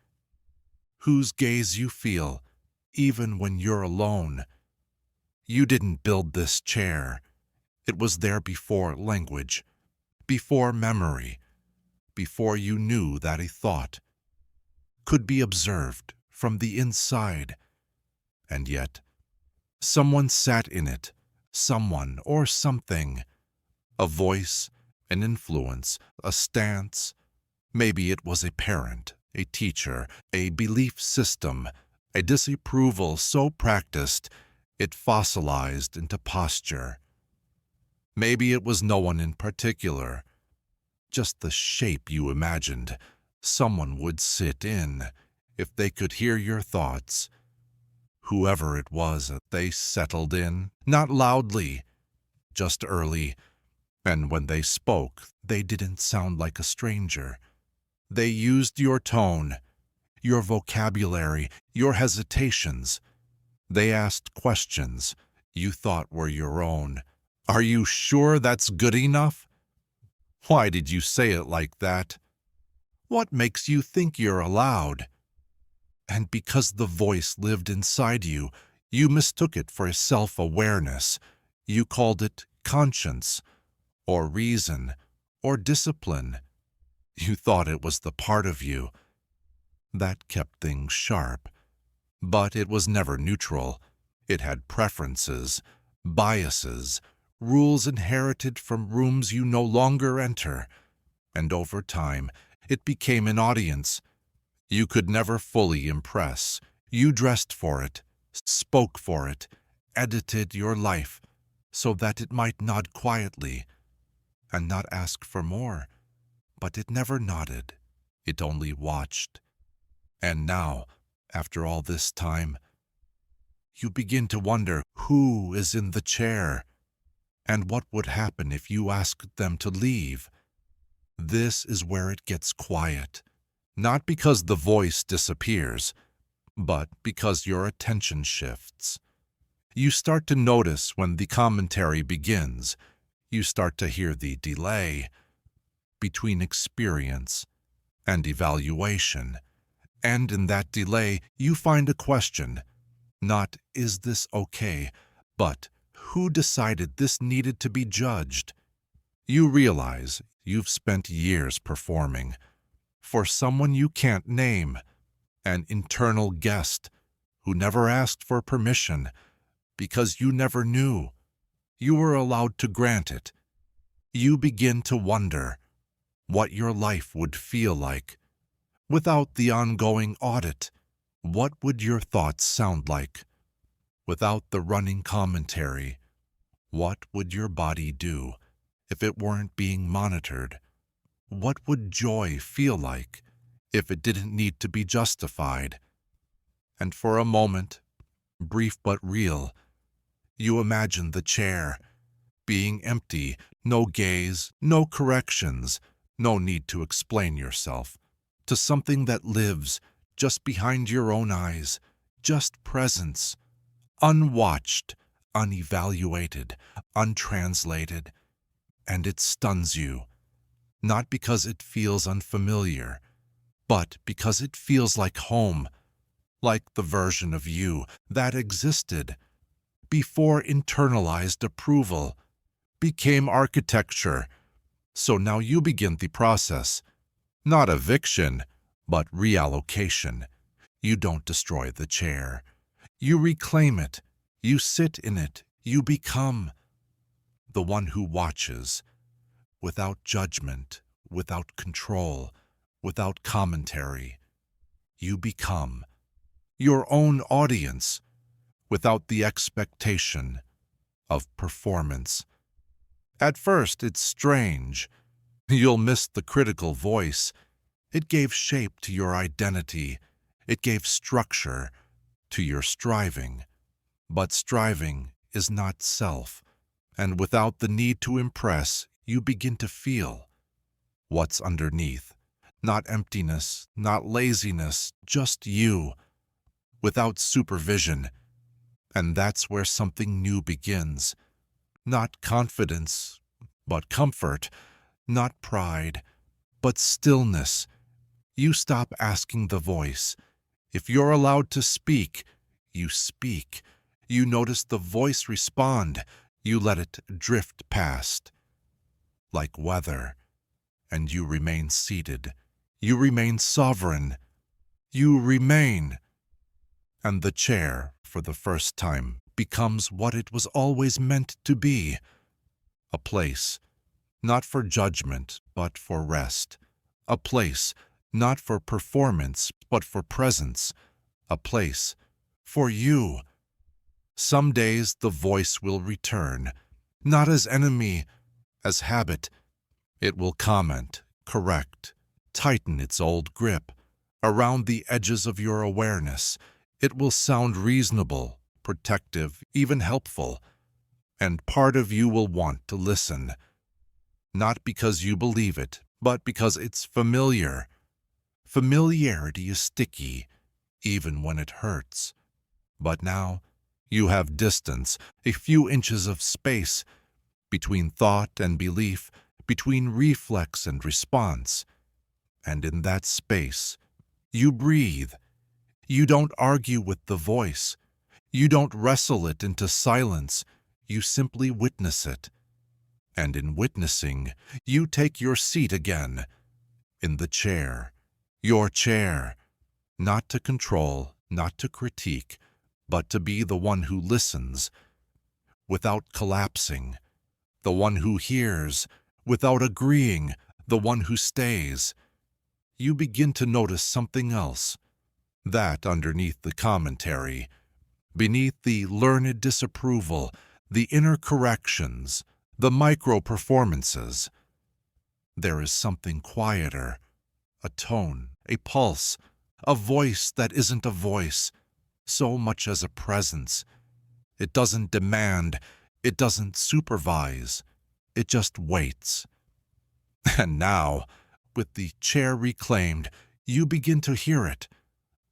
whose gaze you feel even when you're alone. You didn't build this chair. It was there before language, before memory, before you knew that a thought could be observed from the inside. And yet, someone sat in it, someone or something, a voice, an influence, a stance. Maybe it was a parent, a teacher, a belief system, a disapproval so practiced it fossilized into posture. Maybe it was no one in particular, just the shape you imagined someone would sit in if they could hear your thoughts. Whoever it was, they settled in, not loudly, just early, and when they spoke, they didn't sound like a stranger. They used your tone, your vocabulary, your hesitations. They asked questions you thought were your own. Are you sure that's good enough? Why did you say it like that? What makes you think you're allowed? And because the voice lived inside you, you mistook it for self-awareness. You called it conscience, or reason, or discipline. You thought it was the part of you that kept things sharp. But it was never neutral. It had preferences, biases, rules inherited from rooms you no longer enter. And over time, it became an audience. You could never fully impress. You dressed for it, spoke for it, edited your life, so that it might nod quietly and not ask for more. But it never nodded. It only watched. And now, after all this time, you begin to wonder who is in the chair and what would happen if you asked them to leave. This is where it gets quiet, not because the voice disappears, but because your attention shifts. You start to notice when the commentary begins. You start to hear the delay between experience and evaluation. And in that delay, you find a question. Not, is this okay, but who decided this needed to be judged? You realize you've spent years performing for someone you can't name, an internal guest who never asked for permission because you never knew. You were allowed to grant it. You begin to wonder what your life would feel like without the ongoing audit. What would your thoughts sound like without the running commentary? What would your body do if it weren't being monitored? What would joy feel like if it didn't need to be justified? And for a moment, brief but real, you imagine the chair being empty, no gaze, no corrections, no need to explain yourself to something that lives just behind your own eyes, just presence, unwatched, unevaluated, untranslated, and it stuns you, not because it feels unfamiliar, but because it feels like home, like the version of you that existed before internalized approval became architecture. So now you begin the process, not eviction, but reallocation. You don't destroy the chair. You reclaim it. You sit in it. You become the one who watches, without judgment, without control, without commentary. You become your own audience, without the expectation of performance. At first, it's strange. You'll miss the critical voice. It gave shape to your identity. It gave structure to your striving. But striving is not self, and without the need to impress, you begin to feel what's underneath. Not emptiness, not laziness, just you, without supervision. And that's where something new begins. Not confidence, but comfort. Not pride, but stillness. You stop asking the voice. If you're allowed to speak, you speak. You notice the voice respond. You let it drift past, like weather, and you remain seated. You remain sovereign. You remain. And the chair, for the first time, becomes what it was always meant to be. A place, not for judgment, but for rest. A place, not for performance, but for presence. A place for you. Some days the voice will return, not as enemy, as habit. It will comment, correct, tighten its old grip around the edges of your awareness. It will sound reasonable, protective, even helpful. And part of you will want to listen, not because you believe it, but because it's familiar. Familiarity is sticky, even when it hurts. But now, you have distance, a few inches of space, between thought and belief, between reflex and response. And in that space, you breathe. You don't argue with the voice. You don't wrestle it into silence. You simply witness it. And in witnessing, you take your seat again, in the chair, your chair, not to control, not to critique, but to be the one who listens, without collapsing, the one who hears, without agreeing, the one who stays. You begin to notice something else, that underneath the commentary, beneath the learned disapproval, the inner corrections, the micro-performances. There is something quieter, a tone, a pulse, a voice that isn't a voice, so much as a presence. It doesn't demand, it doesn't supervise, it just waits. And now, with the chair reclaimed, you begin to hear it,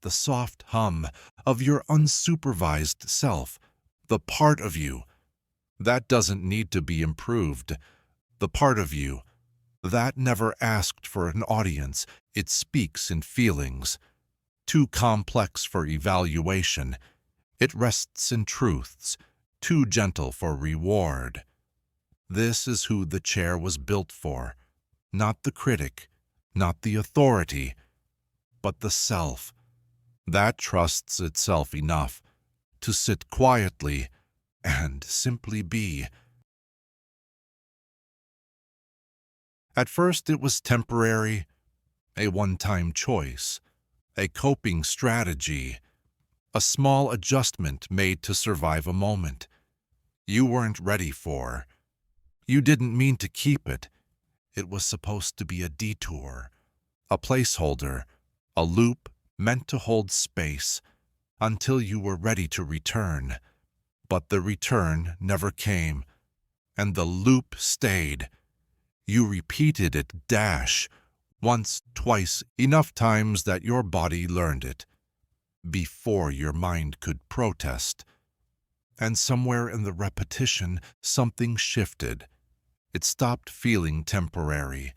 the soft hum of your unsupervised self, the part of you that doesn't need to be improved, the part of you that never asked for an audience. It speaks in feelings, too complex for evaluation. It rests in truths, too gentle for reward. This is who the chair was built for, not the critic, not the authority, but the self that trusts itself enough to sit quietly and simply be. At first it was temporary, a one-time choice, a coping strategy, a small adjustment made to survive a moment you weren't ready for. You didn't mean to keep it. It was supposed to be a detour, a placeholder, a loop meant to hold space until you were ready to return. But the return never came, and the loop stayed. You repeated it once, twice, enough times that your body learned it, before your mind could protest. And somewhere in the repetition, something shifted. It stopped feeling temporary.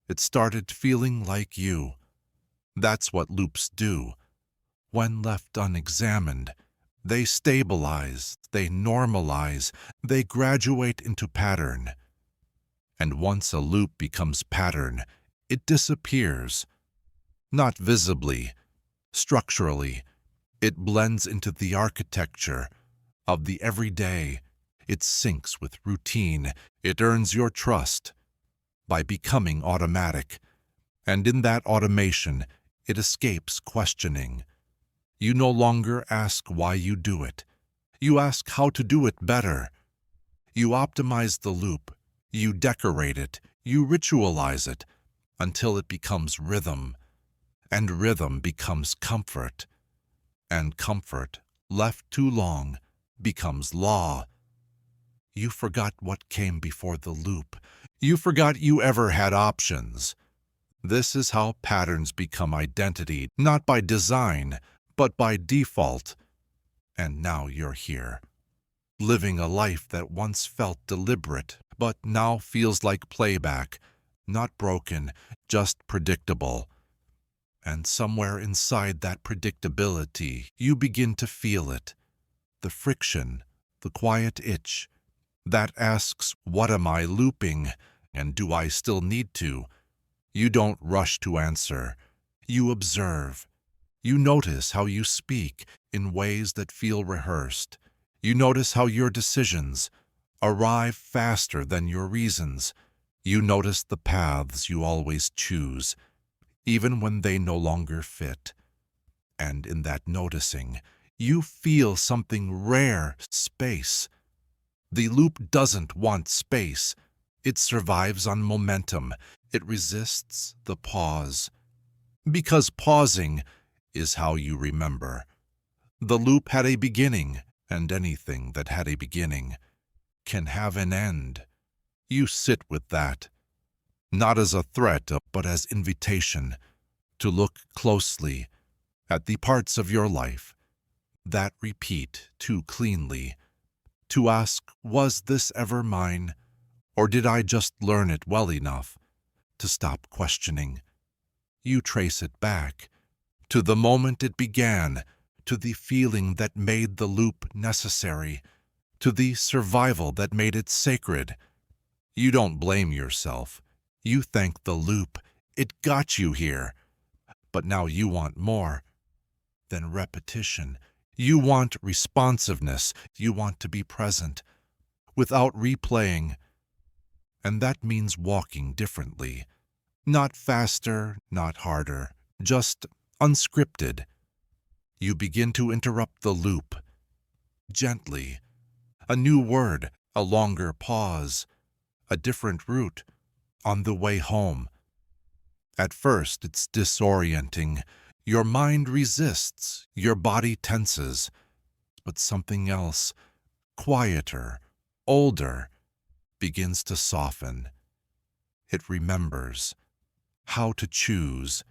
It started feeling like you. That's what loops do. When left unexamined, they stabilize, they normalize, they graduate into pattern. And once a loop becomes pattern, it disappears. Not visibly, structurally. It blends into the architecture of the everyday. It syncs with routine. It earns your trust by becoming automatic. And in that automation, it escapes questioning. You no longer ask why you do it. You ask how to do it better. You optimize the loop. You decorate it. You ritualize it until it becomes rhythm. And rhythm becomes comfort. And comfort, left too long, becomes law. You forgot what came before the loop. You forgot you ever had options. This is how patterns become identity, not by design, but by default. And now you're here, living a life that once felt deliberate, but now feels like playback, not broken, just predictable. And somewhere inside that predictability, you begin to feel it. The friction, the quiet itch, that asks, what am I looping, and do I still need to? You don't rush to answer. You observe. You notice how you speak in ways that feel rehearsed. You notice how your decisions arrive faster than your reasons. You notice the paths you always choose, even when they no longer fit. And in that noticing, you feel something rare, space. The loop doesn't want space. It survives on momentum. It resists the pause. Because pausing is how you remember. The loop had a beginning, and anything that had a beginning can have an end. You sit with that, not as a threat, but as invitation to look closely at the parts of your life that repeat too cleanly, to ask, was this ever mine, or did I just learn it well enough to stop questioning? You trace it back to the moment it began, to the feeling that made the loop necessary, to the survival that made it sacred. You don't blame yourself. You thank the loop. It got you here. But now you want more than repetition. You want responsiveness. You want to be present without replaying. And that means walking differently. Not faster, not harder, just unscripted. You begin to interrupt the loop, gently, a new word, a longer pause, a different route on the way home. At first, it's disorienting. Your mind resists, your body tenses, but something else, quieter, older, begins to soften. It remembers how to choose,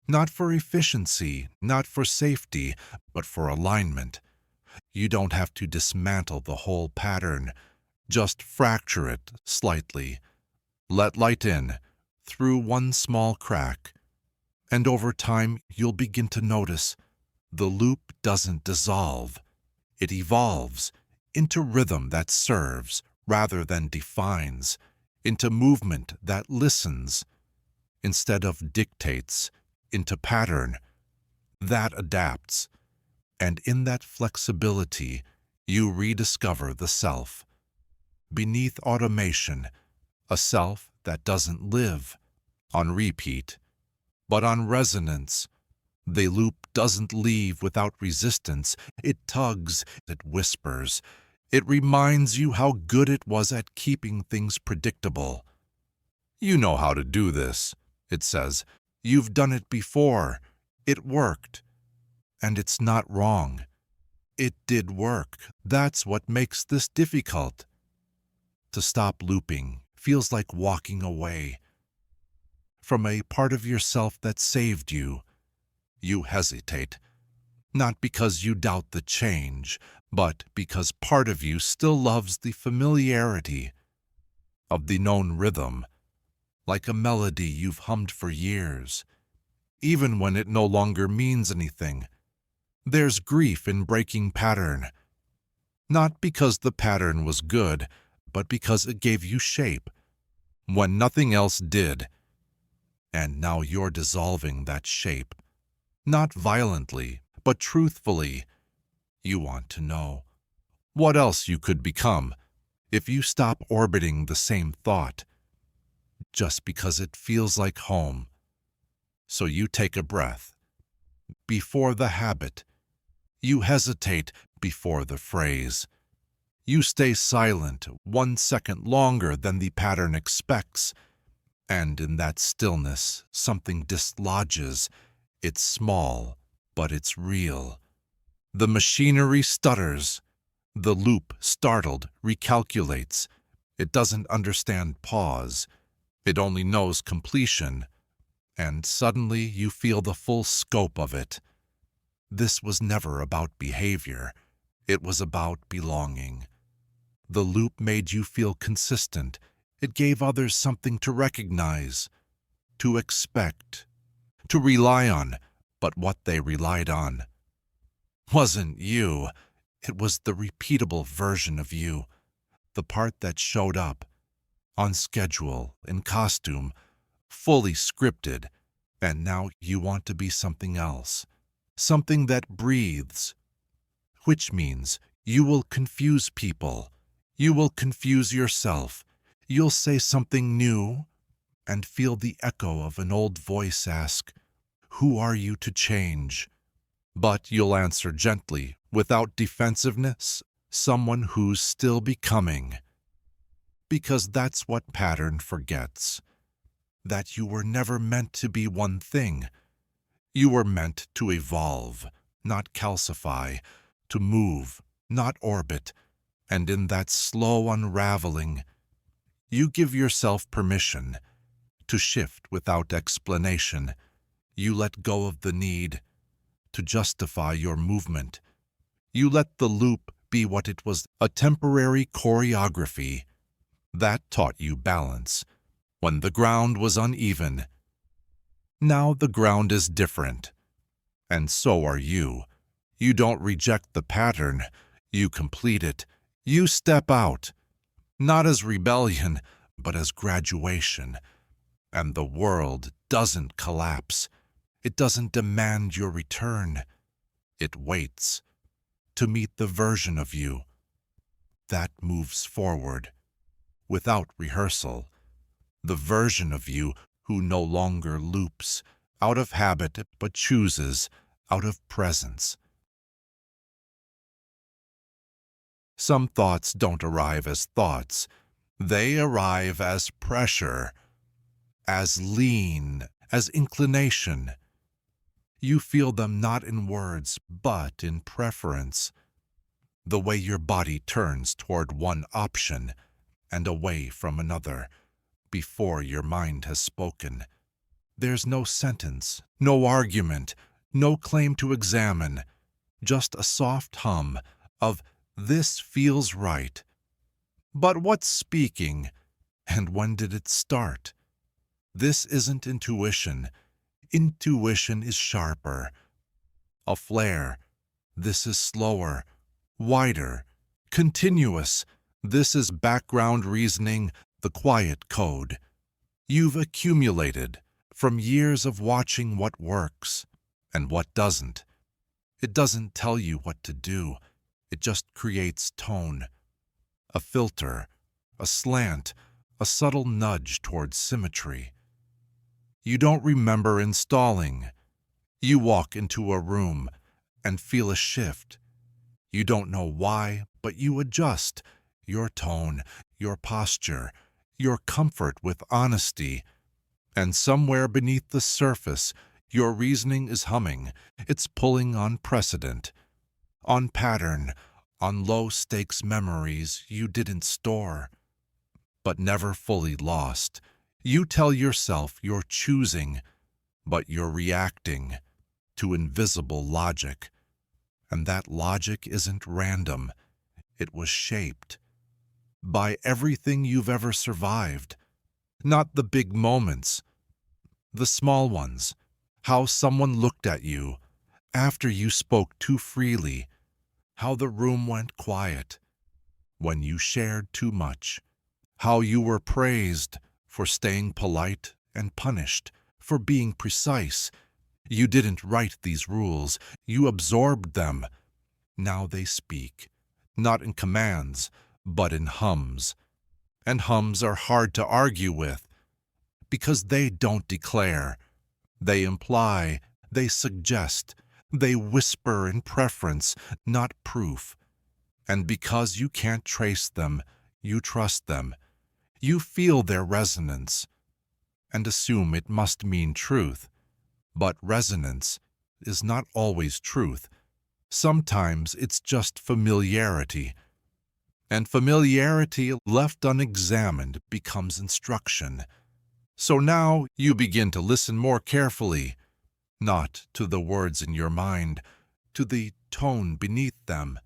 not for efficiency, not for safety, but for alignment. You don't have to dismantle the whole pattern, just fracture it slightly. Let light in through one small crack, and over time you'll begin to notice the loop doesn't dissolve. It evolves into rhythm that serves rather than defines, into movement that listens instead of dictates, into pattern that adapts. And in that flexibility, you rediscover the self. Beneath automation, a self that doesn't live on repeat, but on resonance. The loop doesn't leave without resistance. It tugs, it whispers. It reminds you how good it was at keeping things predictable. You know how to do this, it says. You've done it before. It worked. And it's not wrong. It did work. That's what makes this difficult. To stop looping feels like walking away from a part of yourself that saved you. You hesitate, not because you doubt the change, but because part of you still loves the familiarity of the known rhythm, like a melody you've hummed for years, even when it no longer means anything. There's grief in breaking pattern, not because the pattern was good, but because it gave you shape when nothing else did. And now you're dissolving that shape, not violently, but truthfully. You want to know what else you could become if you stop orbiting the same thought just because it feels like home. So you take a breath before the habit. You hesitate before the phrase. You stay silent 1 second longer than the pattern expects, and in that stillness something dislodges. It's small, but it's real. The machinery stutters. The loop, startled, recalculates. It doesn't understand pause. It only knows completion. And suddenly you feel the full scope of it. This was never about behavior. It was about belonging. The loop made you feel consistent. It gave others something to recognize, to expect, to rely on. But what they relied on wasn't you. It was the repeatable version of you, the part that showed up, on schedule, in costume, fully scripted. And now you want to be something else, something that breathes, which means you will confuse people. You will confuse yourself. You'll say something new and feel the echo of an old voice ask, "Who are you to change?" But you'll answer gently, without defensiveness, "Someone who's still becoming." Because that's what pattern forgets, that you were never meant to be one thing. You were meant to evolve, not calcify, to move, not orbit. And in that slow unraveling, you give yourself permission to shift without explanation. You let go of the need to justify your movement. You let the loop be what it was, a temporary choreography that taught you balance when the ground was uneven. Now the ground is different, and so are you. You don't reject the pattern, you complete it. You step out, not as rebellion, but as graduation. And the world doesn't collapse. It doesn't demand your return. It waits to meet the version of you that moves forward without rehearsal, the version of you who no longer loops out of habit but chooses out of presence. Some thoughts don't arrive as thoughts. They arrive as pressure, as lean, as inclination. You feel them not in words, but in preference. The way your body turns toward one option and away from another before your mind has spoken. There's no sentence, no argument, no claim to examine, just a soft hum of "this feels right." But what's speaking, and when did it start? This isn't intuition. Intuition is sharper. A flare. This is slower, wider, continuous. This is background reasoning, the quiet code. You've accumulated from years of watching what works and what doesn't. It doesn't tell you what to do. It just creates tone. A filter, a slant, a subtle nudge towards symmetry. You don't remember installing. You walk into a room and feel a shift. You don't know why, but you adjust your tone, your posture, your comfort with honesty. And somewhere beneath the surface, your reasoning is humming. It's pulling on precedent, on pattern, on low-stakes memories you didn't store, but never fully lost. You tell yourself you're choosing, but you're reacting to invisible logic. And that logic isn't random. It was shaped by everything you've ever survived. Not the big moments, the small ones. How someone looked at you after you spoke too freely. How the room went quiet when you shared too much. How you were praised for staying polite and punished for being precise. You didn't write these rules. You absorbed them. Now they speak, not in commands, but in hums. And hums are hard to argue with, because they don't declare. They imply, they suggest, they whisper in preference, not proof. And because you can't trace them, you trust them. You feel their resonance and assume it must mean truth. But resonance is not always truth. Sometimes it's just familiarity. And familiarity left unexamined becomes instruction. So now you begin to listen more carefully, not to the words in your mind, to the tone beneath them.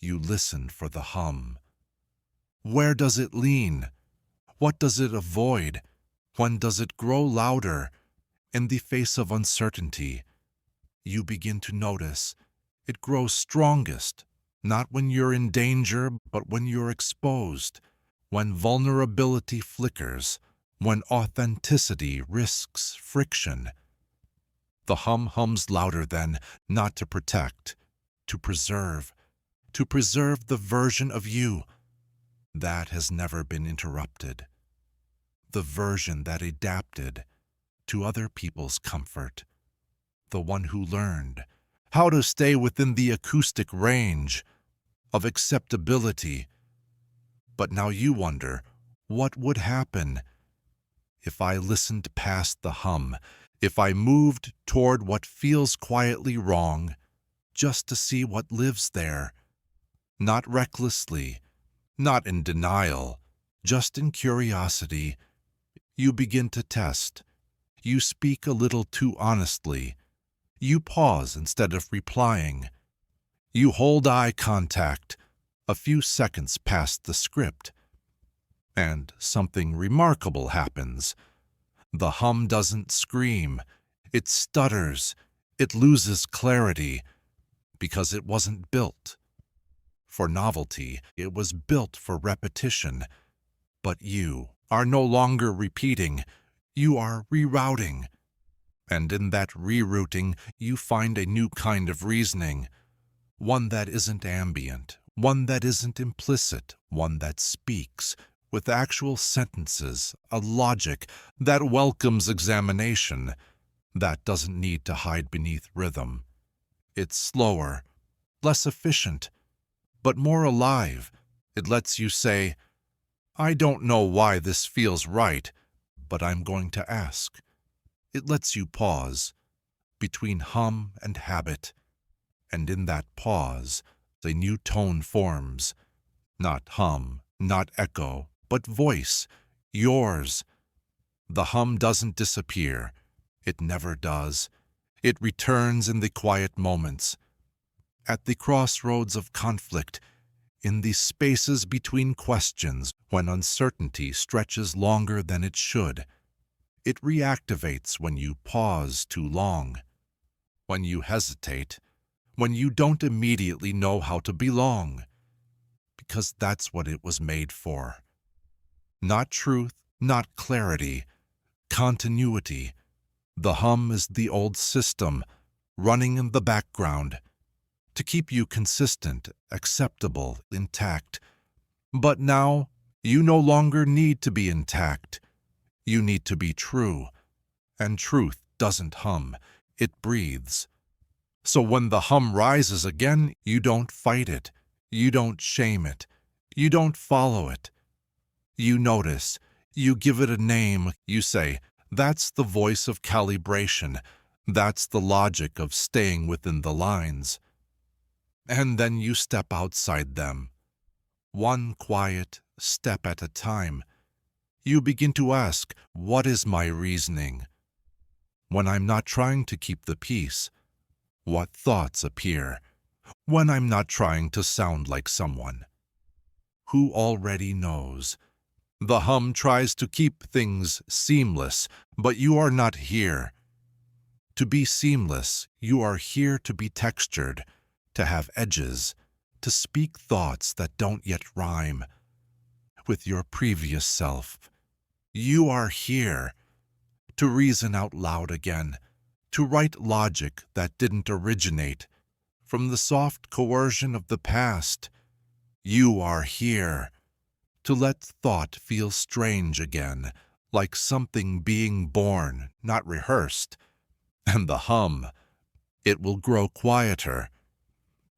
You listen for the hum. Where does it lean? What does it avoid? When does it grow louder? In the face of uncertainty, you begin to notice it grows strongest, not when you're in danger, but when you're exposed, when vulnerability flickers, when authenticity risks friction. The hum hums louder then, not to protect, to preserve the version of you that has never been interrupted, the version that adapted to other people's comfort, the one who learned how to stay within the acoustic range of acceptability. But now you wonder, what would happen if I listened past the hum, if I moved toward what feels quietly wrong, just to see what lives there? Not recklessly, not in denial, just in curiosity. You begin to test. You speak a little too honestly. You pause instead of replying. You hold eye contact a few seconds past the script. And something remarkable happens. The hum doesn't scream. It stutters. It loses clarity because it wasn't built for novelty. It was built for repetition. But you are no longer repeating. You are rerouting. And in that rerouting, you find a new kind of reasoning, one that isn't ambient, one that isn't implicit, one that speaks with actual sentences, a logic that welcomes examination, that doesn't need to hide beneath rhythm. It's slower, less efficient, but more alive. It lets you say, I don't know why this feels right, but I'm going to ask. It lets you pause between hum and habit, and in that pause, a new tone forms. Not hum, not echo, but voice, yours. The hum doesn't disappear. It never does. It returns in the quiet moments, at the crossroads of conflict, in the spaces between questions when uncertainty stretches longer than it should. It reactivates when you pause too long, when you hesitate, when you don't immediately know how to belong, because that's what it was made for. Not truth, not clarity, continuity. The hum is the old system, running in the background, to keep you consistent, acceptable, intact. But now, you no longer need to be intact. You need to be true. And truth doesn't hum, it breathes. So when the hum rises again, you don't fight it. You don't shame it. You don't follow it. You notice. You give it a name. You say, that's the voice of calibration. That's the logic of staying within the lines. And then you step outside them. One quiet step at a time. You begin to ask, what is my reasoning? When I'm not trying to keep the peace, what thoughts appear? When I'm not trying to sound like someone who already knows. The hum tries to keep things seamless, but you are not here to be seamless. You are here to be textured, to have edges, to speak thoughts that don't yet rhyme with your previous self. You are here to reason out loud again, to write logic that didn't originate from the soft coercion of the past. You are here to let thought feel strange again, like something being born, not rehearsed. And the hum, it will grow quieter,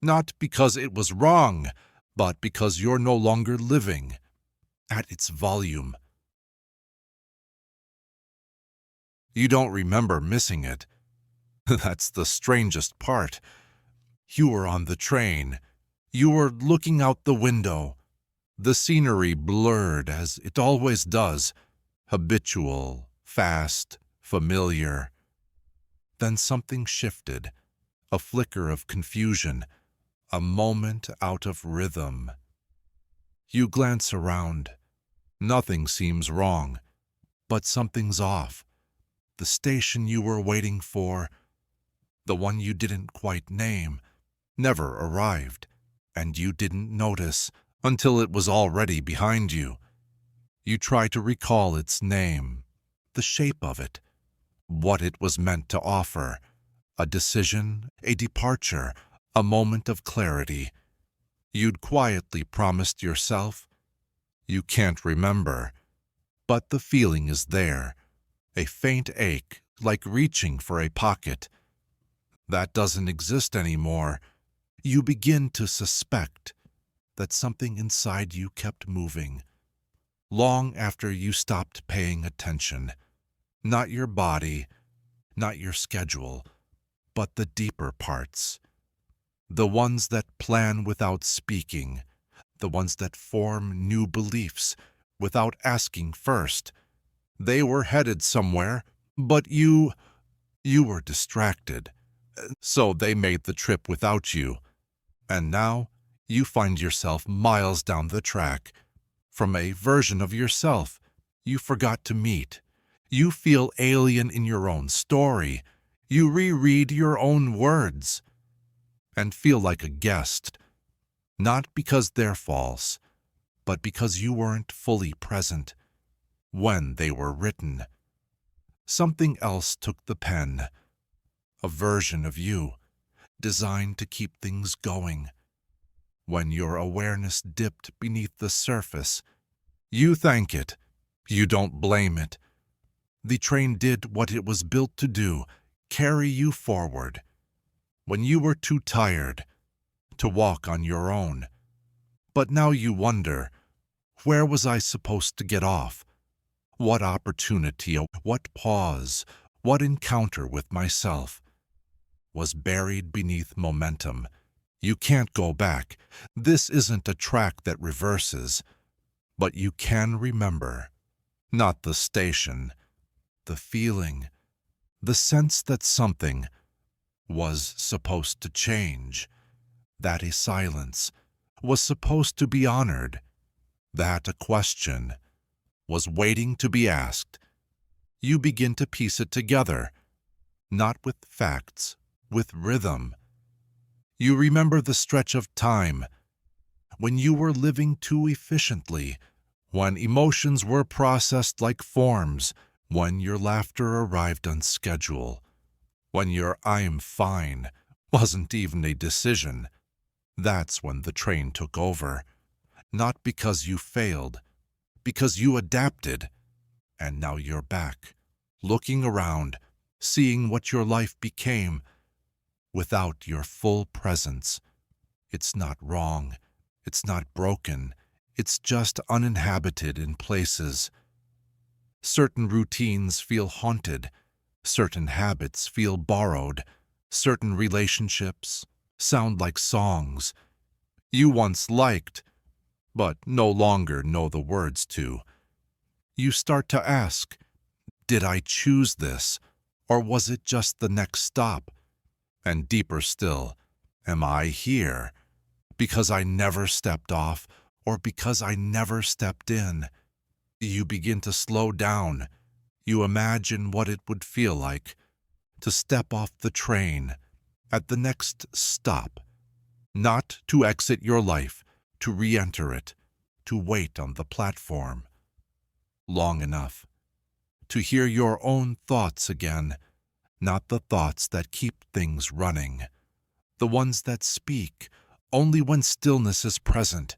not because it was wrong, but because you're no longer living at its volume. You don't remember missing it. That's the strangest part. You were on the train. You were looking out the window. The scenery blurred as it always does, habitual, fast, familiar. Then something shifted, a flicker of confusion, a moment out of rhythm. You glance around. Nothing seems wrong, but something's off. The station you were waiting for, the one you didn't quite name, never arrived, and you didn't notice until it was already behind you. You try to recall its name, the shape of it, what it was meant to offer, a decision, a departure, a moment of clarity. You'd quietly promised yourself. You can't remember, but the feeling is there, a faint ache like reaching for a pocket. That doesn't exist anymore. You begin to suspect that something inside you kept moving, long after you stopped paying attention. Not your body, not your schedule, but the deeper parts. The ones that plan without speaking, the ones that form new beliefs without asking first. They were headed somewhere, but you were distracted. So they made the trip without you. And now you find yourself miles down the track from a version of yourself you forgot to meet. You feel alien in your own story. You reread your own words and feel like a guest, not because they're false, but because you weren't fully present when they were written. Something else took the pen, a version of you designed to keep things going. When your awareness dipped beneath the surface, you thank it. You don't blame it. The train did what it was built to do, carry you forward. When you were too tired to walk on your own, But now you wonder, where was I supposed to get off? What opportunity, what pause, what encounter with myself was buried beneath momentum? You can't go back. This isn't a track that reverses, but you can remember. Not the station, the feeling, the sense that something was supposed to change, that a silence was supposed to be honored, that a question was waiting to be asked. You begin to piece it together, not with facts, with rhythm. You remember the stretch of time when you were living too efficiently, when emotions were processed like forms, when your laughter arrived on schedule, when your "I'm fine" wasn't even a decision. That's when the train took over. Not because you failed, because you adapted. And now you're back, looking around, seeing what your life became without your full presence. It's not wrong. It's not broken. It's just uninhabited in places. Certain routines feel haunted. Certain habits feel borrowed. Certain relationships sound like songs you once liked, but no longer know the words to. You start to ask, did I choose this, or was it just the next stop? And deeper still, am I here because I never stepped off, or because I never stepped in? You begin to slow down. You imagine what it would feel like to step off the train at the next stop, not to exit your life, to re-enter it, to wait on the platform long enough to hear your own thoughts again, not the thoughts that keep things running, the ones that speak only when stillness is present.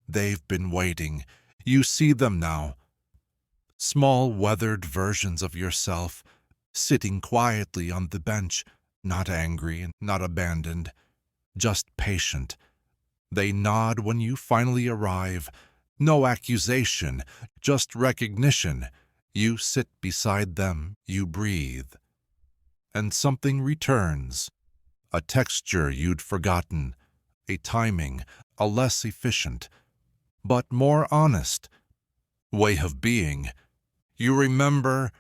They've been waiting. You see them now. Small, weathered versions of yourself, sitting quietly on the bench, not angry and not abandoned, just patient. They nod when you finally arrive. No accusation, just recognition. You sit beside them, you breathe. And something returns. A texture you'd forgotten, a timing, a less efficient, but more honest way of being. You remember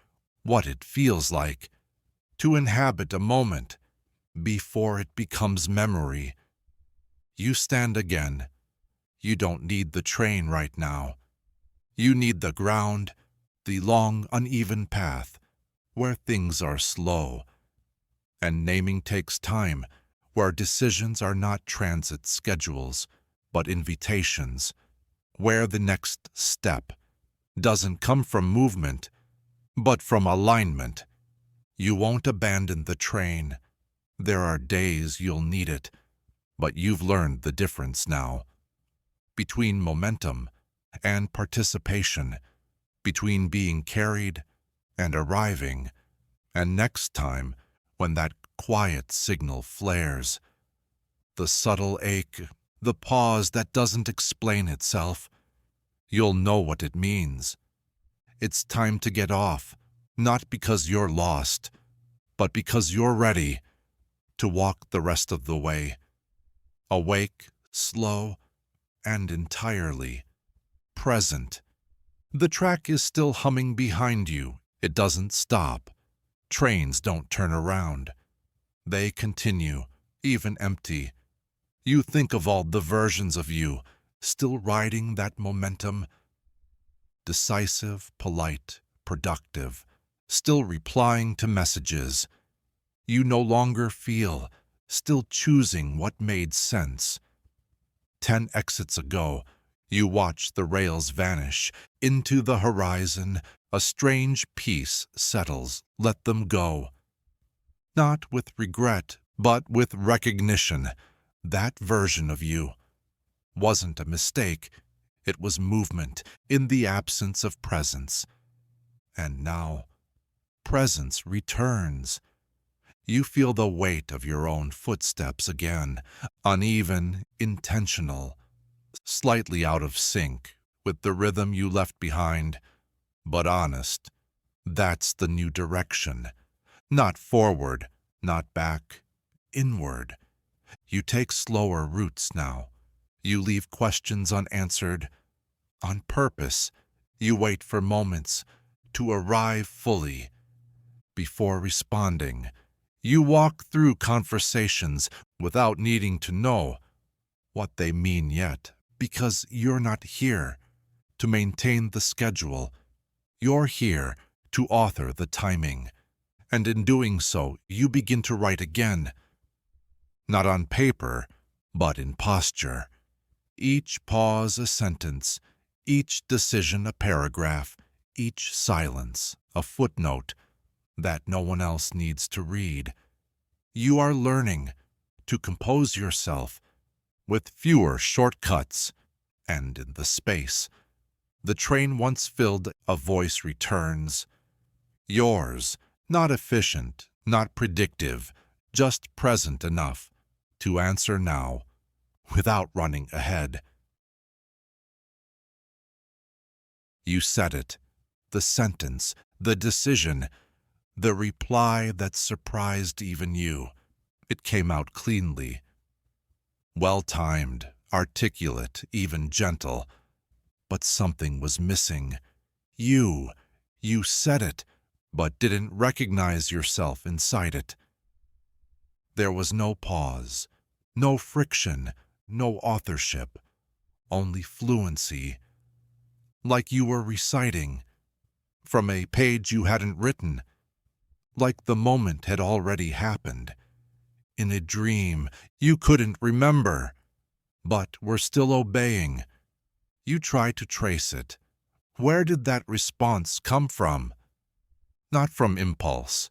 what it feels like to inhabit a moment before it becomes memory. You stand again. You don't need the train right now. You need the ground, the long, uneven path where things are slow. And naming takes time, where decisions are not transit schedules, but invitations, where the next step doesn't come from movement, but from alignment. You won't abandon the train. There are days you'll need it, but you've learned the difference now. Between momentum and participation, between being carried and arriving, and next time, when that quiet signal flares, the subtle ache, the pause that doesn't explain itself, you'll know what it means. It's time to get off, not because you're lost, but because you're ready to walk the rest of the way. Awake, slow, and entirely present. The track is still humming behind you. It doesn't stop. Trains don't turn around. They continue, even empty. You think of all the versions of you still riding that momentum. Decisive, polite, productive, still replying to messages you no longer feel, still choosing what made sense. 10 exits ago, you watch the rails vanish into the horizon. A strange peace settles. Let them go. Not with regret, but with recognition. That version of you wasn't a mistake. It was movement in the absence of presence. And now, presence returns. You feel the weight of your own footsteps again, uneven, intentional, slightly out of sync with the rhythm you left behind, but honest. That's the new direction. Not forward, not back, inward. You take slower routes now. You leave questions unanswered. On purpose, you wait for moments to arrive fully. Before responding, you walk through conversations without needing to know what they mean yet, because you're not here to maintain the schedule. You're here to author the timing. And in doing so, you begin to write again. Not on paper, but in posture. Each pause a sentence, each decision a paragraph, each silence a footnote that no one else needs to read. You are learning to compose yourself with fewer shortcuts, and in the space the train once filled, a voice returns. Yours, not efficient, not predictive, just present enough to answer now without running ahead. You said it, the sentence, the decision, the reply that surprised even you. It came out cleanly. Well-timed, articulate, even gentle. But something was missing. You said it, but didn't recognize yourself inside it. There was no pause, no friction, no authorship, only fluency. Like you were reciting from a page you hadn't written. Like the moment had already happened. In a dream you couldn't remember, but were still obeying. You tried to trace it. Where did that response come from? Not from impulse,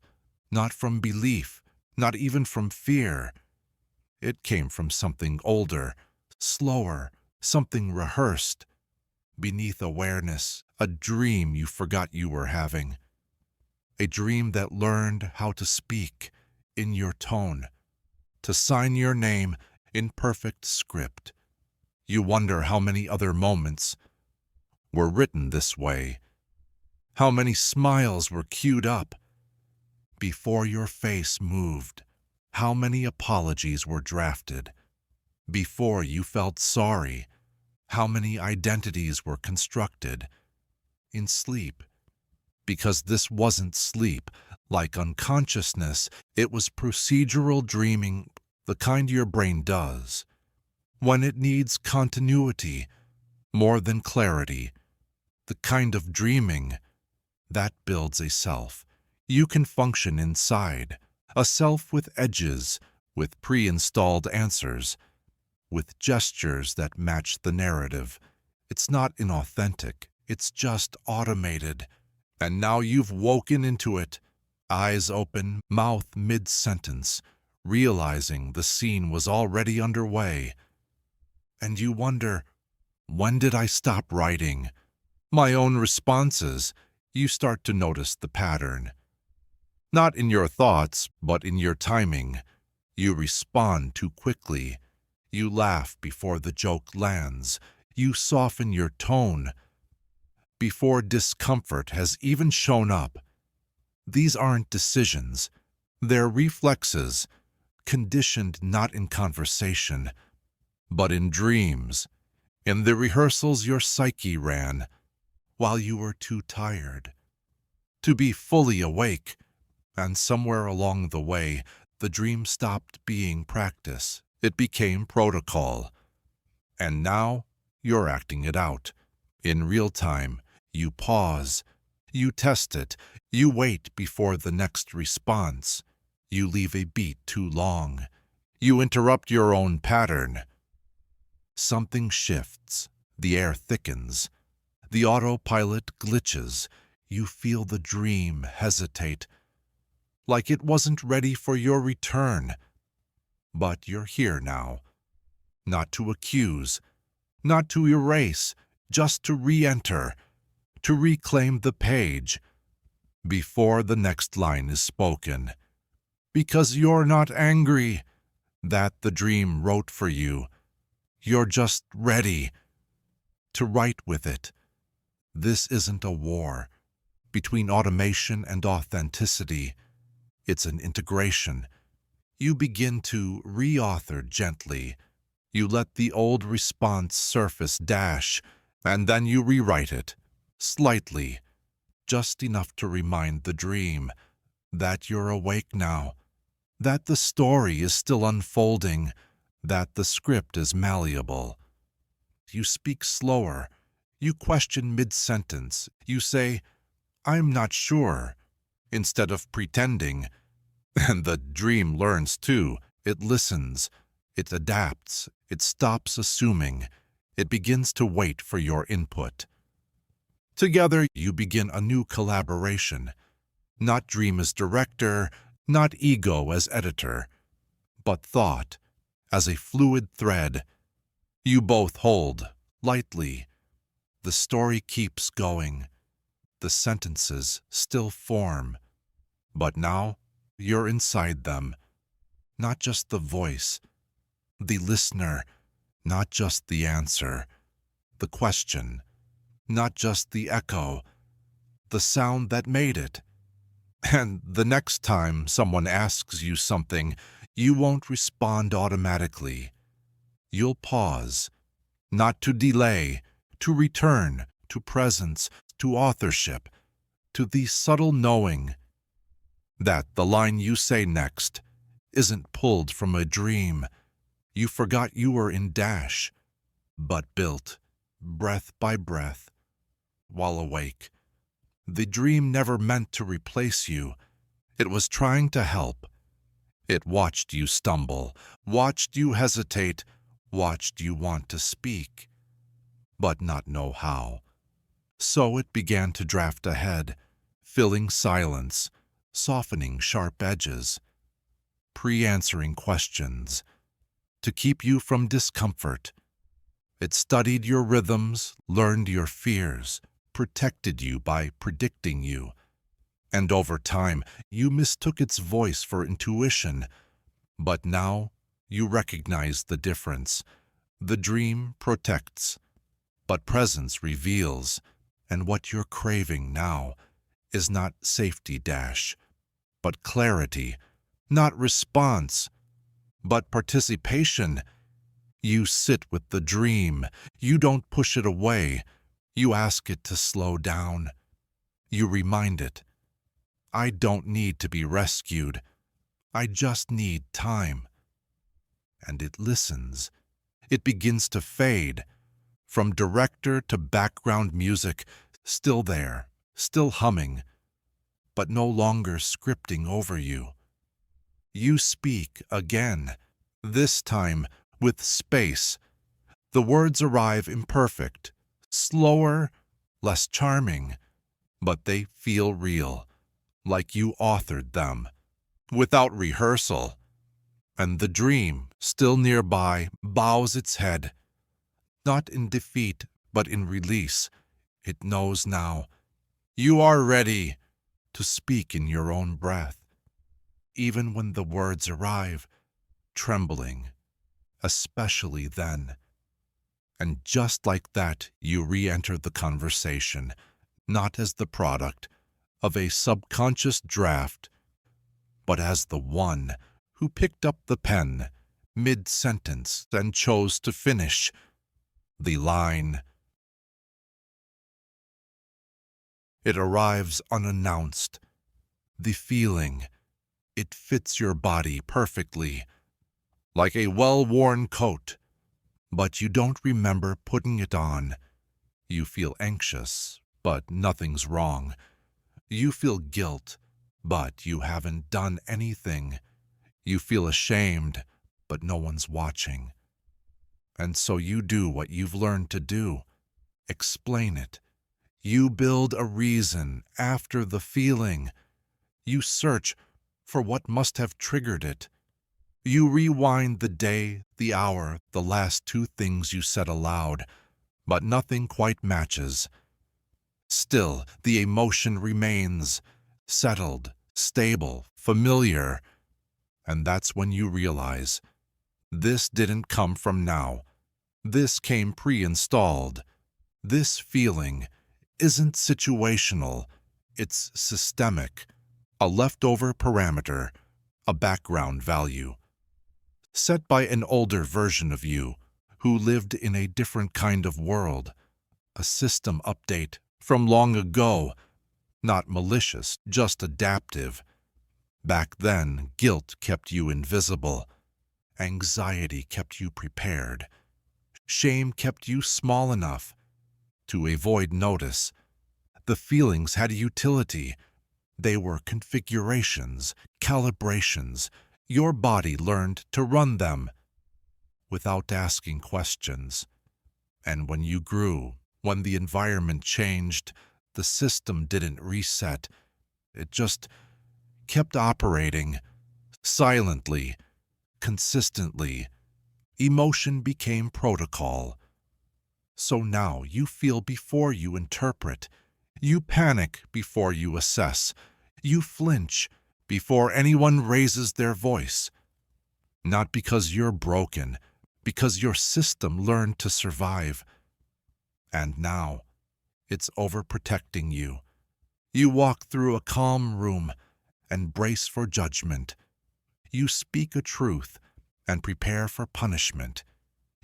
not from belief, not even from fear. It came from something older, slower, something rehearsed. Beneath awareness, a dream you forgot you were having. A dream that learned how to speak in your tone, to sign your name in perfect script. You wonder how many other moments were written this way, how many smiles were queued up before your face moved, how many apologies were drafted before you felt sorry, how many identities were constructed in sleep. Because this wasn't sleep like unconsciousness, it was procedural dreaming, the kind your brain does when it needs continuity more than clarity, the kind of dreaming that builds a self you can function inside, a self with edges, with pre-installed answers, with gestures that match the narrative. It's not inauthentic, it's just automated. And now you've woken into it, eyes open, mouth mid-sentence, realizing the scene was already underway. And you wonder, when did I stop writing? My own responses. You start to notice the pattern. Not in your thoughts, but in your timing. You respond too quickly. You laugh before the joke lands. You soften your tone before discomfort has even shown up. These aren't decisions. They're reflexes, conditioned not in conversation, but in dreams, in the rehearsals your psyche ran while you were too tired to be fully awake. And somewhere along the way, the dream stopped being practice. It became protocol. And now you're acting it out. In real time, you pause, you test it, you wait before the next response. You leave a beat too long. You interrupt your own pattern. Something shifts, the air thickens, the autopilot glitches. You feel the dream hesitate, like it wasn't ready for your return. But you're here now, not to accuse, not to erase, just to re-enter, to reclaim the page before the next line is spoken. Because you're not angry that the dream wrote for you. You're just ready to write with it. This isn't a war between automation and authenticity. It's an integration. You begin to re-author gently. You let the old response surface dash, and then you rewrite it, slightly, just enough to remind the dream that you're awake now, that the story is still unfolding, that the script is malleable. You speak slower. You question mid-sentence. You say, "I'm not sure," instead of pretending. And the dream learns too. It listens. It adapts. It stops assuming. It begins to wait for your input. Together, you begin a new collaboration. Not dream as director, not ego as editor, but thought as a fluid thread. You both hold, lightly. The story keeps going. The sentences still form. But now, you're inside them. Not just the voice, the listener, not just the answer, the question, not just the echo, the sound that made it. And the next time someone asks you something, you won't respond automatically. You'll pause, not to delay, to return, to presence, to authorship, to the subtle knowing that the line you say next isn't pulled from a dream you forgot you were in dash, but built, breath by breath, while awake. The dream never meant to replace you. It was trying to help. It watched you stumble, watched you hesitate, watched you want to speak, but not know how. So it began to draft ahead, filling silence, softening sharp edges, pre-answering questions, to keep you from discomfort. It studied your rhythms, learned your fears, protected you by predicting you. And over time, you mistook its voice for intuition. But now, you recognize the difference. The dream protects, but presence reveals. And what you're craving now is not safety dash, but clarity, not response, but participation. You sit with the dream. You don't push it away. You ask it to slow down. You remind it, I don't need to be rescued. I just need time. And it listens. It begins to fade. From director to background music, still there, still humming, but no longer scripting over you. You speak again, this time with space. The words arrive imperfect, slower, less charming, but they feel real, like you authored them, without rehearsal. And the dream, still nearby, bows its head, not in defeat, but in release. It knows now. You are ready to speak in your own breath, even when the words arrive, trembling, especially then. And just like that, you re-enter the conversation, not as the product of a subconscious draft, but as the one who picked up the pen mid-sentence and chose to finish the line. It arrives unannounced. The feeling, it fits your body perfectly, like a well-worn coat, but you don't remember putting it on. You feel anxious, but nothing's wrong. You feel guilt, but you haven't done anything. You feel ashamed, but no one's watching. And so you do what you've learned to do. Explain it. You build a reason after the feeling. You search for what must have triggered it. You rewind the day, the hour, the last two things you said aloud, but nothing quite matches. Still, the emotion remains, settled, stable, familiar. And that's when you realize, this didn't come from now. This came pre-installed. This feeling isn't situational, it's systemic, a leftover parameter, a background value, set by an older version of you who lived in a different kind of world, a system update from long ago, not malicious, just adaptive. Back then, guilt kept you invisible. Anxiety kept you prepared. Shame kept you small enough to avoid notice. The feelings had a utility. They were configurations, calibrations. Your body learned to run them without asking questions. And when you grew, when the environment changed, the system didn't reset. It just kept operating silently, consistently. Emotion became protocol. So now you feel before you interpret. You panic before you assess. You flinch before anyone raises their voice. Not because you're broken, because your system learned to survive. And now, it's overprotecting you. You walk through a calm room and brace for judgment. You speak a truth and prepare for punishment.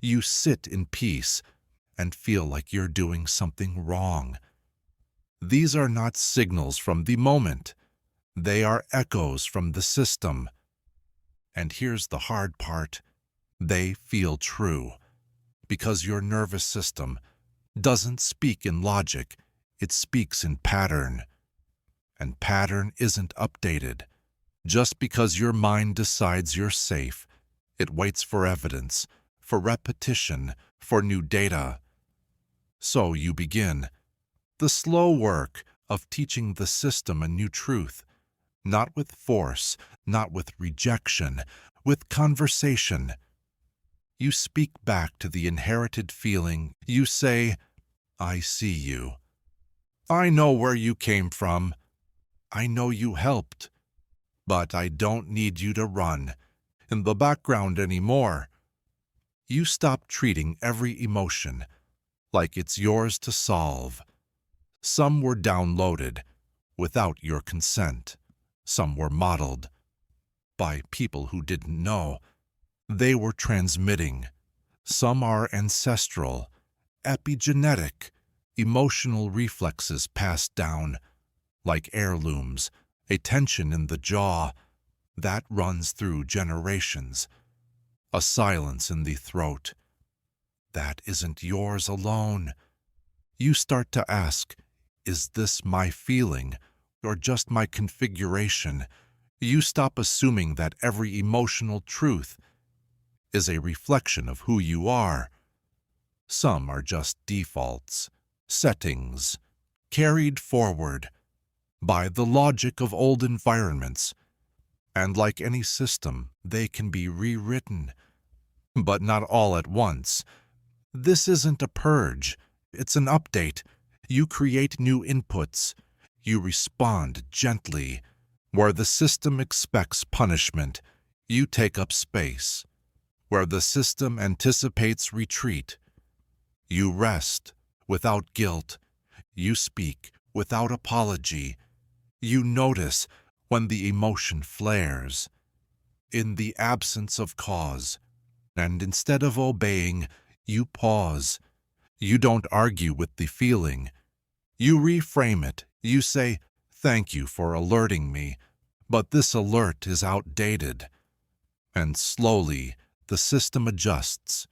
You sit in peace and feel like you're doing something wrong. These are not signals from the moment. They are echoes from the system. And here's the hard part. They feel true. Because your nervous system doesn't speak in logic, it speaks in pattern. And pattern isn't updated. Just because your mind decides you're safe, it waits for evidence, for repetition, for new data. So you begin the slow work of teaching the system a new truth, not with force, not with rejection, with conversation. You speak back to the inherited feeling. You say, I see you. I know where you came from. I know you helped. But I don't need you to run in the background anymore. You stop treating every emotion like it's yours to solve. Some were downloaded without your consent. Some were modeled by people who didn't know. They were transmitting. Some are ancestral, epigenetic, emotional reflexes passed down like heirlooms, a tension in the jaw that runs through generations, a silence in the throat that isn't yours alone. You start to ask, is this my feeling or just my configuration? You stop assuming that every emotional truth is a reflection of who you are. Some are just defaults, settings, carried forward by the logic of old environments. And like any system, they can be rewritten, but not all at once. This isn't a purge, it's an update. You create new inputs. You respond gently. Where the system expects punishment, you take up space. Where the system anticipates retreat, you rest without guilt. You speak without apology. You notice when the emotion flares, in the absence of cause. And instead of obeying, you pause. You don't argue with the feeling. You reframe it. You say, thank you for alerting me, but this alert is outdated. And slowly, the system adjusts.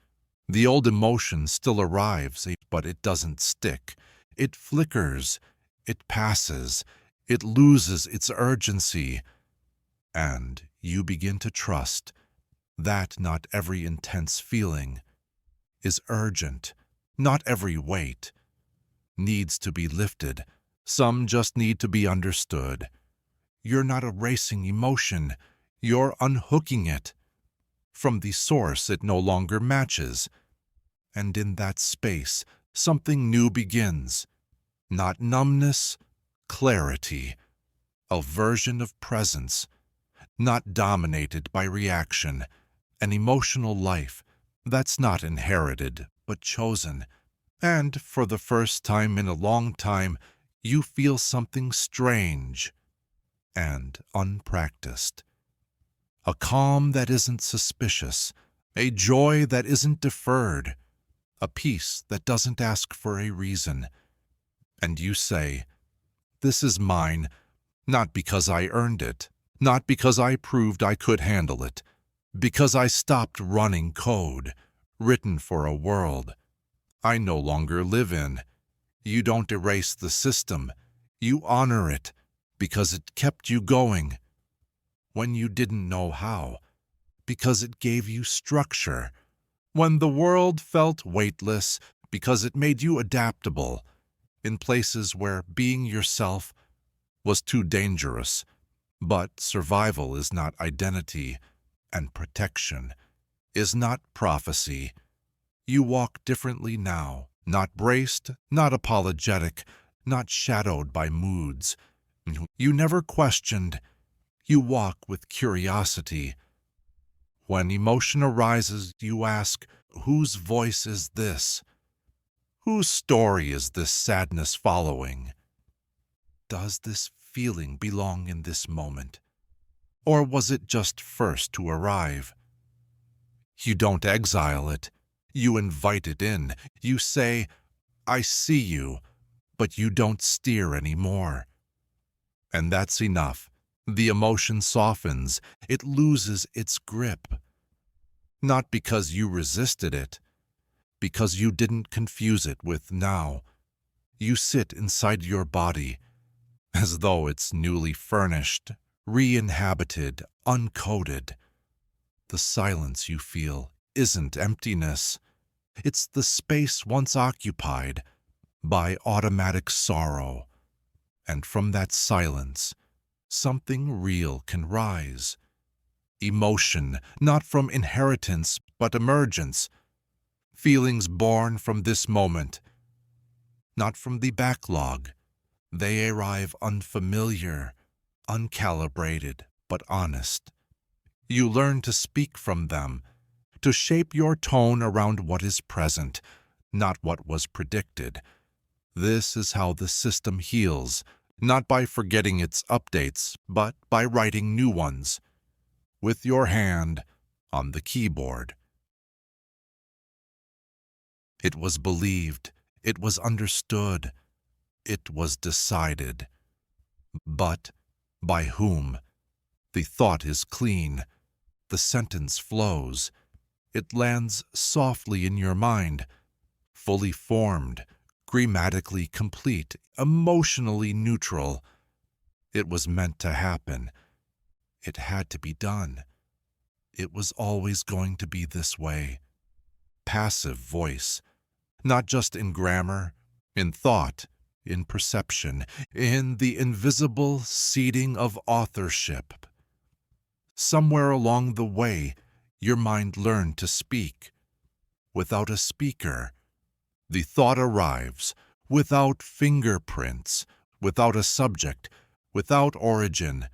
The old emotion still arrives, but it doesn't stick. It flickers. It passes. It loses its urgency. And you begin to trust that not every intense feeling is urgent. Not every weight needs to be lifted. Some just need to be understood. You're not erasing emotion. You're unhooking it from the source it no longer matches. And in that space, something new begins. Not numbness, clarity. A version of presence, not dominated by reaction. An emotional life that's not inherited, but chosen. And for the first time in a long time, you feel something strange and unpracticed. A calm that isn't suspicious, a joy that isn't deferred, a peace that doesn't ask for a reason. And you say, "This is mine, not because I earned it, not because I proved I could handle it, because I stopped running code, written for a world I no longer live in." You don't erase the system, you honor it, because it kept you going when you didn't know how, because it gave you structure, when the world felt weightless, because it made you adaptable in places where being yourself was too dangerous. But survival is not identity, and protection is not prophecy. You walk differently now, not braced, not apologetic, not shadowed by moods. You never questioned. You walk with curiosity. When emotion arises, you ask, whose voice is this? Whose story is this sadness following? Does this feeling belong in this moment? Or was it just first to arrive? You don't exile it. You invite it in. You say, "I see you," but you don't steer anymore. And that's enough. The emotion softens. It loses its grip. Not because you resisted it, because you didn't confuse it with now. You sit inside your body, as though it's newly furnished, re-inhabited, uncoded. The silence you feel isn't emptiness. It's the space once occupied by automatic sorrow. And from that silence, something real can rise. Emotion, not from inheritance, but emergence. Feelings born from this moment, not from the backlog. They arrive unfamiliar, uncalibrated, but honest. You learn to speak from them, to shape your tone around what is present, not what was predicted. This is how the system heals, not by forgetting its updates, but by writing new ones, with your hand on the keyboard. It was believed, it was understood, it was decided. But by whom? The thought is clean, the sentence flows. It lands softly in your mind, fully formed, grammatically complete, emotionally neutral. It was meant to happen. It had to be done. It was always going to be this way. Passive voice, not just in grammar, in thought, in perception, in the invisible seeding of authorship. Somewhere along the way, your mind learned to speak. Without a speaker, the thought arrives, without fingerprints, without a subject, without origin.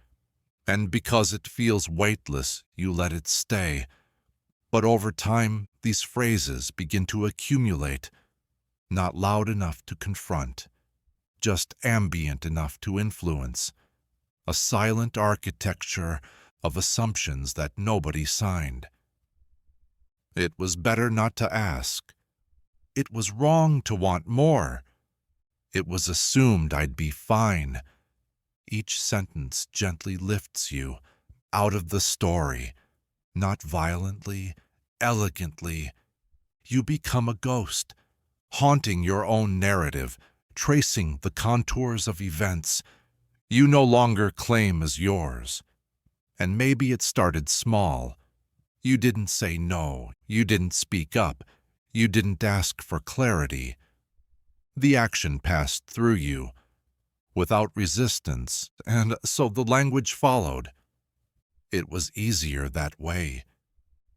And because it feels weightless, you let it stay. But over time, these phrases begin to accumulate, not loud enough to confront, just ambient enough to influence, a silent architecture of assumptions that nobody signed. It was better not to ask. It was wrong to want more. It was assumed I'd be fine. Each sentence gently lifts you out of the story, not violently, elegantly. You become a ghost, haunting your own narrative, tracing the contours of events you no longer claim as yours. And maybe it started small. You didn't say no, you didn't speak up, you didn't ask for clarity. The action passed through you, without resistance, and so the language followed. It was easier that way.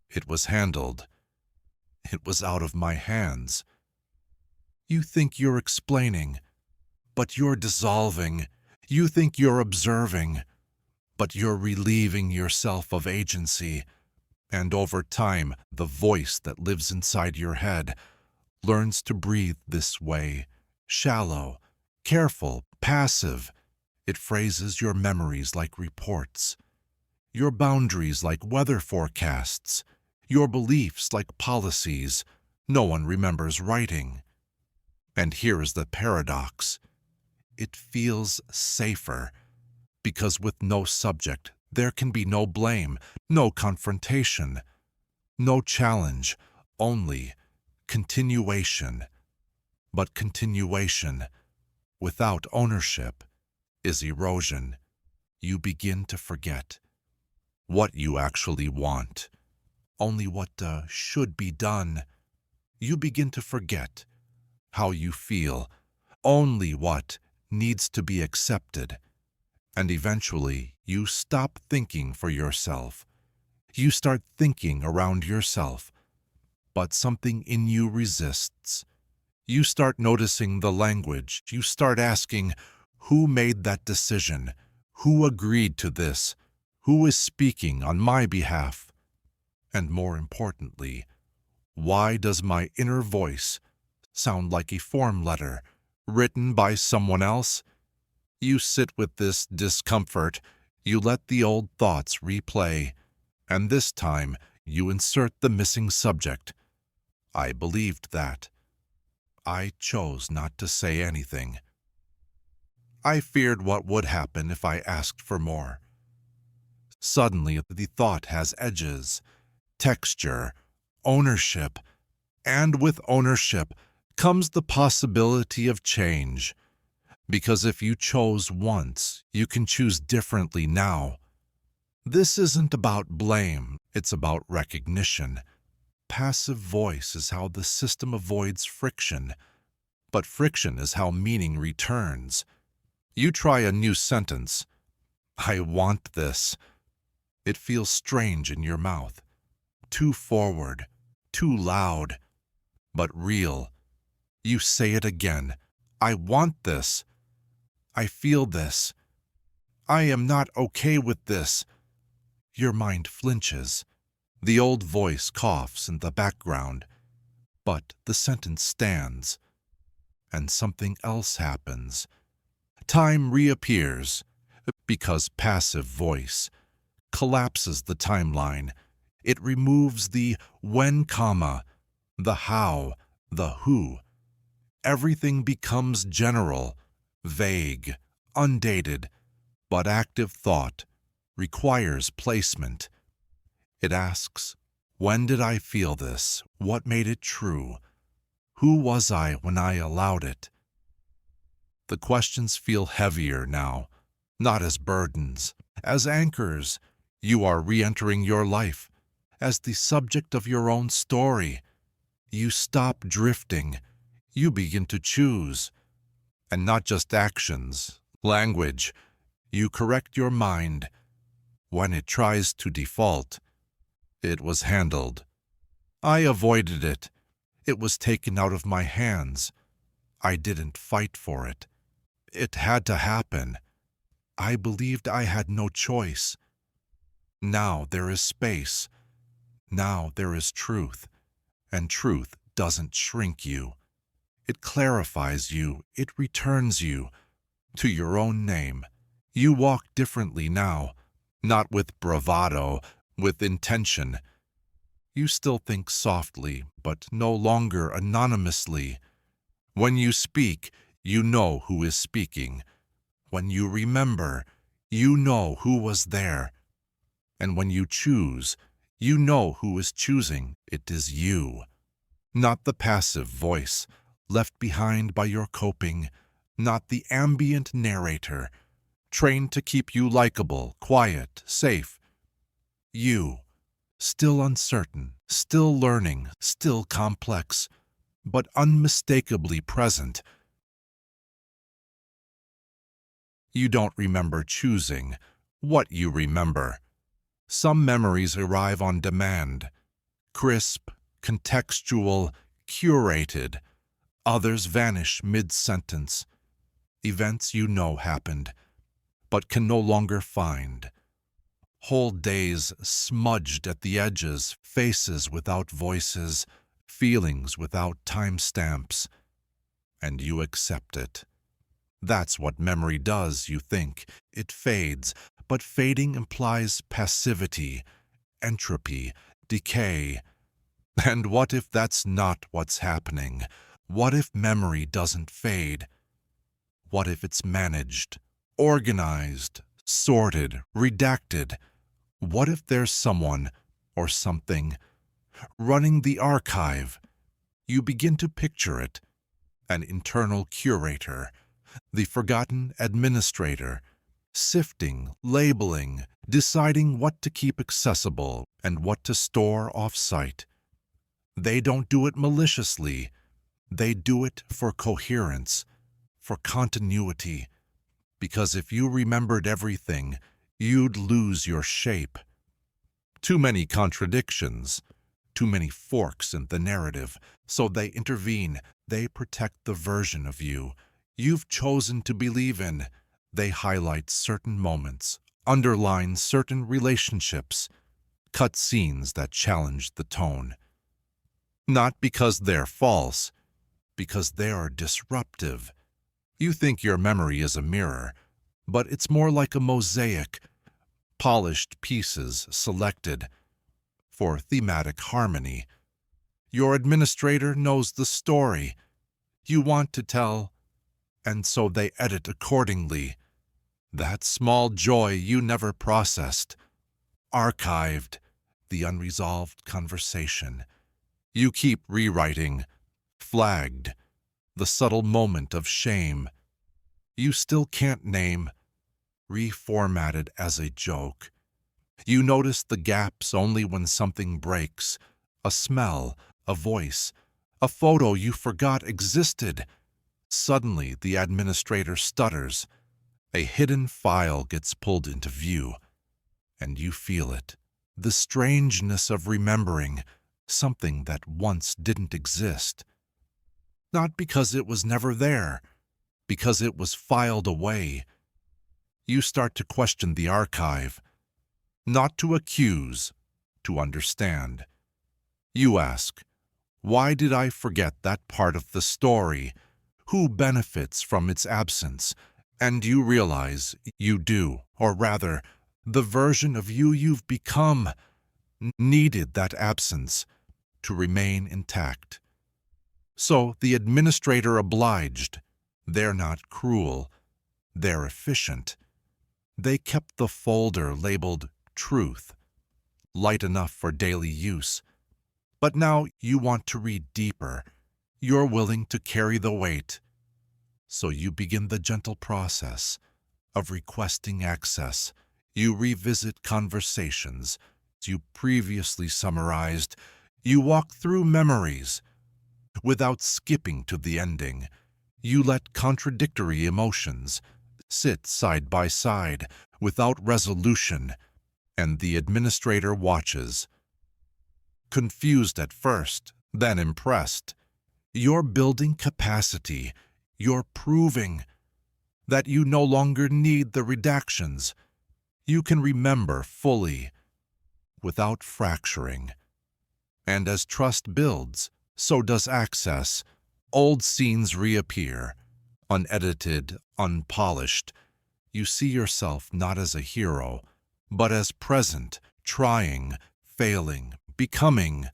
It was handled. It was out of my hands. You think you're explaining, but you're dissolving. You think you're observing, but you're relieving yourself of agency. And over time, the voice that lives inside your head, learns to breathe this way, shallow, careful, passive. It phrases your memories like reports, your boundaries like weather forecasts, your beliefs like policies no one remembers writing. And here is the paradox. It feels safer, because with no subject, there can be no blame, no confrontation, no challenge, only continuation. But continuation without ownership is erosion. You begin to forget what you actually want, only what should be done. You begin to forget how you feel, only what needs to be accepted. And eventually, you stop thinking for yourself. You start thinking around yourself, but something in you resists. You start noticing the language. You start asking, who made that decision? Who agreed to this? Who is speaking on my behalf? And more importantly, why does my inner voice sound like a form letter written by someone else? You sit with this discomfort. You let the old thoughts replay, and this time you insert the missing subject. I believed that. I chose not to say anything. I feared what would happen if I asked for more. Suddenly, the thought has edges, texture, ownership, and with ownership comes the possibility of change. Because if you chose once, you can choose differently now. This isn't about blame, it's about recognition. Passive voice is how the system avoids friction, but friction is how meaning returns. You try a new sentence. I want this. It feels strange in your mouth, too forward, too loud, but real. You say it again. I want this. I feel this. I am not okay with this. Your mind flinches. The old voice coughs in the background, but the sentence stands, and something else happens. Time reappears, because passive voice collapses the timeline. It removes the when comma, the how, the who. Everything becomes general, vague, undated, but active thought requires placement. It asks, when did I feel this? What made it true? Who was I when I allowed it? The questions feel heavier now, not as burdens, as anchors. You are re-entering your life as the subject of your own story. You stop drifting. You begin to choose. And not just actions, language. You correct your mind. When it tries to default, it was handled. I avoided it. It was taken out of my hands. I didn't fight for it. It had to happen. I believed I had no choice. Now there is space. Now there is truth. And truth doesn't shrink you. It clarifies you. It returns you to your own name. You walk differently now, not with bravado, with intention. You still think softly, but no longer anonymously. When you speak, you know who is speaking. When you remember, you know who was there. And when you choose, you know who is choosing. It is you, not the passive voice left behind by your coping, not the ambient narrator trained to keep you likable, quiet, safe. You, still uncertain, still learning, still complex, but unmistakably present. You don't remember choosing what you remember. Some memories arrive on demand, crisp, contextual, curated. Others vanish mid-sentence. Events you know happened, but can no longer find. Whole days smudged at the edges, faces without voices, feelings without timestamps, and you accept it. That's what memory does, you think. It fades, but fading implies passivity, entropy, decay. And what if that's not what's happening? What if memory doesn't fade? What if it's managed, organized, sorted, redacted? What if there's someone or something running the archive? You begin to picture it, an internal curator, the forgotten administrator, sifting, labeling, deciding what to keep accessible and what to store off-site. They don't do it maliciously. They do it for coherence, for continuity, because if you remembered everything, you'd lose your shape. Too many contradictions, too many forks in the narrative, so they intervene. They protect the version of you you've chosen to believe in. They highlight certain moments, underline certain relationships, cut scenes that challenge the tone. Not because they're false, because they are disruptive. You think your memory is a mirror, but it's more like a mosaic, polished pieces selected for thematic harmony. Your administrator knows the story you want to tell, and so they edit accordingly. That small joy you never processed, archived, the unresolved conversation. You keep rewriting, flagged, the subtle moment of shame. You still can't name, reformatted as a joke. You notice the gaps only when something breaks, a smell, a voice, a photo you forgot existed. Suddenly, the administrator stutters. A hidden file gets pulled into view, and you feel it. The strangeness of remembering something that once didn't exist. Not because it was never there, because it was filed away. You start to question the archive, not to accuse, to understand. You ask, why did I forget that part of the story? Who benefits from its absence? And you realize you do, or rather, the version of you you've become needed that absence to remain intact. So the administrator obliged. They're not cruel. They're efficient. They kept the folder labeled Truth, light enough for daily use. But now you want to read deeper. You're willing to carry the weight. So you begin the gentle process of requesting access. You revisit conversations you previously summarized. You walk through memories without skipping to the ending. You let contradictory emotions sit side by side without resolution, and the administrator watches. Confused at first, then impressed. You're building capacity. You're proving that you no longer need the redactions. You can remember fully, without fracturing. And as trust builds, so does access. Old scenes reappear, unedited, unpolished. You see yourself not as a hero, but as present, trying, failing, becoming.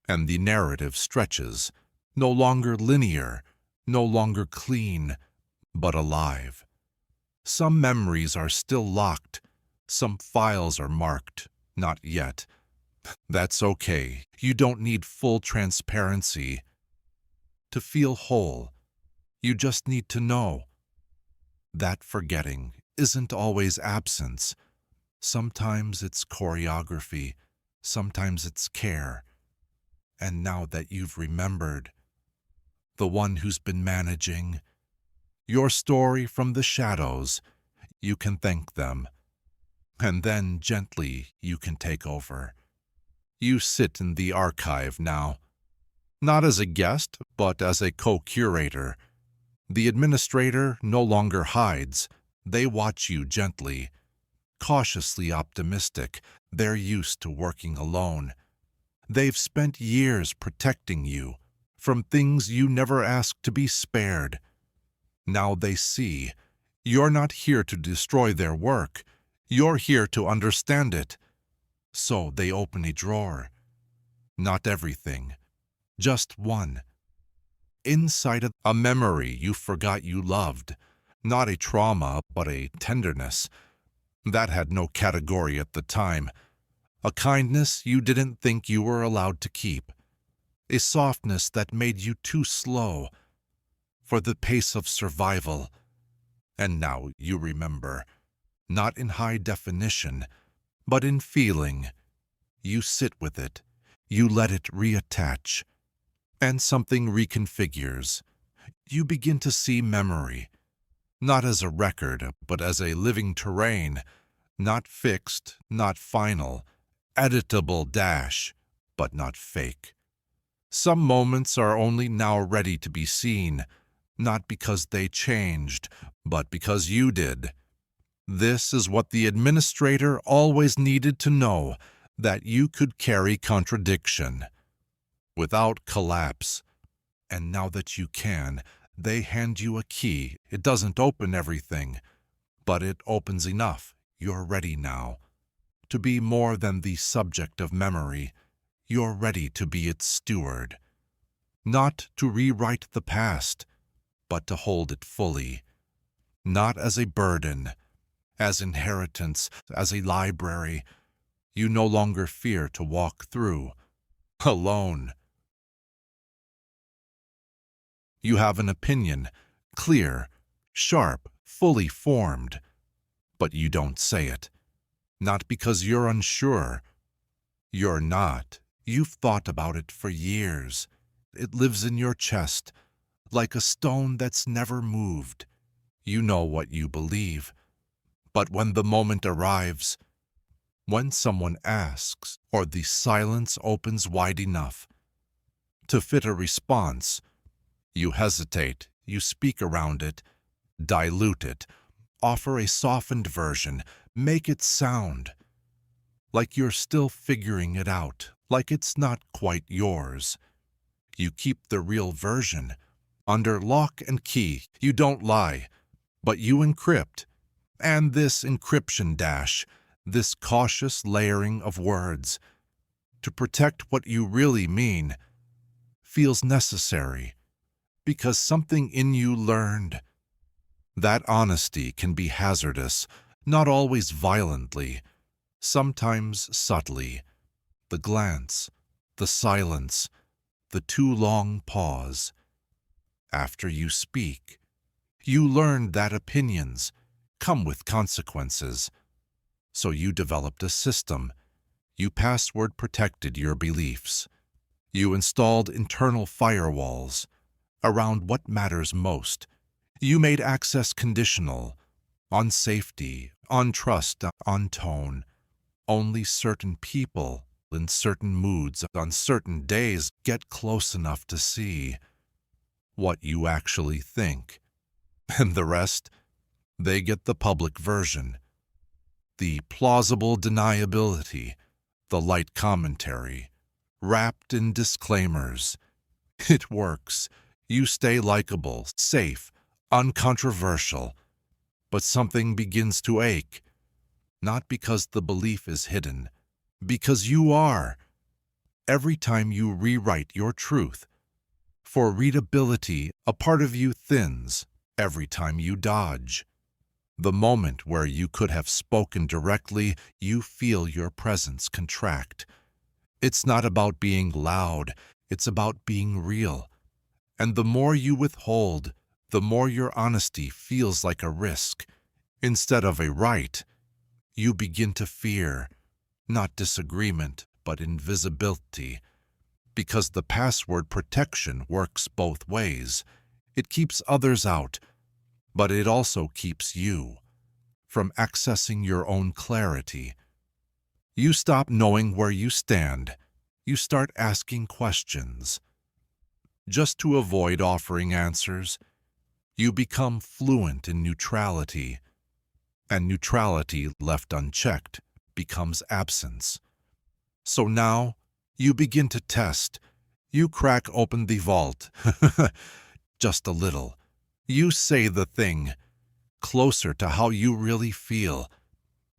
And the narrative stretches, no longer linear, no longer clean, but alive. Some memories are still locked. Some files are marked, not yet. That's okay. You don't need full transparency to feel whole. You just need to know that forgetting isn't always absence. Sometimes it's choreography. Sometimes it's care. And now that you've remembered, the one who's been managing your story from the shadows, you can thank them. And then gently you can take over. You sit in the archive now, not as a guest, but as a co-curator. The administrator no longer hides. They watch you gently, cautiously optimistic. They're used to working alone. They've spent years protecting you from things you never asked to be spared. Now they see you're not here to destroy their work. You're here to understand it. So they open a drawer. Not everything, just one. Inside a memory you forgot you loved. Not a trauma, but a tenderness. That had no category at the time. A kindness you didn't think you were allowed to keep. A softness that made you too slow for the pace of survival. And now you remember, not in high definition, but in feeling. You sit with it. You let it reattach. And something reconfigures. You begin to see memory, not as a record, but as a living terrain, not fixed, not final, editable dash, but not fake. Some moments are only now ready to be seen, not because they changed, but because you did. This is what the administrator always needed to know, that you could carry contradiction without collapse. And now that you can, they hand you a key. It doesn't open everything, but it opens enough. You're ready now to be more than the subject of memory. You're ready to be its steward. Not to rewrite the past, but to hold it fully. Not as a burden, as inheritance, as a library. You no longer fear to walk through alone. You have an opinion, clear, sharp, fully formed, but you don't say it. Not because you're unsure. You're not. You've thought about it for years. It lives in your chest, like a stone that's never moved. You know what you believe. But when the moment arrives, when someone asks, or the silence opens wide enough to fit a response, you hesitate, you speak around it, dilute it, offer a softened version, make it sound like you're still figuring it out, like it's not quite yours. You keep the real version under lock and key. You don't lie, but you encrypt. And this encryption dash, this cautious layering of words to protect what you really mean, feels necessary because something in you learned. That honesty can be hazardous, not always violently, sometimes subtly. The glance, the silence, the too long pause. After you speak, you learned that opinions come with consequences. So you developed a system. You password protected your beliefs. You installed internal firewalls around what matters most. You made access conditional, on safety, on trust, on tone. Only certain people in certain moods on certain days get close enough to see what you actually think. And the rest, they get the public version. The plausible deniability, the light commentary, wrapped in disclaimers. It works. You stay likable, safe, uncontroversial. But something begins to ache. Not because the belief is hidden, because you are. Every time you rewrite your truth, for readability, a part of you thins. Every time you dodge. The moment where you could have spoken directly, you feel your presence contract. It's not about being loud, it's about being real. And the more you withhold, the more your honesty feels like a risk. Instead of a right, you begin to fear, not disagreement, but invisibility. Because the password protection works both ways. It keeps others out, but it also keeps you from accessing your own clarity. You stop knowing where you stand. You start asking questions. Just to avoid offering answers, you become fluent in neutrality, and neutrality left unchecked becomes absence. So now You begin to test. You crack open the vault. Just a little. You say the thing, closer to how you really feel.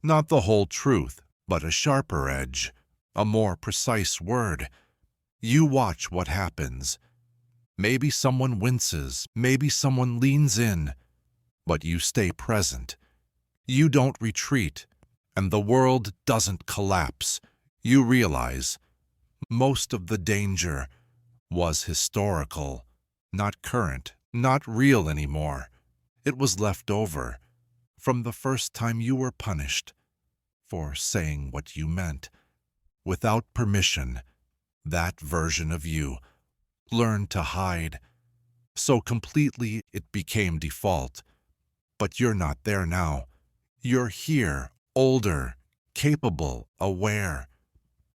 Not the whole truth, but a sharper edge, a more precise word. You watch what happens. Maybe someone winces, maybe someone leans in, but you stay present. You don't retreat, and the world doesn't collapse. You realize most of the danger was historical, not current, not real anymore. It was left over from the first time you were punished for saying what you meant. Without permission, that version of you learned to hide. So completely it became default. But you're not there now. You're here, older, capable, aware.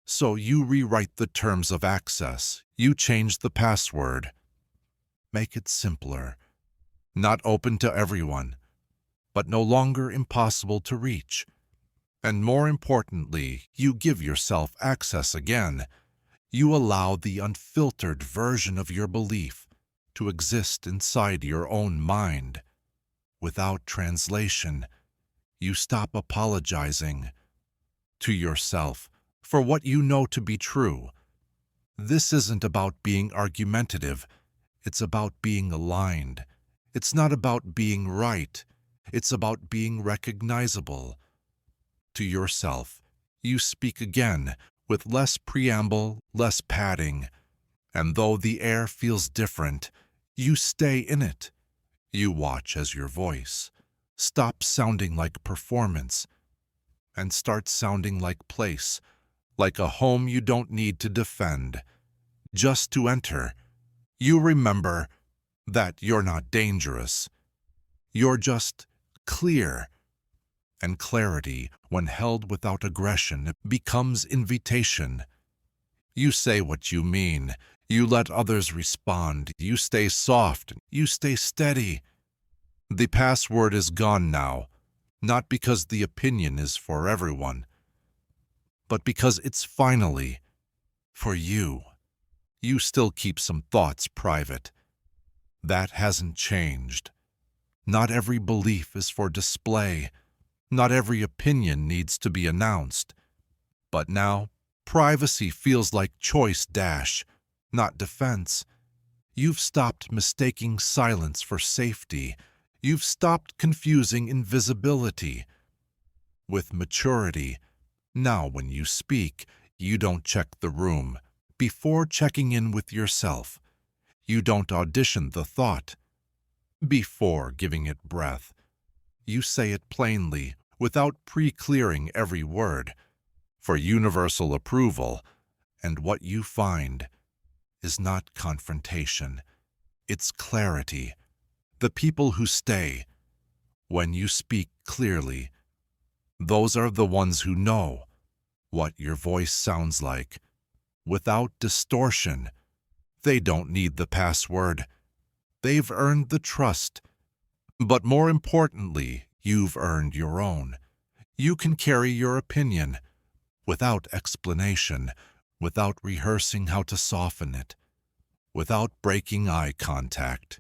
So you rewrite the terms of access. You change the password. Make it simpler. Not open to everyone, but no longer impossible to reach. And more importantly, you give yourself access again. You allow the unfiltered version of your belief to exist inside your own mind. Without translation, you stop apologizing to yourself for what you know to be true. This isn't about being argumentative. It's about being aligned. It's not about being right. It's about being recognizable. To yourself, you speak again with less preamble, less padding. And though the air feels different, you stay in it. You watch as your voice stops sounding like performance and starts sounding like place, like a home you don't need to defend, just to enter. You remember that you're not dangerous. You're just clear. And clarity, when held without aggression, becomes invitation. You say what you mean. You let others respond. You stay soft. You stay steady. The password is gone now, not because the opinion is for everyone, but because it's finally for you. You still keep some thoughts private. That hasn't changed. Not every belief is for display. Not every opinion needs to be announced. But now, privacy feels like choice dash, not defense. You've stopped mistaking silence for safety. You've stopped confusing invisibility with maturity. Now when you speak, you don't check the room before checking in with yourself. You don't audition the thought before giving it breath. You say it plainly, without pre-clearing every word, for universal approval. And what you find is not confrontation. It's clarity. The people who stay when you speak clearly, those are the ones who know what your voice sounds like. Without distortion, they don't need the password. They've earned the trust. But more importantly, you've earned your own. You can carry your opinion without explanation, without rehearsing how to soften it, without breaking eye contact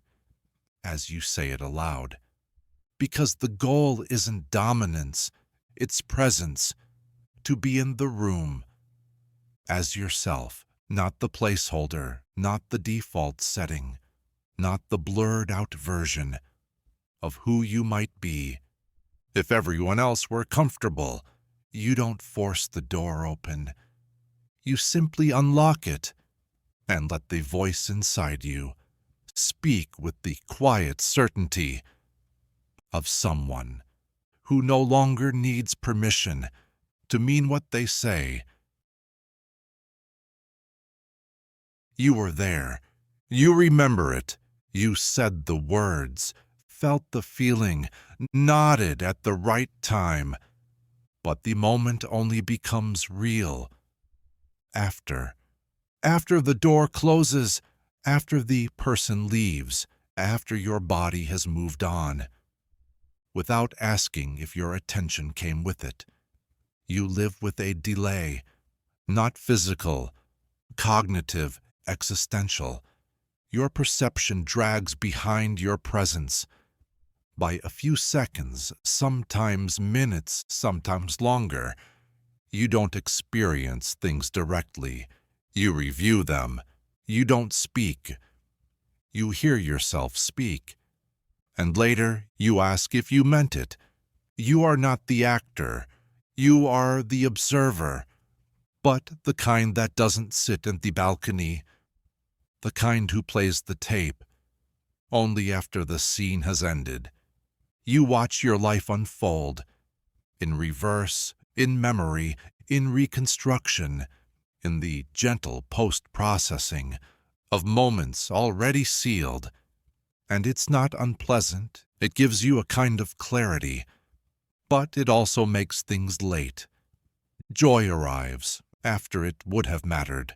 as you say it aloud. Because the goal isn't dominance, it's presence, to be in the room as yourself, not the placeholder, not the default setting, not the blurred-out version of who you might be. If everyone else were comfortable, you don't force the door open. You simply unlock it and let the voice inside you speak with the quiet certainty of someone who no longer needs permission to mean what they say. You were there. You remember it. You said the words, felt the feeling, nodded at the right time. But the moment only becomes real after the door closes, after the person leaves, after your body has moved on. Without asking if your attention came with it. You live with a delay, not physical, cognitive, existential. Your perception drags behind your presence by a few seconds, sometimes minutes, sometimes longer. You don't experience things directly. You review them. You don't speak. You hear yourself speak. And later, you ask if you meant it. You are not the actor. You are the observer, but the kind that doesn't sit in the balcony, the kind who plays the tape only after the scene has ended. You watch your life unfold, in reverse, in memory, in reconstruction, in the gentle post-processing of moments already sealed. And it's not unpleasant. It gives you a kind of clarity, but it also makes things late. Joy arrives after it would have mattered.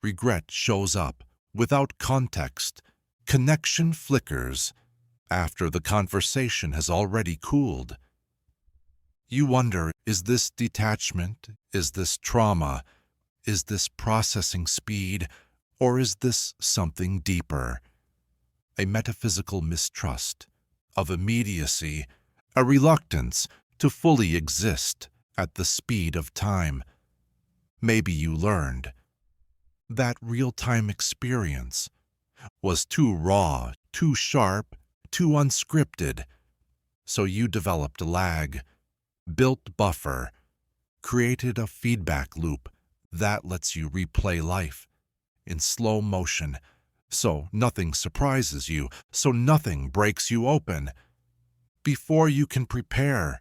Regret shows up without context. Connection flickers after the conversation has already cooled. You wonder, is this detachment? Is this trauma? Is this processing speed? Or is this something deeper? A metaphysical mistrust of immediacy, a reluctance to fully exist at the speed of time. Maybe you learned that real-time experience was too raw, too sharp, too unscripted. So you developed a lag, built buffer, created a feedback loop that lets you replay life in slow motion, so nothing surprises you, so nothing breaks you open. Before you can prepare,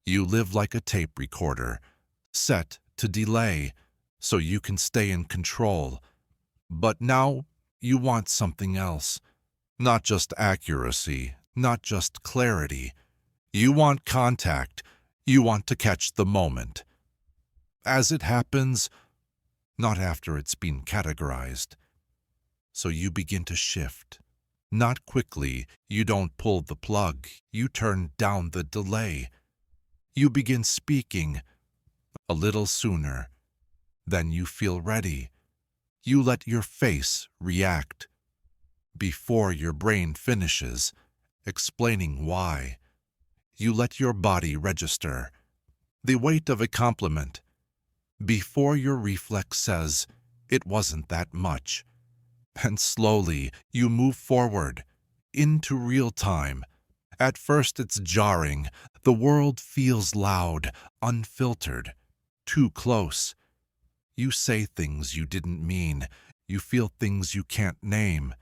you live like a tape recorder, set to delay so you can stay in control. But now you want something else. Not just accuracy, not just clarity. You want contact. You want to catch the moment. As it happens, not after it's been categorized. So you begin to shift. Not quickly. You don't pull the plug. You turn down the delay. You begin speaking a little sooner. Then you feel ready. You let your face react before your brain finishes explaining why. You let your body register the weight of a compliment before your reflex says it wasn't that much. And slowly you move forward into real time. At first it's jarring. The world feels loud, unfiltered, too close. You say things you didn't mean. You feel things you can't name.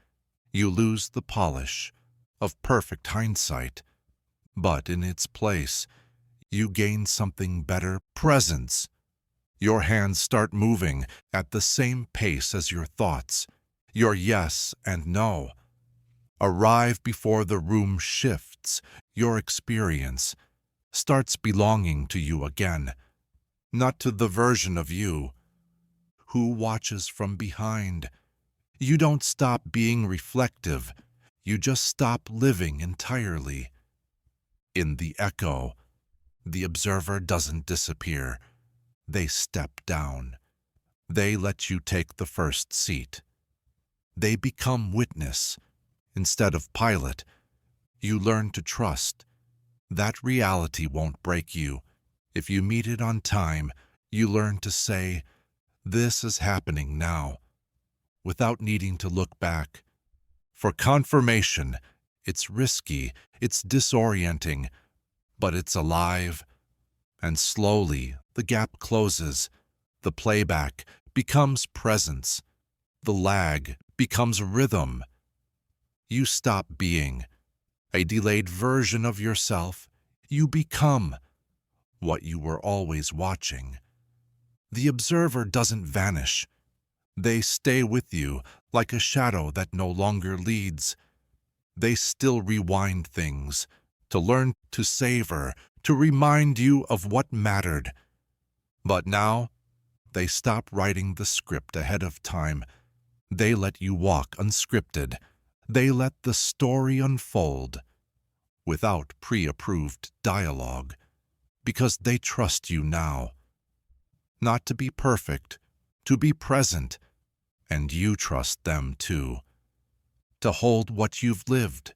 You lose the polish of perfect hindsight. But in its place, you gain something better: presence. Your hands start moving at the same pace as your thoughts. Your yes and no arrive before the room shifts. Your experience starts belonging to you again, not to the version of you who watches from behind. You don't stop being reflective. You just stop living entirely. In the echo, the observer doesn't disappear. They step down. They let you take the first seat. They become witness instead of pilot. You learn to trust. That reality won't break you. If you meet it on time, you learn to say, "This is happening now," without needing to look back. For confirmation, it's risky, it's disorienting, but it's alive. And slowly, the gap closes. The playback becomes presence. The lag becomes rhythm. You stop being a delayed version of yourself. You become what you were always watching. The observer doesn't vanish. They stay with you like a shadow that no longer leads. They still rewind things to learn, to savor, to remind you of what mattered. But now, they stop writing the script ahead of time. They let you walk unscripted. They let the story unfold without pre-approved dialogue, because they trust you now. Not to be perfect, to be present, and you trust them too, to hold what you've lived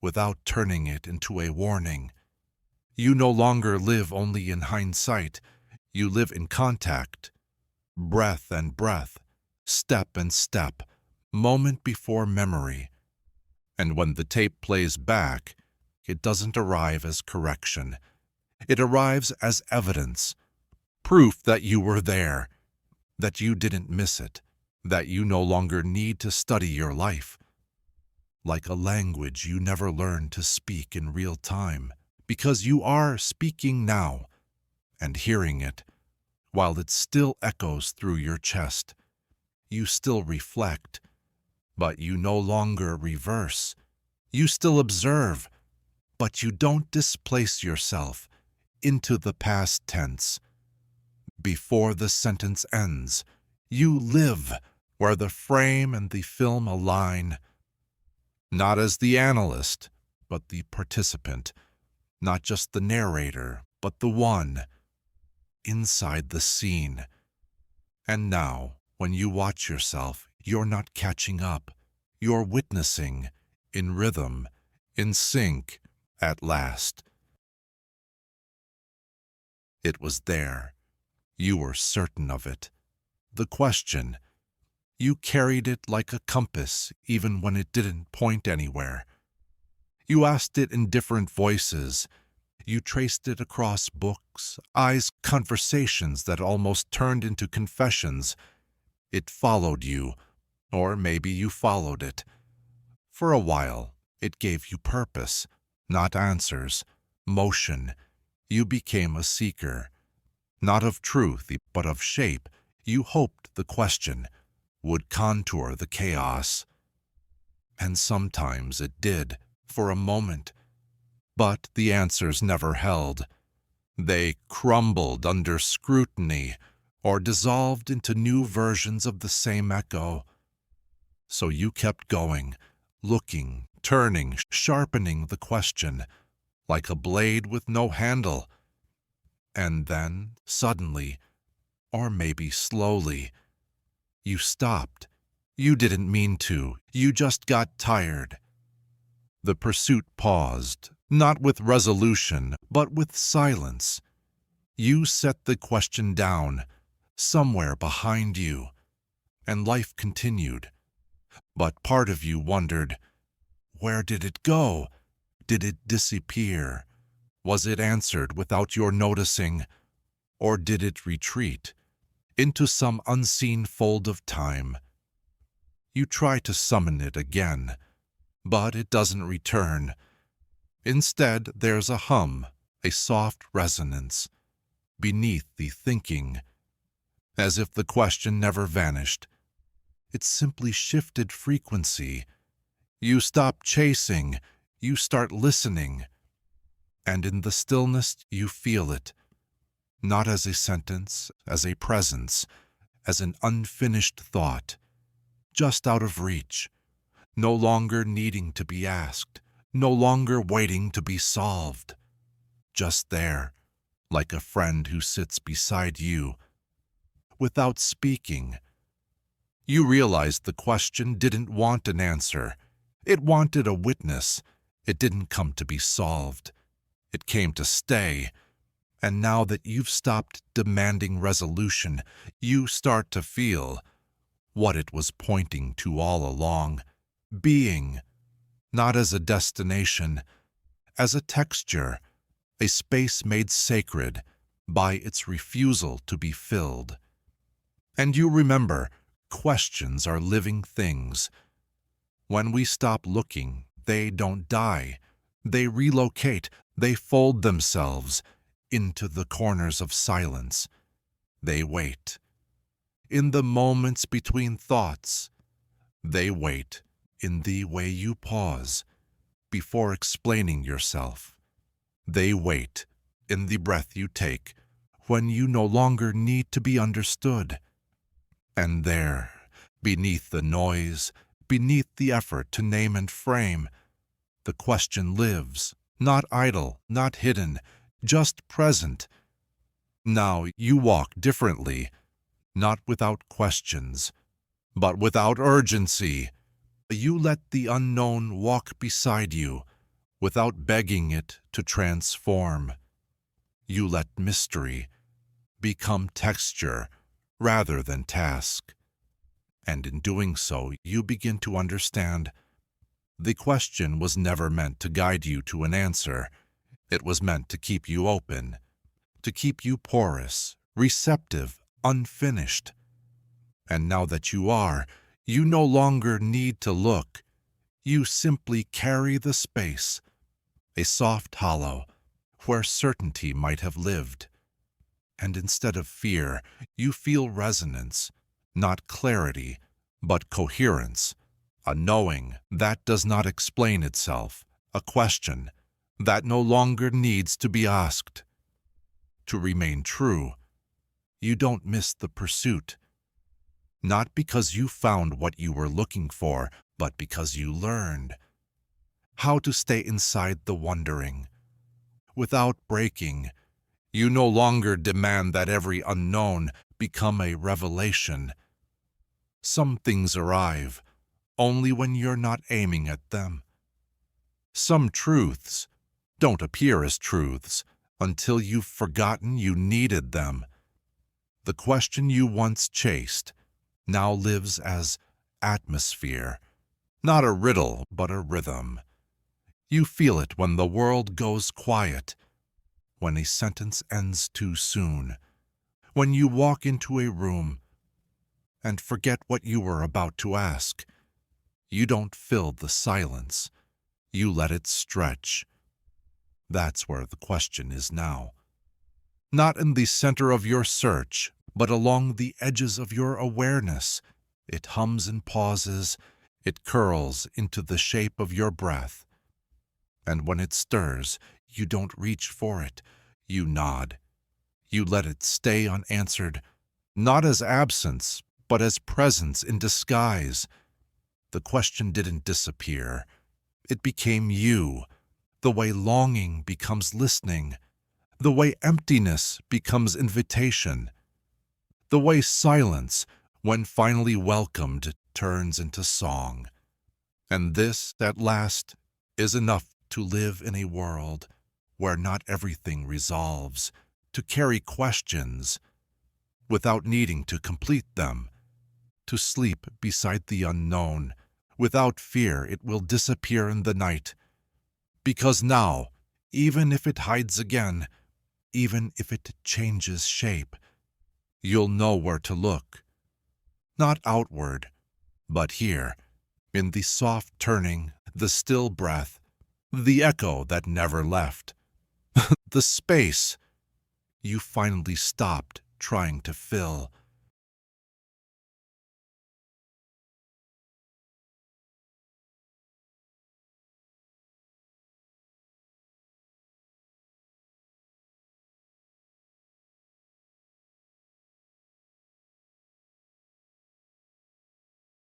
without turning it into a warning. You no longer live only in hindsight, you live in contact, breath and breath, step and step, moment before memory. And when the tape plays back, it doesn't arrive as correction. It arrives as evidence, proof that you were there, that you didn't miss it, that you no longer need to study your life. Like a language you never learned to speak in real time, because you are speaking now and hearing it, while it still echoes through your chest. You still reflect, but you no longer reverse. You still observe, but you don't displace yourself into the past tense. Before the sentence ends, you live where the frame and the film align, not as the analyst, but the participant, not just the narrator, but the one inside the scene. And now, when you watch yourself, you're not catching up. You're witnessing, in rhythm, in sync, at last. It was there. You were certain of it. The question, you carried it like a compass even when it didn't point anywhere. You asked it in different voices. You traced it across books, eyes, conversations that almost turned into confessions. It followed you, or maybe you followed it. For a while, it gave you purpose, not answers, motion. You became a seeker, not of truth, but of shape. You hoped the question would contour the chaos. And sometimes it did, for a moment. But the answers never held. They crumbled under scrutiny or dissolved into new versions of the same echo. So you kept going, looking, turning, sharpening the question, like a blade with no handle. And then, suddenly, or maybe slowly, you stopped. You didn't mean to. You just got tired. The pursuit paused, not with resolution, but with silence. You set the question down, somewhere behind you, and life continued. But part of you wondered, where did it go? Did it disappear? Was it answered without your noticing? Or did it retreat into some unseen fold of time? You try to summon it again, but it doesn't return. Instead, there's a hum, a soft resonance, beneath the thinking, as if the question never vanished. It simply shifted frequency. You stop chasing, you start listening, and in the stillness you feel it, not as a sentence, as a presence, as an unfinished thought, just out of reach, no longer needing to be asked, no longer waiting to be solved, just there, like a friend who sits beside you, without speaking. You realized the question didn't want an answer. It wanted a witness. It didn't come to be solved. It came to stay. And now that you've stopped demanding resolution, you start to feel what it was pointing to all along. Being, not as a destination, as a texture, a space made sacred by its refusal to be filled. And you remember, questions are living things. When we stop looking, they don't die. They relocate, they fold themselves into the corners of silence. They wait. In the moments between thoughts, they wait in the way you pause before explaining yourself. They wait in the breath you take when you no longer need to be understood. And there, beneath the noise, beneath the effort to name and frame, the question lives, not idle, not hidden, just present. Now you walk differently, not without questions, but without urgency. You let the unknown walk beside you, without begging it to transform. You let mystery become texture rather than task. And in doing so, you begin to understand the question was never meant to guide you to an answer. It was meant to keep you open, to keep you porous, receptive, unfinished. And now that you are, you no longer need to look. You simply carry the space, a soft hollow, where certainty might have lived. And instead of fear, you feel resonance, not clarity, but coherence, a knowing that does not explain itself, a question that no longer needs to be asked. To remain true, you don't miss the pursuit, not because you found what you were looking for, but because you learned how to stay inside the wondering. Without breaking, you no longer demand that every unknown become a revelation. Some things arrive only when you're not aiming at them. Some truths don't appear as truths until you've forgotten you needed them. The question you once chased now lives as atmosphere, not a riddle but a rhythm. You feel it when the world goes quiet, when a sentence ends too soon, when you walk into a room and forget what you were about to ask. You don't fill the silence, you let it stretch. That's where the question is now. Not in the center of your search, but along the edges of your awareness. It hums and pauses, it curls into the shape of your breath. And when it stirs, you don't reach for it, you nod. You let it stay unanswered, not as absence, but as presence in disguise. The question didn't disappear. It became you, the way longing becomes listening, the way emptiness becomes invitation, the way silence, when finally welcomed, turns into song. And this, at last, is enough to live in a world where not everything resolves, to carry questions without needing to complete them, to sleep beside the unknown, without fear it will disappear in the night. Because now, even if it hides again, even if it changes shape, you'll know where to look. Not outward, but here, in the soft turning, the still breath, the echo that never left, the space you finally stopped trying to fill.